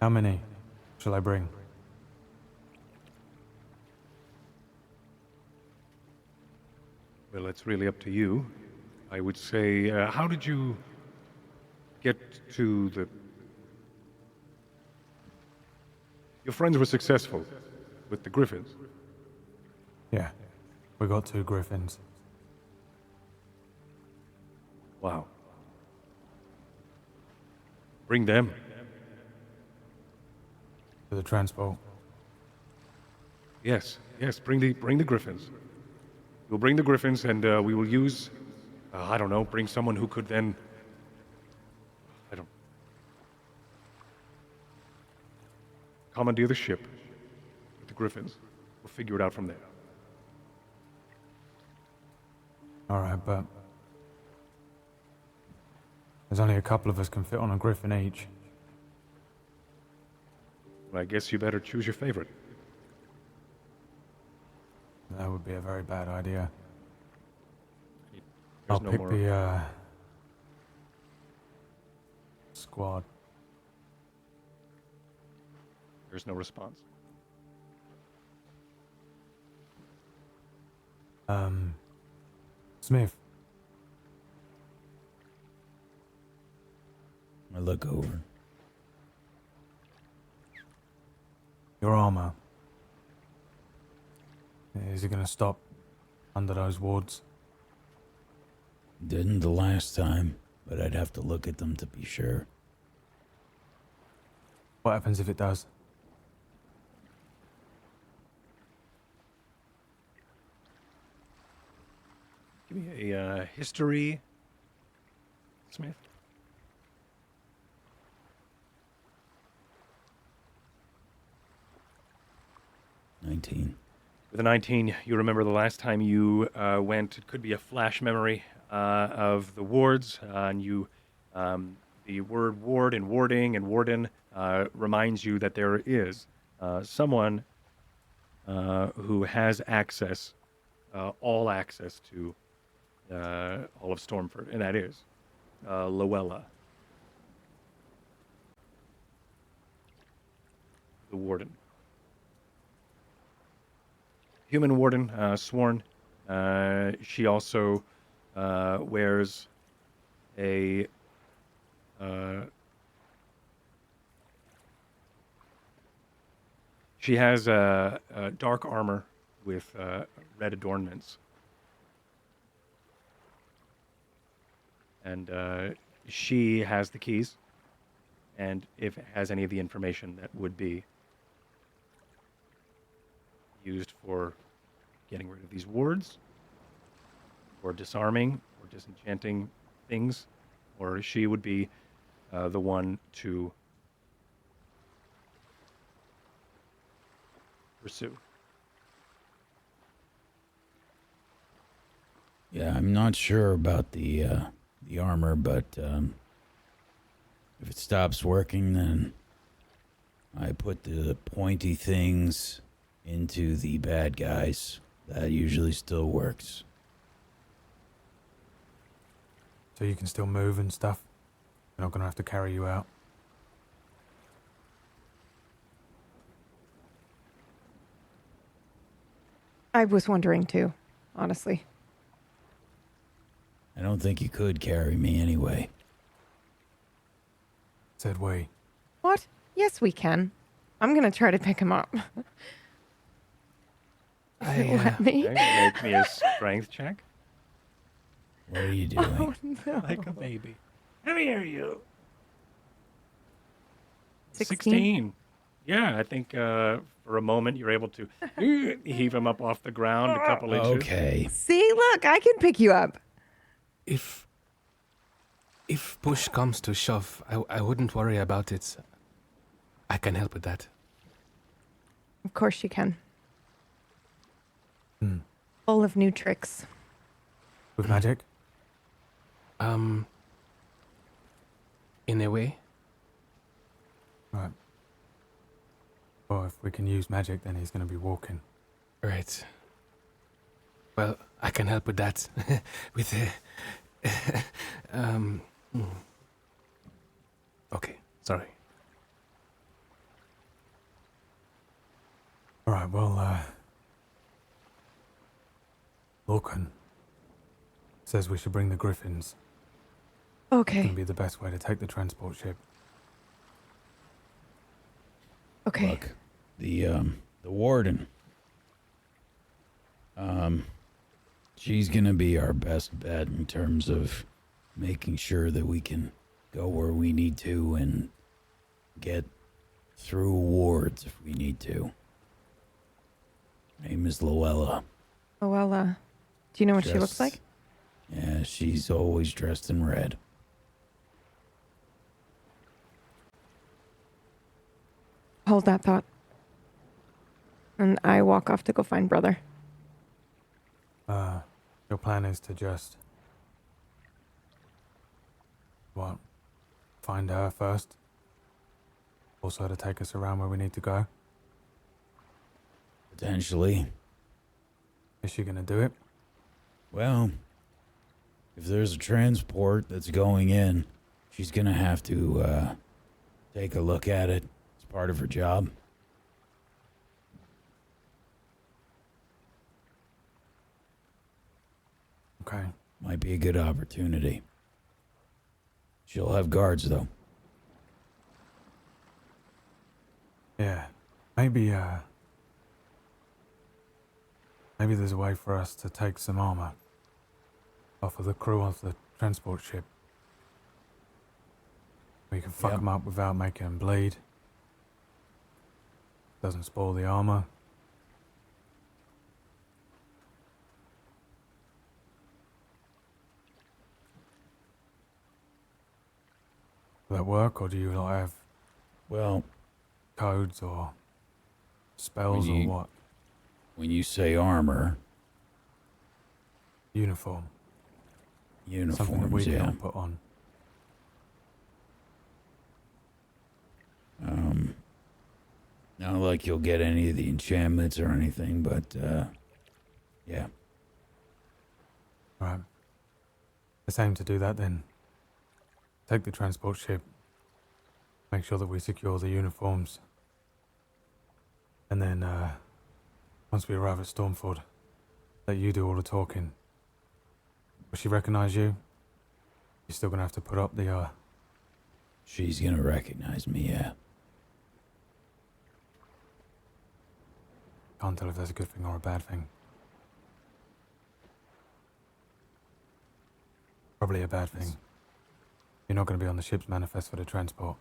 How many shall I bring? Well, it's really up to you. I would say, how did you get to the... Your friends were successful with the griffins. Yeah. We got 2 griffins. Wow. Bring them. For the transport. Yes, bring the griffins. We'll bring the griffins, and we will use, I don't know, bring someone who could then, commandeer the ship with the griffins. We'll figure it out from there. Alright, but... There's only a couple of us can fit on a griffin each. Well, I guess you better choose your favorite. That would be a very bad idea. There's I'll no pick more. the, squad. There's no response. Smith. I look over. Your armor. Is it gonna stop under those wards? Didn't the last time, but I'd have to look at them to be sure. What happens if it does? Give me a history, Smith. With a 19, you remember the last time you went. It could be a flash memory of the wards, and you, the word ward and warding and warden reminds you that there is someone who has access, all access to all of Stormford, and that is Luella, the warden. Human warden, sworn. She also wears a she has a dark armor with red adornments, and she has the keys, and if it has any of the information that would be used for getting rid of these wards, or disarming, or disenchanting things, or she would be the one to pursue. Yeah, I'm not sure about the armor, but if it stops working, then I put the pointy things into the bad guys That usually still works. So you can still move and stuff? We're not going to have to carry you out. I was wondering too, honestly. I don't think you could carry me anyway. Said we. What? Yes, we can. I'm gonna try to pick him up. Let me. Okay, make me a strength check. What are you doing? Oh no. Like a baby. Come here, you. 16. Yeah, I think for a moment you're able to heave him up off the ground a couple inches. Okay. See, look, I can pick you up. If push comes to shove, I wouldn't worry about it. I can help with that. Of course you can. Full of new tricks. With magic? In a way. Right. Well, if we can use magic, then he's going to be walking. Right. Well, I can help with that. With Okay, sorry. All right, well, Lorcan says we should bring the griffins. It's Okay. going to be the best way to take the transport ship. Okay. Look, the warden. She's gonna be our best bet in terms of making sure that we can go where we need to and get through wards if we need to. Her name is Luella. Oh, well, do you know what she looks Dress- like? Yeah, she's always dressed in red. Hold that thought. And I walk off to go find brother. Your plan is to just... What? Find her first? Also to take us around where we need to go? Potentially. Is she going to do it? Well, if there's a transport that's going in, she's gonna have to take a look at it. It's part of her job. Okay. Might be a good opportunity. She'll have guards, though. Yeah. Maybe there's a way for us to take some armor off of the crew of the transport ship. We can fuck Yep. them up without making them bleed. Doesn't spoil the armor. Will that work, or do you not have Well, codes or spells When you- or what? when you say armor, Uniform. uniforms, Something that we yeah. can't put on. Not like you'll get any of the enchantments or anything, but, yeah. Right. Let's aim to do that then. Take the transport ship. Make sure that we secure the uniforms. And then, once we arrive at Stormford, let you do all the talking. Will she recognize you? You're still gonna have to put up the, She's gonna recognize me, yeah. Can't tell if that's a good thing or a bad thing. Probably a bad thing. You're not gonna be on the ship's manifest for the transport.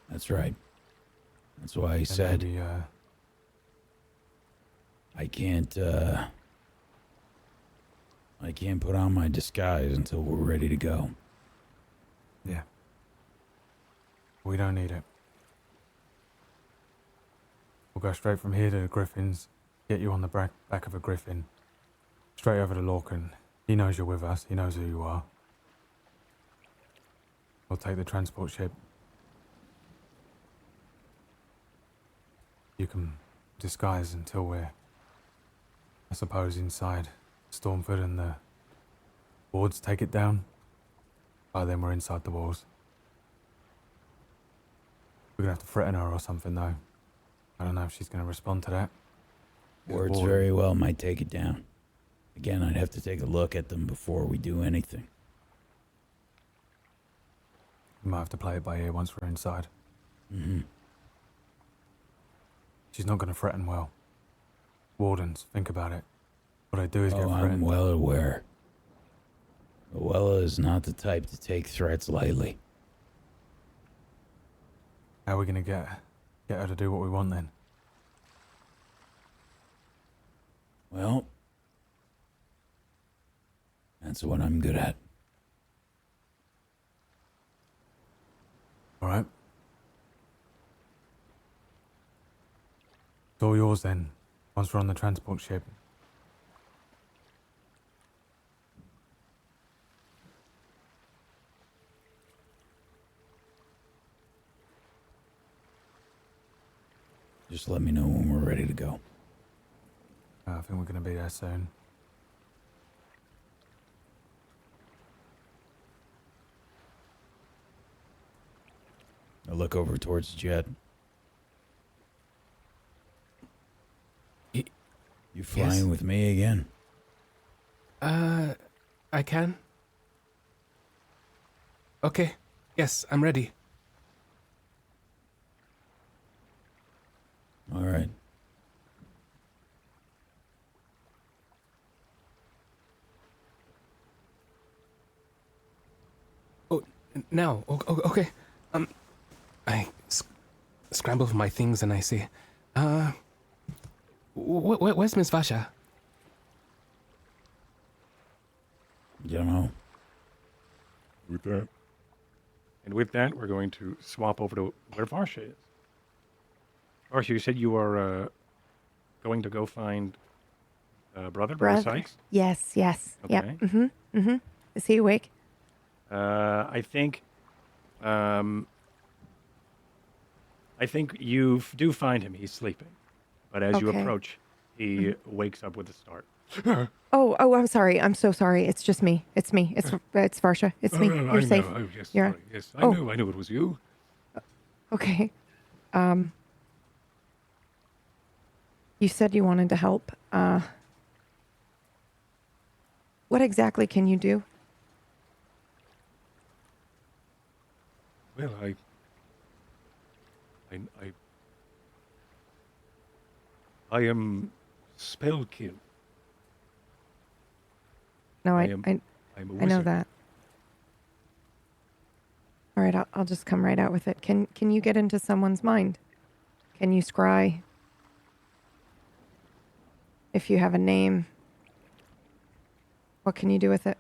That's right. That's why I And said maybe, I can't put on my disguise until we're ready to go. yeah. We don't need it. We'll go straight from here to the Griffins, get you on the back of a Griffin, straight over to Lorcan. He knows you're with us, he knows who you are. We'll take the transport ship. You can disguise until we're I suppose inside Stormford and the wards take it down. By then we're inside the walls. We're gonna have to threaten her or something though. I don't know if she's gonna respond to that. Wards Warden. very well might take it down. Again, I'd have to take a look at them before we do anything. We might have to play it by ear once we're inside. Mm-hmm. She's not gonna threaten well. Wardens, think about it. What they do is get Oh, I'm threatened. well aware. Luella is not the type to take threats lightly. How are we gonna get her to do what we want then? Well, that's what I'm good at. Alright. It's all yours then, once we're on the transport ship. Just let me know when we're ready to go. I think we're gonna be there soon. I look over towards Jet. Y- You flying yes. with me again? I can. Okay. Yes, I'm ready. All right. Oh, now. Okay. I scramble for my things and I say, where's Miss Vasha? You know. With that, And with that, we're going to swap over to where Varsha is. Varsha, you said you are going to go find Brother Sykes? Yes, yes. Yep. Okay. Mm-hmm. Mm-hmm. Is he awake? I think you do find him. He's sleeping. But as you Okay. approach, he wakes up with a start. Oh, I'm sorry. I'm so sorry. It's just me. It's me. It's Varsha. It's me. I You're safe. know. Oh, yes, You're- sorry. Yes, Oh. I knew it was you. Okay. You said you wanted to help. What exactly can you do? Well, I am spellkill. No, I I am a I know wizard. that. All right, I'll just come right out with it. Can you get into someone's mind? Can you scry? If you have a name, what can you do with it?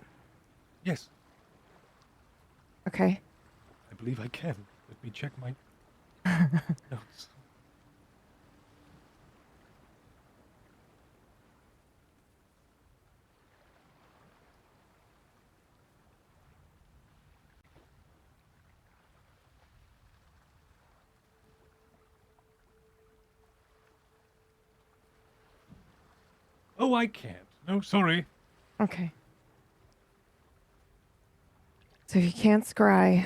Yes, Okay. I believe I can. Let me check my notes. Oh, I can't. No, sorry. Okay. So you can't scry.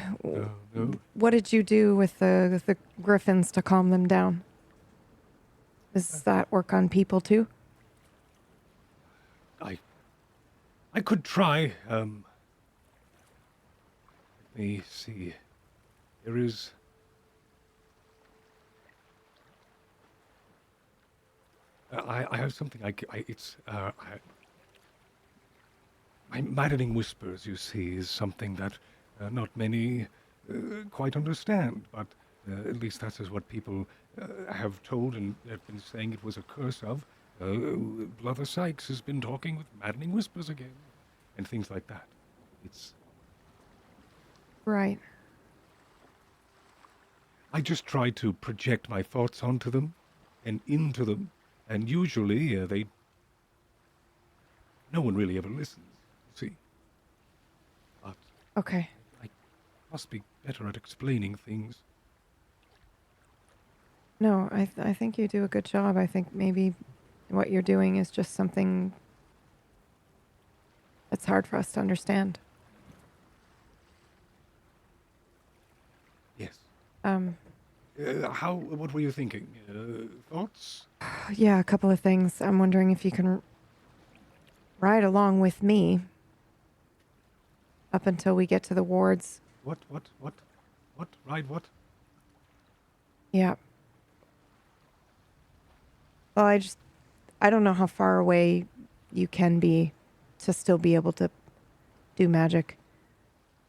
No. What did you do with the griffins to calm them down? Does that work on people too? I could try. Let me see. There is. I have something. My maddening whispers. You see, is something that not many quite understand. But at least that is what people have told and have been saying. It was a curse of. Brother Sykes has been talking with maddening whispers again, and things like that. It's. Right. I just try to project my thoughts onto them and into them, and usually no one really ever listens, see. But Okay. I must be better at explaining things. No, I think you do a good job. I think maybe What you're doing is just something that's hard for us to understand. Yes. Um, What were you thinking? Thoughts? yeah, a couple of things. I'm wondering if you can ride along with me up until we get to the wards. What? Ride what? Yeah. Well, I don't know how far away you can be to still be able to do magic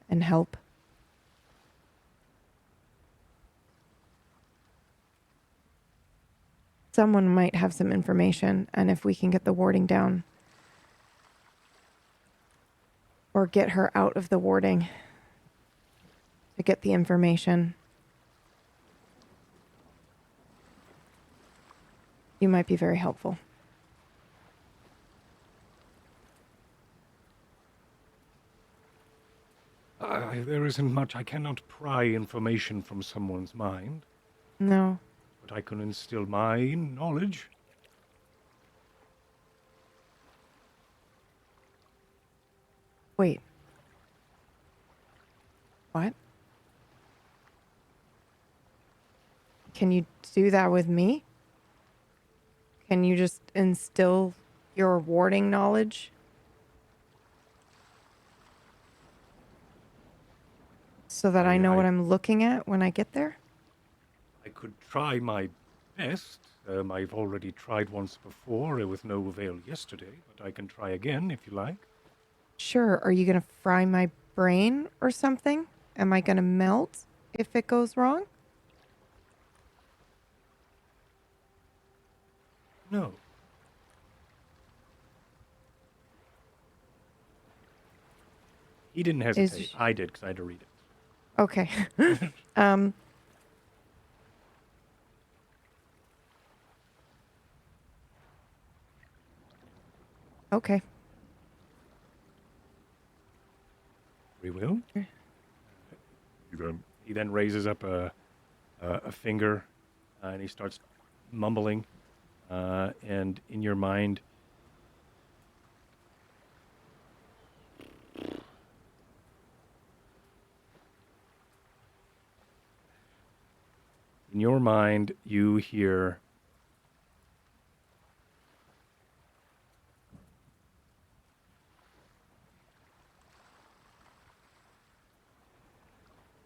and help. Someone might have some information, and if we can get the warding down or get her out of the warding to get the information, you might be very helpful. There isn't much. I cannot pry information from someone's mind, No. but I can instill my knowledge. Wait. What? Can you do that with me? Can you just instill your warding knowledge? So that I know what I'm looking at when I get there? I could try my best. I've already tried once before with no avail yesterday, but I can try again if you like. Sure. Are you going to fry my brain or something? Am I going to melt if it goes wrong? No. He didn't hesitate. I did because I had to read it. Okay. Okay. We will. He then raises up a finger, and he starts mumbling. And in your mind, you hear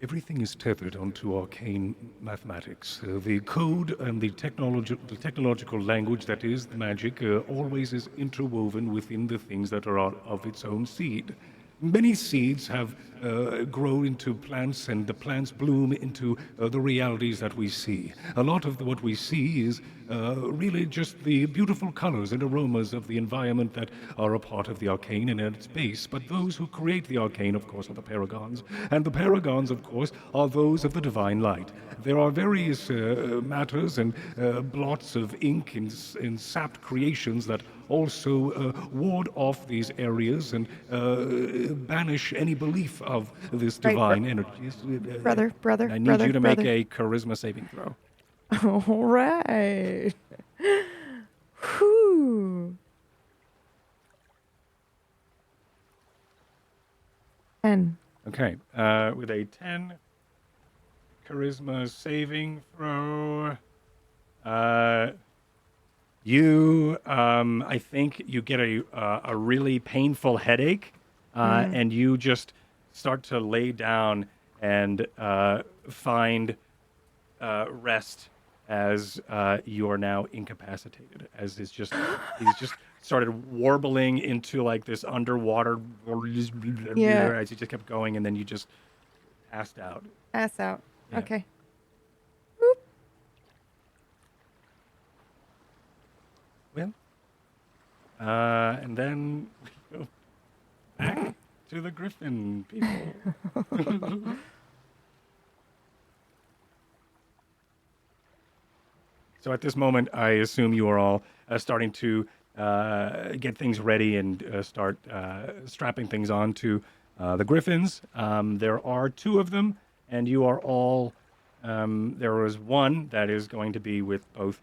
everything is tethered onto arcane mathematics. The code and the technological language that is the magic always is interwoven within the things that are of its own seed. Many seeds have grown into plants, and the plants bloom into the realities that we see. A lot of what we see is really just the beautiful colors and aromas of the environment that are a part of the arcane and at its base. But those who create the arcane, of course, are the paragons. And the paragons, of course, are those of the divine light. There are various matters and blots of ink and sapped creations that also ward off these areas and banish any belief of this divine energy. Brother. I need you to make a charisma saving throw. All right. Whew. 10. Okay, with a 10 charisma saving throw, I think you get a really painful headache, and you just start to lay down and find rest as you are now incapacitated. As he's just started warbling into like this underwater, as he just kept going, and then you just passed out. Pass out. Yeah. Okay. Well, and then we go back to the Griffin people. So at this moment, I assume you are all starting to get things ready and start strapping things onto the Griffins. There are 2 of them, and you are all... there is one that is going to be with both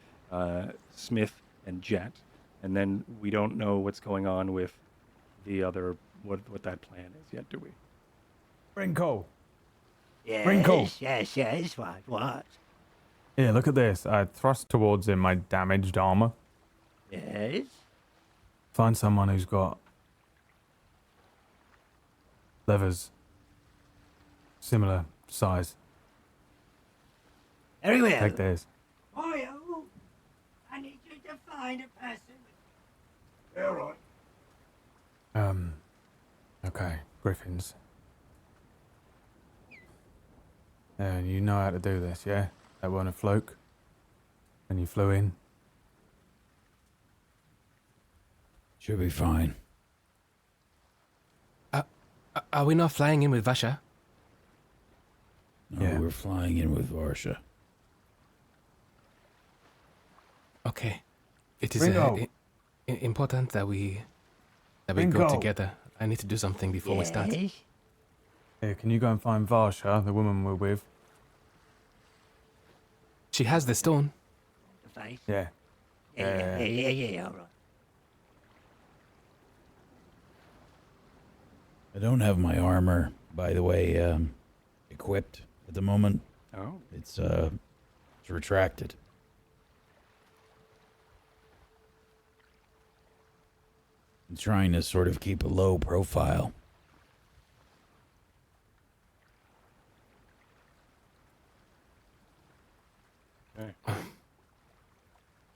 Smith and Jet. And then we don't know what's going on with the other, what that plan is yet, do we? Brinko. Yes, Wrinkle. yes, what? Here, look at this. I thrust towards him my damaged armor. Yes? Find someone who's got levers similar size. Very well. Take theirs. Boyo, I need you to find a person. Yeah, right. Okay, griffins. And you know how to do this, yeah? That wasn't a fluke? And you flew in? Should be fine. Are we not flying in with Vasha? No, Yeah. we're flying in with Varsha. Okay. It is Ringo. important that we go Ringo. together. I need to do something before we start. Yes? Here, can you go and find Varsha, the woman we're with? She has the stone. The face? Yeah. Yeah, all right. I don't have my armor, by the way, equipped at the moment. Oh. It's retracted. I'm trying to sort of keep a low profile.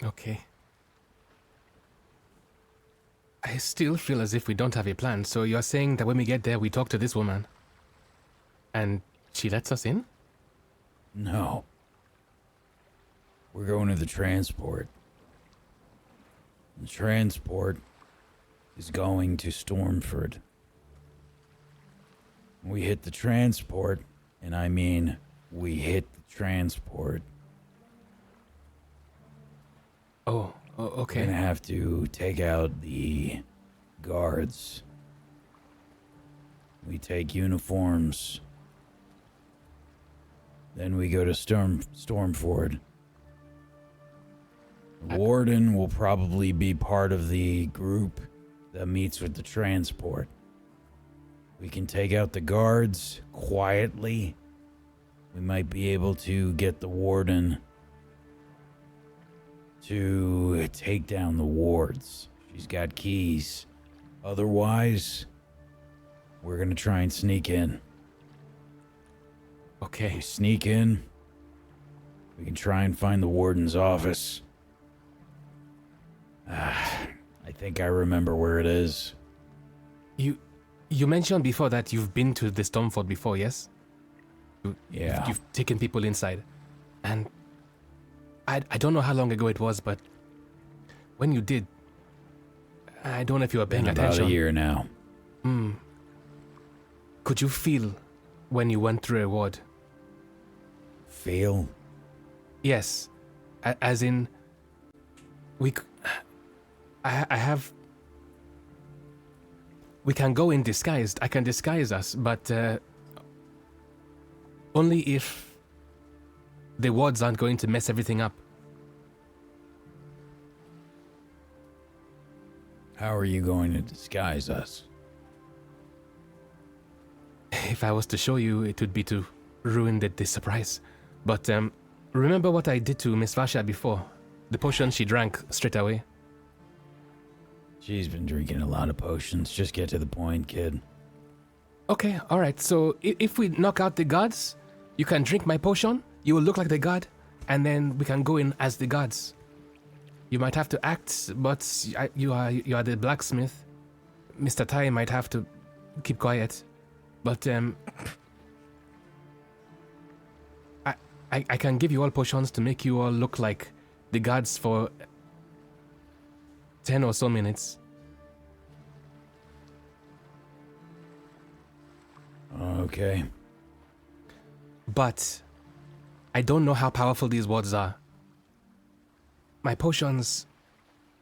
Okay. I still feel as if we don't have a plan. So you're saying that when we get there, we talk to this woman, and she lets us in? No. We're going to the transport. The transport is going to Stormford. We hit the transport, and I mean we hit the transport. Oh, We're okay. gonna have to take out the guards. We take uniforms. Then we go to Stormford. The warden will probably be part of the group that meets with the transport. We can take out the guards quietly. We might be able to get the warden to take down the wards. She's got keys. Otherwise, we're gonna try and sneak in. If Okay. we sneak in, we can try and find the warden's office. I think I remember where it is. You mentioned before that you've been to the Stormford before, yes? Yeah. You've taken people inside. And I don't know how long ago it was, but when you did, I don't know if you were paying Been about attention. a year now. Could you feel when you went through a ward? Feel? Yes. As in, I have... We can go in disguised. I can disguise us, but only if the wards aren't going to mess everything up. How are you going to disguise us? If I was to show you, it would be to ruin the surprise. But remember what I did to Miss Vasha before? The potion she drank straight away. She's been drinking a lot of potions. Just get to the point, kid. Okay, alright. So if we knock out the guards, you can drink my potion, you will look like the guard, and then we can go in as the guards. You might have to act, but you are the blacksmith. Mr. Tai might have to keep quiet. But I can give you all potions to make you all look like the guards for 10 or so minutes. Okay. But I don't know how powerful these wards are. My potions,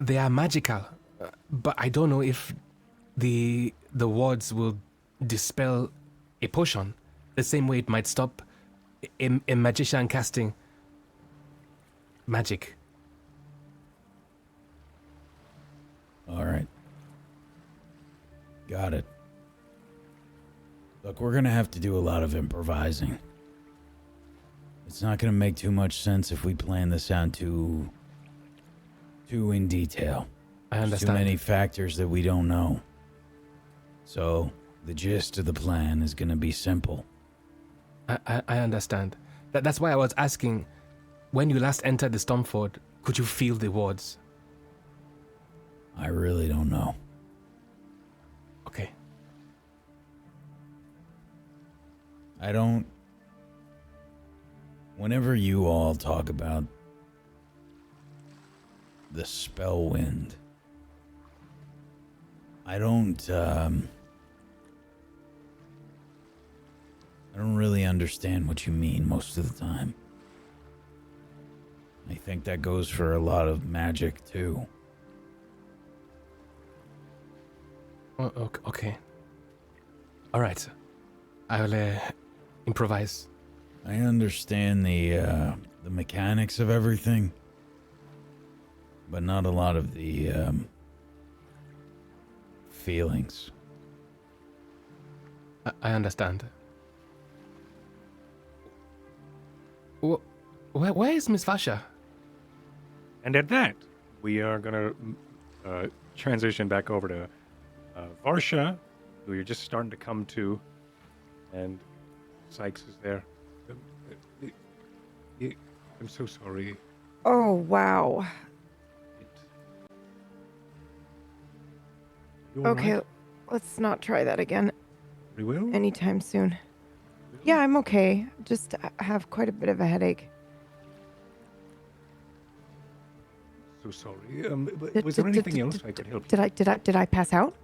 they are magical, but I don't know if the wards will dispel a potion the same way it might stop a magician casting magic. All right. Got it. Look, we're gonna have to do a lot of improvising. It's not gonna make too much sense if we plan this out too in detail. I There's understand. too many factors that we don't know. So, the gist of the plan is gonna be simple. I understand. That's why I was asking, when you last entered the Stormford, could you feel the wards? I really don't know. Okay. I don't... Whenever you all talk about the Spellwind, I don't really understand what you mean most of the time. I think that goes for a lot of magic, too. Oh, okay. All right. I'll improvise. I understand the mechanics of everything, but not a lot of the feelings. I understand. Where is Miss Vasha? And at that, we are going to transition back over to Varsha, who you're just starting to come to, and Sykes is there. I'm so sorry. Oh, wow. You all Okay, right? let's not try that again We will? anytime soon. Yeah, I'm okay. Just have quite a bit of a headache. So sorry. Was there anything else I could help you? Did I pass out?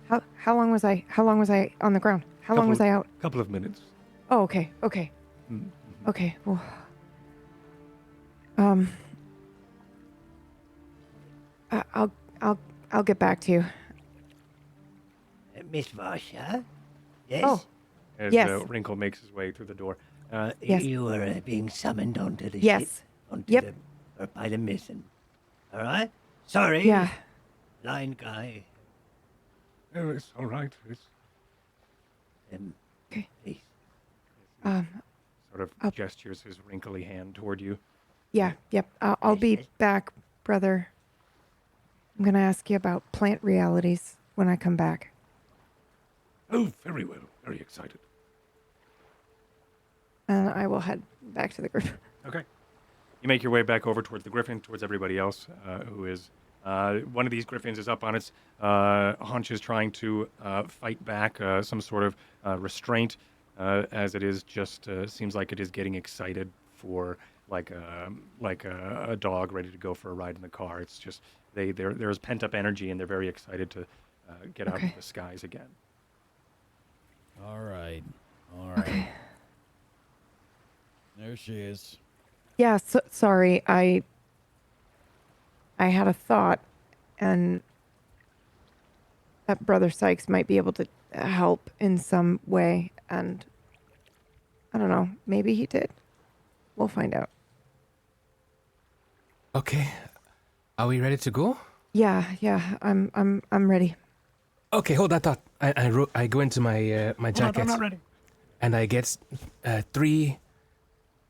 How long was I on the ground? How long was I out? Couple of minutes. Oh, okay. Okay. Mm-hmm. Okay. Well, I'll get back to you. Miss Varsha? Yes? Oh, As yes. Wrinkle makes his way through the door. Yes. You are being summoned onto the ship? Yes. Onto Yep. or by the mission. All right? Sorry. Yeah. Blind guy. Oh, it's all right. It's Okay. Please. sort of I'll- gestures his wrinkly hand toward you. Yeah. Yep. I'll be back, brother. I'm gonna ask you about plant realities when I come back. Oh, very well. Very excited. And I will head back to the group. Okay. You make your way back over towards the griffin, towards everybody else who is... one of these griffins is up on its haunches trying to fight back some sort of restraint as it is just seems like it is getting excited for like a dog ready to go for a ride in the car. It's just there's pent-up energy and they're very excited to get out Okay. into the skies again. All right. All right. Okay. There she is. Yeah. Sorry. I had a thought, and that Brother Sykes might be able to help in some way, and I don't know. Maybe he did. We'll find out. Okay. Are we ready to go? Yeah. I'm ready. Okay, hold that thought. I go into my my jacket I'm not ready. and I get 3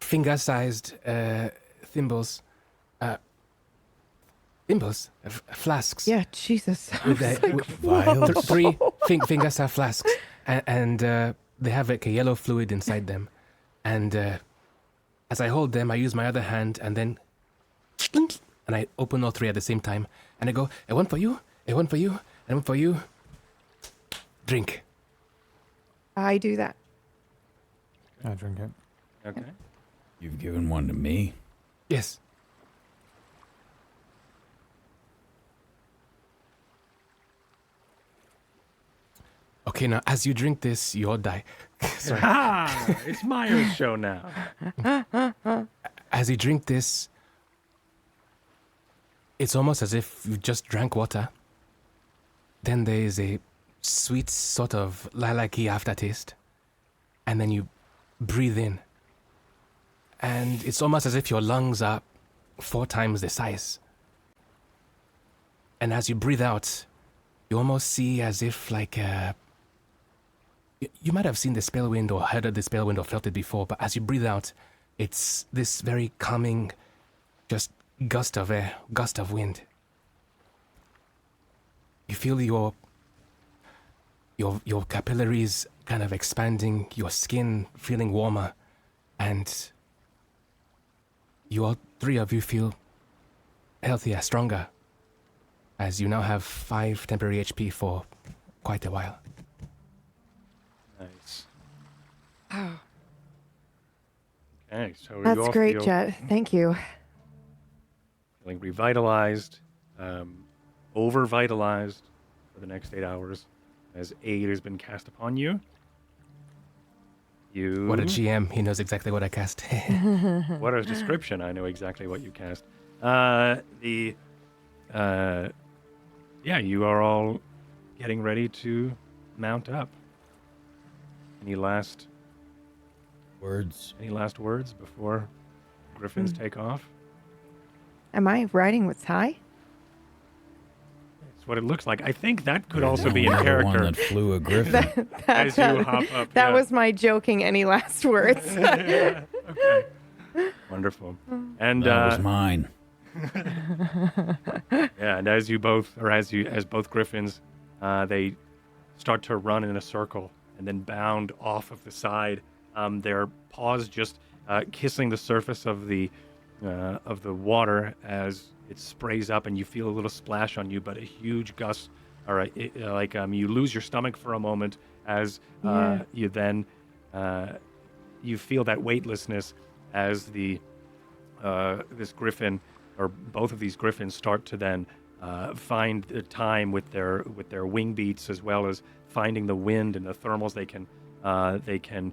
finger-sized thimbles. Flasks. Yeah. Jesus. I With was the- like, with- Vials. 3 finger-sized flasks, and they have like a yellow fluid inside them. And as I hold them, I use my other hand and then, and I open all 3 at the same time, and I go, "A one for you, a one for you, and one for you." Drink. I do that. I drink it. Okay. You've given one to me. Yes. Okay, now as you drink this, you all die. Sorry. Ah, it's Myers' show now. As you drink this, it's almost as if you just drank water. Then there is a sweet sort of lilac-y aftertaste. And then you breathe in. And it's almost as if your lungs are 4 times the size. And as you breathe out, you almost see as if like you might have seen the Spellwind or heard of the Spellwind or felt it before, but as you breathe out, it's this very calming, just gust of air, gust of wind. You feel your capillaries kind of expanding, your skin feeling warmer, and you all three of you feel healthier, stronger, as you now have 5 temporary HP for quite a while. Nice. Oh, Okay, so you that's all great, feel Jet. Thank you. feeling revitalized, over-vitalized for the next 8 hours, as aid has been cast upon you. What a GM, he knows exactly what I cast. What a description! I know exactly what you cast. Yeah, you are all getting ready to mount up. Any last Words. words before Griffins take off? Am I riding with Ty? That's what it looks like. I think that could You're also the be in only one character that flew a griffin. as you hop up. That yeah. was my joking any last words. Yeah, okay. Wonderful. And That was mine. yeah, and as both Griffins, they start to run in a circle and then bound off of the side. Their paws just kissing the surface of the water as it sprays up, and you feel a little splash on you, but a huge gust, or you lose your stomach for a moment as you then you feel that weightlessness as this griffin, or both of these griffins, start to then find the time with their wing beats, as well as finding the wind and the thermals they can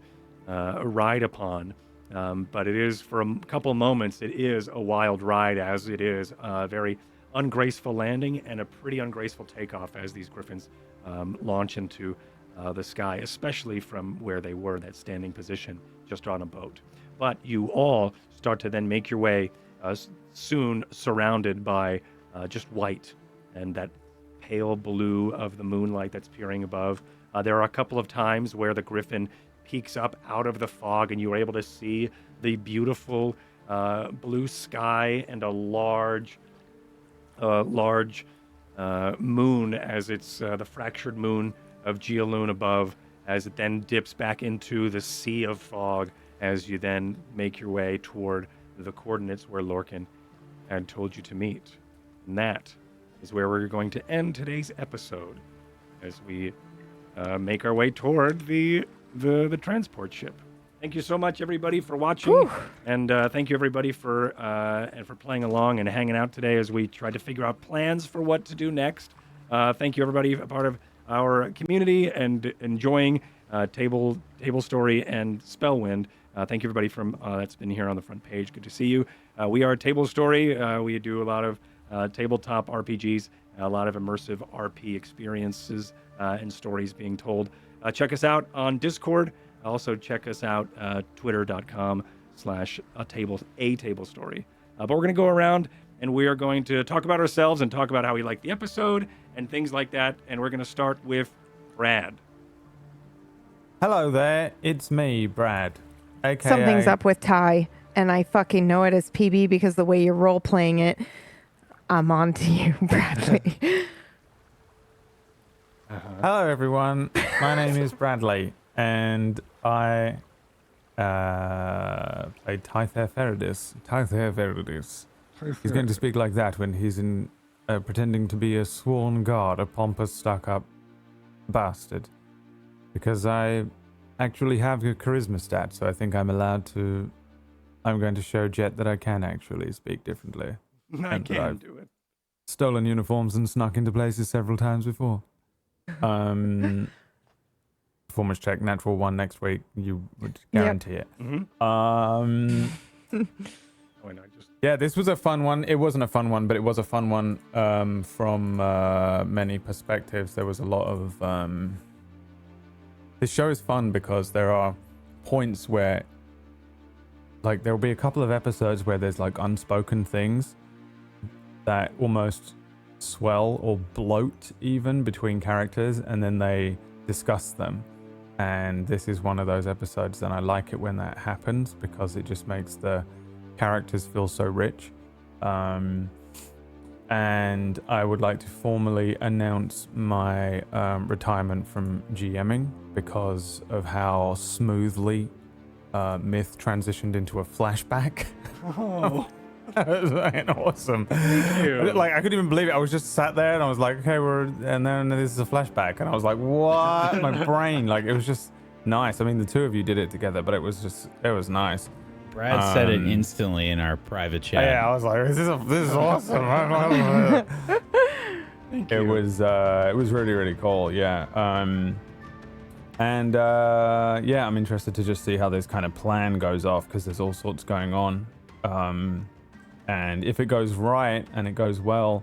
ride upon. But it is, for a couple moments, it is a wild ride, as it is a very ungraceful landing and a pretty ungraceful takeoff as these griffins launch into the sky, especially from where they were, that standing position just on a boat. But you all start to then make your way, soon surrounded by just white and that pale blue of the moonlight that's peering above. There are a couple of times where the griffin peeks up out of the fog, and you are able to see the beautiful blue sky and a large moon, as it's the fractured moon of Geoloon above, as it then dips back into the sea of fog, as you then make your way toward the coordinates where Lorcan had told you to meet. And that is where we're going to end today's episode, as we make our way toward the transport ship. Thank you so much, everybody, for watching. Whew. And thank you, everybody, for playing along and hanging out today as we tried to figure out plans for what to do next. Thank you, everybody, a part of our community and enjoying Table Story and Spellwind. Thank you, everybody that's been here on the front page. Good to see you. We are Table Story. We do a lot of tabletop RPGs, a lot of immersive RP experiences and stories being told. Check us out on Discord. Also check us out twitter.com/a-table-story. But we're going to go around and we are going to talk about ourselves and talk about how we like the episode and things like that. And we're going to start with Brad. Hello there, it's me, Brad. AKA... Something's up with Ty, and I fucking know it as PB because the way you're role playing it. I'm on to you, Bradley. Hello, everyone. My name is Bradley, and I play Tyther Feridus. Tyther Feridus. He's going to speak like that when he's pretending to be a sworn guard, a pompous, stuck-up bastard. Because I actually have a charisma stat, so I think I'm allowed to... I'm going to show Jet that I can actually speak differently. I can do it. Stolen uniforms and snuck into places several times before. Performance check, natural 1 next week. You would guarantee it. Mm-hmm. Yeah, this was a fun one. It wasn't a fun one, but it was a fun one from many perspectives. There was a lot of... This show is fun because there are points where... Like, there will be a couple of episodes where there's, like, unspoken things that almost swell or bloat even between characters, and then they discuss them. And this is one of those episodes, and I like it when that happens because it just makes the characters feel so rich. And I would like to formally announce my retirement from GMing because of how smoothly Myth transitioned into a flashback. Oh, That was fucking awesome. thank you. Like, I couldn't even believe it. I was just sat there and I was like, okay, and then this is a flashback. And I was like, what? My brain, like, it was just nice. I mean, the two of you did it together, but it was nice. Brad said it instantly in our private chat. Yeah, I was like, this is awesome. Thank It you. was really, really cool. Yeah. Yeah, I'm interested to just see how this kind of plan goes off because there's all sorts going on. And if it goes right and it goes well,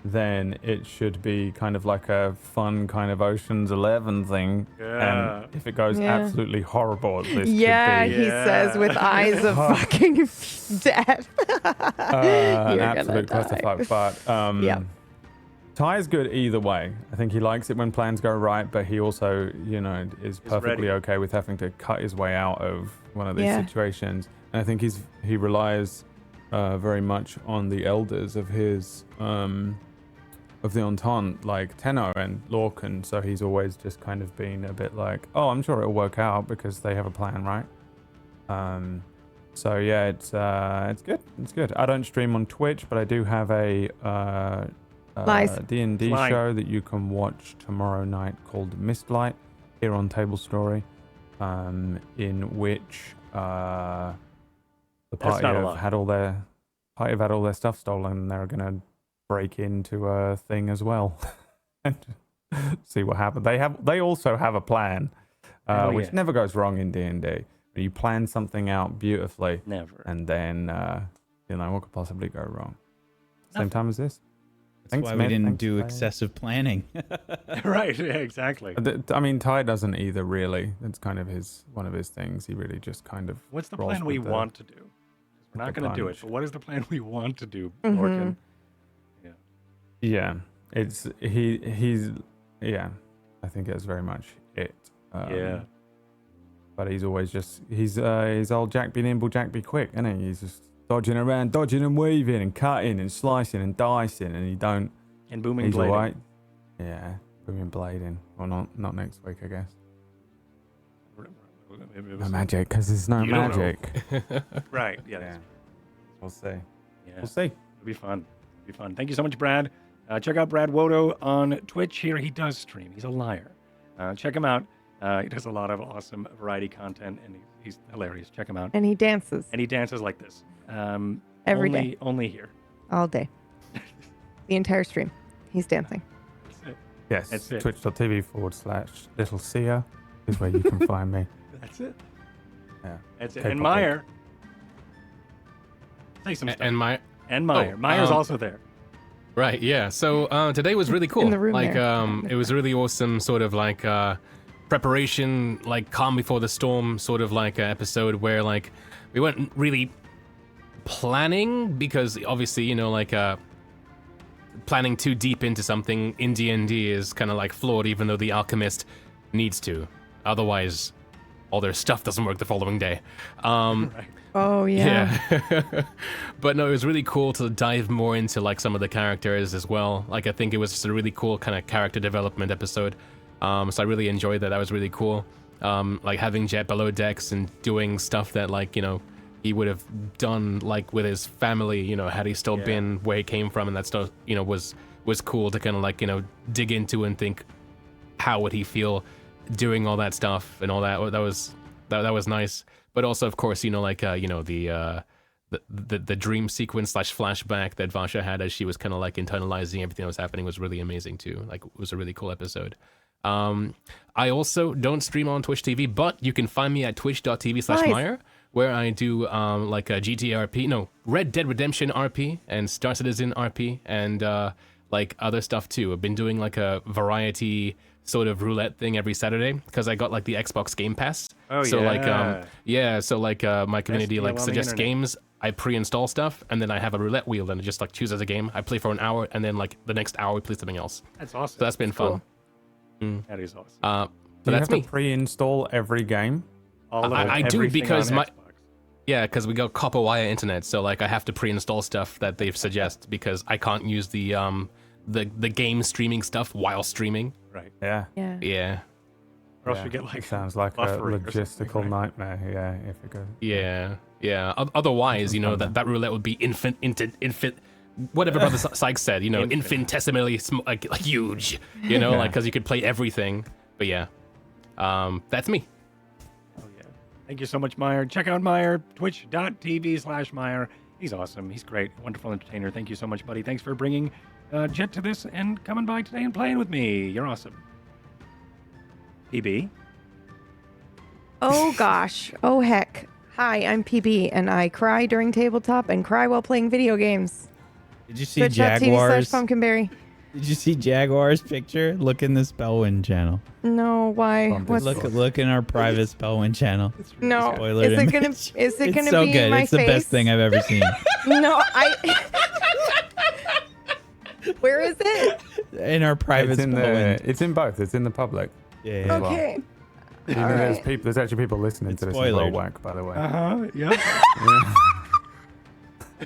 then it should be kind of like a fun kind of Ocean's 11 thing. Yeah. And if it goes Yeah. absolutely horrible, this Yeah, could be he says with eyes of fucking death. an You're absolute gonna die. clusterfuck. But Yeah. Ty is good either way. I think he likes it when plans go right, but he also, is perfectly ready. okay with having to cut his way out of one of these Yeah. situations. And I think he relies very much on the elders of his of the Entente, like Tenno and Lorcan. So he's always just kind of been a bit like, oh, I'm sure it'll work out because they have a plan, right? So yeah, it's good. It's good. I don't stream on Twitch, but I do have a Lies. D&D Lying. show that you can watch tomorrow night called Mistlight here on Table Story, in which the party not a have lie. had all their stuff stolen, and they're gonna break into a thing as well and see what happens. They also have a plan, Oh, which yeah. never goes wrong in D&D. You plan something out beautifully, Never. and then what could possibly go wrong? Same time as this. That's Thanks, why we man. didn't Thanks, do man. excessive planning. Right. Yeah. Exactly. I mean, Ty doesn't either, really. It's kind of one of his things. He really just kind of. What's the rolls plan we with the- want to do? 'Cause we're not with the going to do it. punch. But what is the plan we want to do, Mhm. Lorcan? Yeah, he's yeah. I think it's very much it. Yeah. But he's always he's old Jack be nimble, Jack be quick, isn't he? He's just dodging around, dodging and weaving and cutting and slicing and dicing, and he don't. And booming He's blading. alright. Yeah, booming blading. Well, not next week, I guess. It No was- magic, because there's no You don't know. magic. Right. Yeah. Yeah. We'll see. Yeah. We'll see. It'll be fun. It'll be fun. Thank you so much, Brad. Check out Brad Wodo on Twitch. Here he does stream. He's a liar. Check him out. He does a lot of awesome variety content, and he's hilarious. Check him out. And he dances And he dances like this. Every only, day. Only here. all day. The entire stream. He's dancing. That's it. Yes. That's it. Twitch.tv/Little Sia is where you can find me. That's it. Yeah. That's it. K-pop And Meyer. Say some stuff. And my And Meyer. Oh, Meyer's also there. right, yeah. So today was really cool. In the room like there. it was really awesome, sort of like preparation, like calm before the storm, sort of like episode where like we weren't really planning because obviously planning too deep into something in D&D is kind of like flawed, even though the alchemist needs to. Otherwise, all their stuff doesn't work the following day. Right. Oh yeah. Yeah. But no, it was really cool to dive more into like some of the characters as well. Like I think it was just a really cool kind of character development episode. So I really enjoyed that. That was really cool. Like having Jet below decks and doing stuff that like, he would have done like with his family, had he still Yeah. been where he came from, and that stuff, was cool to kind of like, dig into and think how would he feel doing all that stuff and all that. That was nice. But also, of course, the dream sequence / flashback that Vasha had as she was kind of like internalizing everything that was happening was really amazing too. Like, it was a really cool episode. I also don't stream on Twitch TV, but you can find me at twitch.tv/Meyer, where I do like a GTA RP, no, Red Dead Redemption RP and Star Citizen RP and like other stuff too. I've been doing like a variety sort of roulette thing every Saturday because I got like the Xbox Game Pass. Oh, so yeah. like so like my community deal like on the suggests internet. games I pre-install stuff, and then I have a roulette wheel, and it just like chooses a game. I play for an hour, and then like the next hour we play something else. That's awesome. So that's been fun. That is awesome. But Do you that's have me. to pre-install every game? All of I do everything because on my- Xbox. Yeah, because we got copper wire internet, so like I have to pre-install stuff that they suggest because I can't use the game streaming stuff while streaming. Right. Yeah. Yeah. Yeah, Or else Yeah. you get like It sounds like a buffering or something, logistical right? nightmare. Yeah, if it goes. yeah. Otherwise, you know, that roulette would be whatever Brother Sykes said, you know, infinitesimally like huge, you know, like because you could play everything. But yeah, that's me. Oh, yeah. Thank you so much, Meyer. Check out Meyer, twitch.tv/Meyer. He's awesome. He's great. Wonderful entertainer. Thank you so much, buddy. Thanks for bringing Jet to this and coming by today and playing with me. You're awesome. PB? Oh gosh. Oh heck. Hi, I'm PB, and I cry during tabletop and cry while playing video games. Did you see Twitch.tv/Pumpkinberry. Jaguars? Did you see Jaguars picture? Look in the Spellwind channel. No, why? What's Look in our private Spellwind channel. no? Spoiler Is it image. gonna? Is it It's gonna so be good. my It's the face? best thing I've ever seen. No, Where is it? In our private It's in Spellwind. It's in both. It's in the public. Yeah. well. Okay. You know, All there's right. people. There's actually people listening It's to this as well, spoilered. Whack, by the way. Yeah.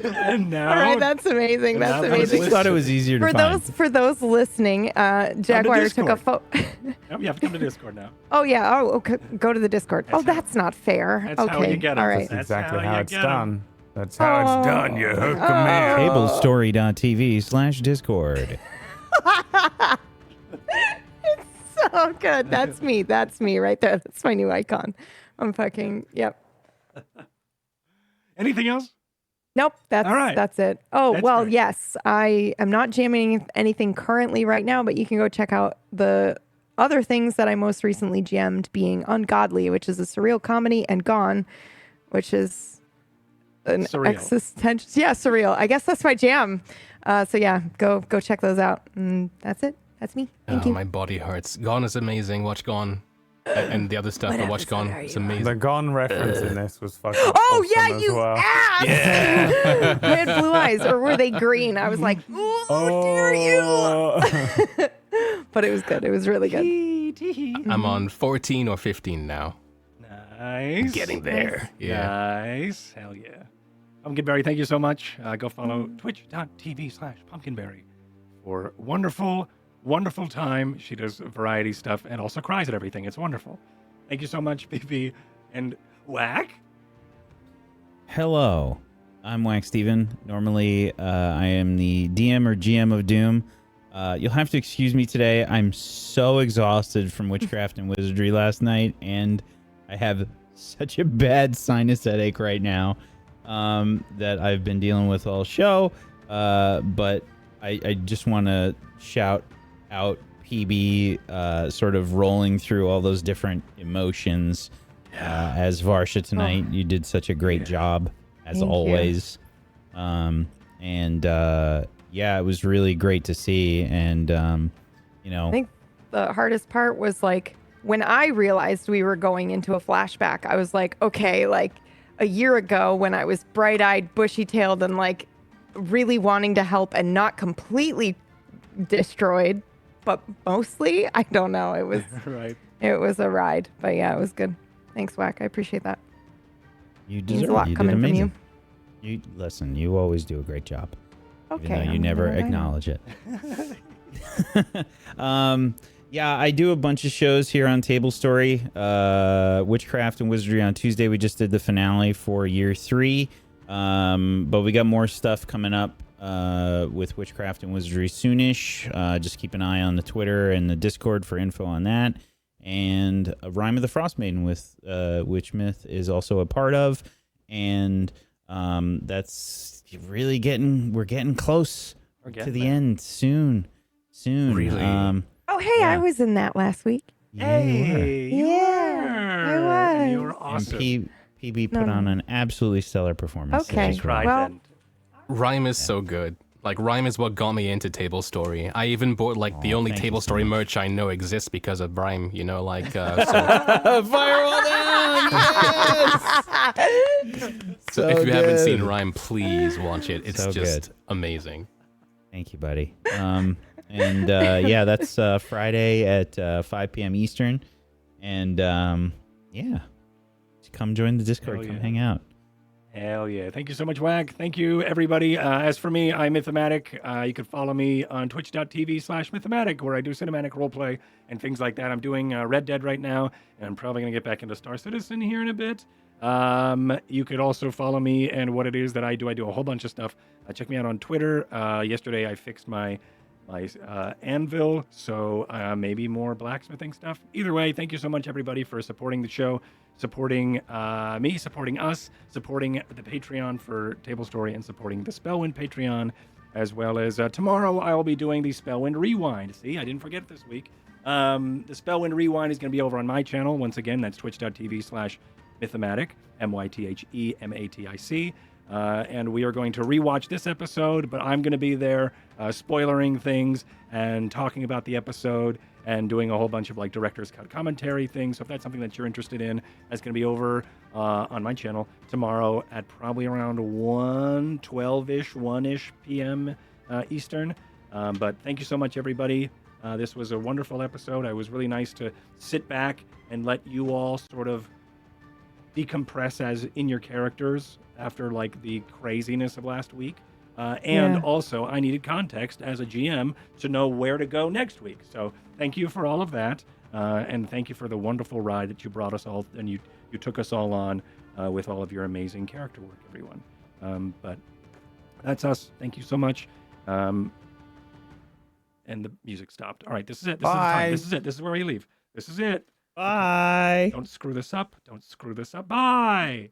And now. All right, that's amazing. now That's those I amazing. just thought it was easier to find. For those listening, Jaguar took a Discord. photo. Oh, you have to come to Discord now. Oh yeah. Oh, okay. Go to the Discord. That's Oh, that's not fair. That's okay. how you get 'em. All right. That's exactly how how you it's get 'em. done. That's how it's done. You hook 'em in. Tablestory.tv/Discord. So good. That's me. That's me right there. That's my new icon. I'm fucking. Yep. Anything else? Nope. That's All right. That's it. Oh That's well, great. yes. I am not jamming anything currently right now, but you can go check out the other things that I most recently jammed, being Ungodly, which is a surreal comedy, and Gone, which is an Surreal. existential. Yeah, surreal. I guess that's my jam. So yeah, go check those out. And that's it. That's me. Thank Oh, you. my body hurts. Gone is amazing. Watch Gone. And the other stuff, What but watch episode Gone. are It's you on? amazing. The Gone reference in this was fucking. Oh awesome yeah, as you well. ass! Yeah. I had blue eyes, or were they green? I was like, "Ooh, dare you!" But it was good. It was really good. I'm on 14 or 15 now. Nice. Getting there. Yeah. Nice. Hell yeah. Pumpkinberry, thank you so much. Go follow twitch.tv/Pumpkinberry for wonderful, wonderful time. She does variety stuff and also cries at everything. It's wonderful. Thank you so much, PP. And Whack? Hello, I'm Wax Steven. Normally, I am the DM or GM of Doom. You'll have to excuse me today. I'm so exhausted from Witchcraft and Wizardry last night, and I have such a bad sinus headache right now that I've been dealing with all show. But I just want to shout out PB sort of rolling through all those different emotions. As Varsha tonight, you did such a great job as Thank you. always. Yeah, it was really great to see. And, I think the hardest part was like when I realized we were going into a flashback, I was like, okay, like a year ago when I was bright-eyed, bushy-tailed, and like really wanting to help and not completely destroyed, but mostly, I don't know. It was Right. it was a ride, but yeah, it was good. Thanks, Whack. I appreciate that. you Means deserve a lot it. You did coming from amazing. You listen, you always do a great job. Okay. Even though you I'm never glad I know. acknowledge it. Yeah, I do a bunch of shows here on Table Story. Witchcraft and Wizardry on Tuesday. We just did the finale for year 3. But we got more stuff coming up with Witchcraft and Wizardry soonish. Just keep an eye on the Twitter and the Discord for info on that. And a Rime of the Frost Maiden with Witch Myth is also a part of. And that's really we're getting close We're to getting the there. end soon. Really? Oh, hey, Yeah. I was in that last week. Yeah, you were. Hey, you Yeah, were. I was. You were And awesome. PB put on an absolutely stellar performance. Okay. It was great. Cried Well, then. Rhyme is so good. Like, rhyme is what got me into Table Story. I even bought, like, the only thank Table you so Story much. merch I know exists because of rhyme, you know, like, so... Firewall down! Yes! So if you haven't seen good. Rhyme, please watch it. It's So just good. amazing. Thank you, buddy. And yeah, that's Friday at 5 p.m. Eastern. And yeah, come join the Discord. Hell Come yeah. hang out. Hell yeah. Thank you so much, Wag. Thank you, everybody. As for me, I'm Mythomatic. You can follow me on twitch.tv/Mythomatic, where I do cinematic roleplay and things like that. I'm doing Red Dead right now, and I'm probably going to get back into Star Citizen here in a bit. You could also follow me and what it is that I do. I do a whole bunch of stuff. Check me out on Twitter. Yesterday, I fixed my anvil, so maybe more blacksmithing stuff. Either way, thank you so much, everybody, for supporting the show, supporting me, supporting us, supporting the Patreon for Table Story, and supporting the Spellwind Patreon, as well as tomorrow I will be doing the Spellwind Rewind. See, I didn't forget it this week. The Spellwind Rewind is going to be over on my channel. Once again, that's twitch.tv/Mythomatic, MYTHEMATIC. And we are going to rewatch this episode, but I'm going to be there spoiling things and talking about the episode and doing a whole bunch of like director's cut commentary things. So if that's something that you're interested in, that's going to be over on my channel tomorrow at probably around 1:12-ish p.m. Eastern. But thank you so much, everybody. This was a wonderful episode. It was really nice to sit back and let you all sort of decompress as in your characters after like the craziness of last week. And also I needed context as a GM to know where to go next week. So thank you for all of that. And thank you for the wonderful ride that you brought us all and you took us all on with all of your amazing character work, everyone. But that's us. Thank you so much. And the music stopped. All right, this is it. This is the time. This is it. This is where you leave. This is it. Bye. Don't screw this up. Don't screw this up. Bye.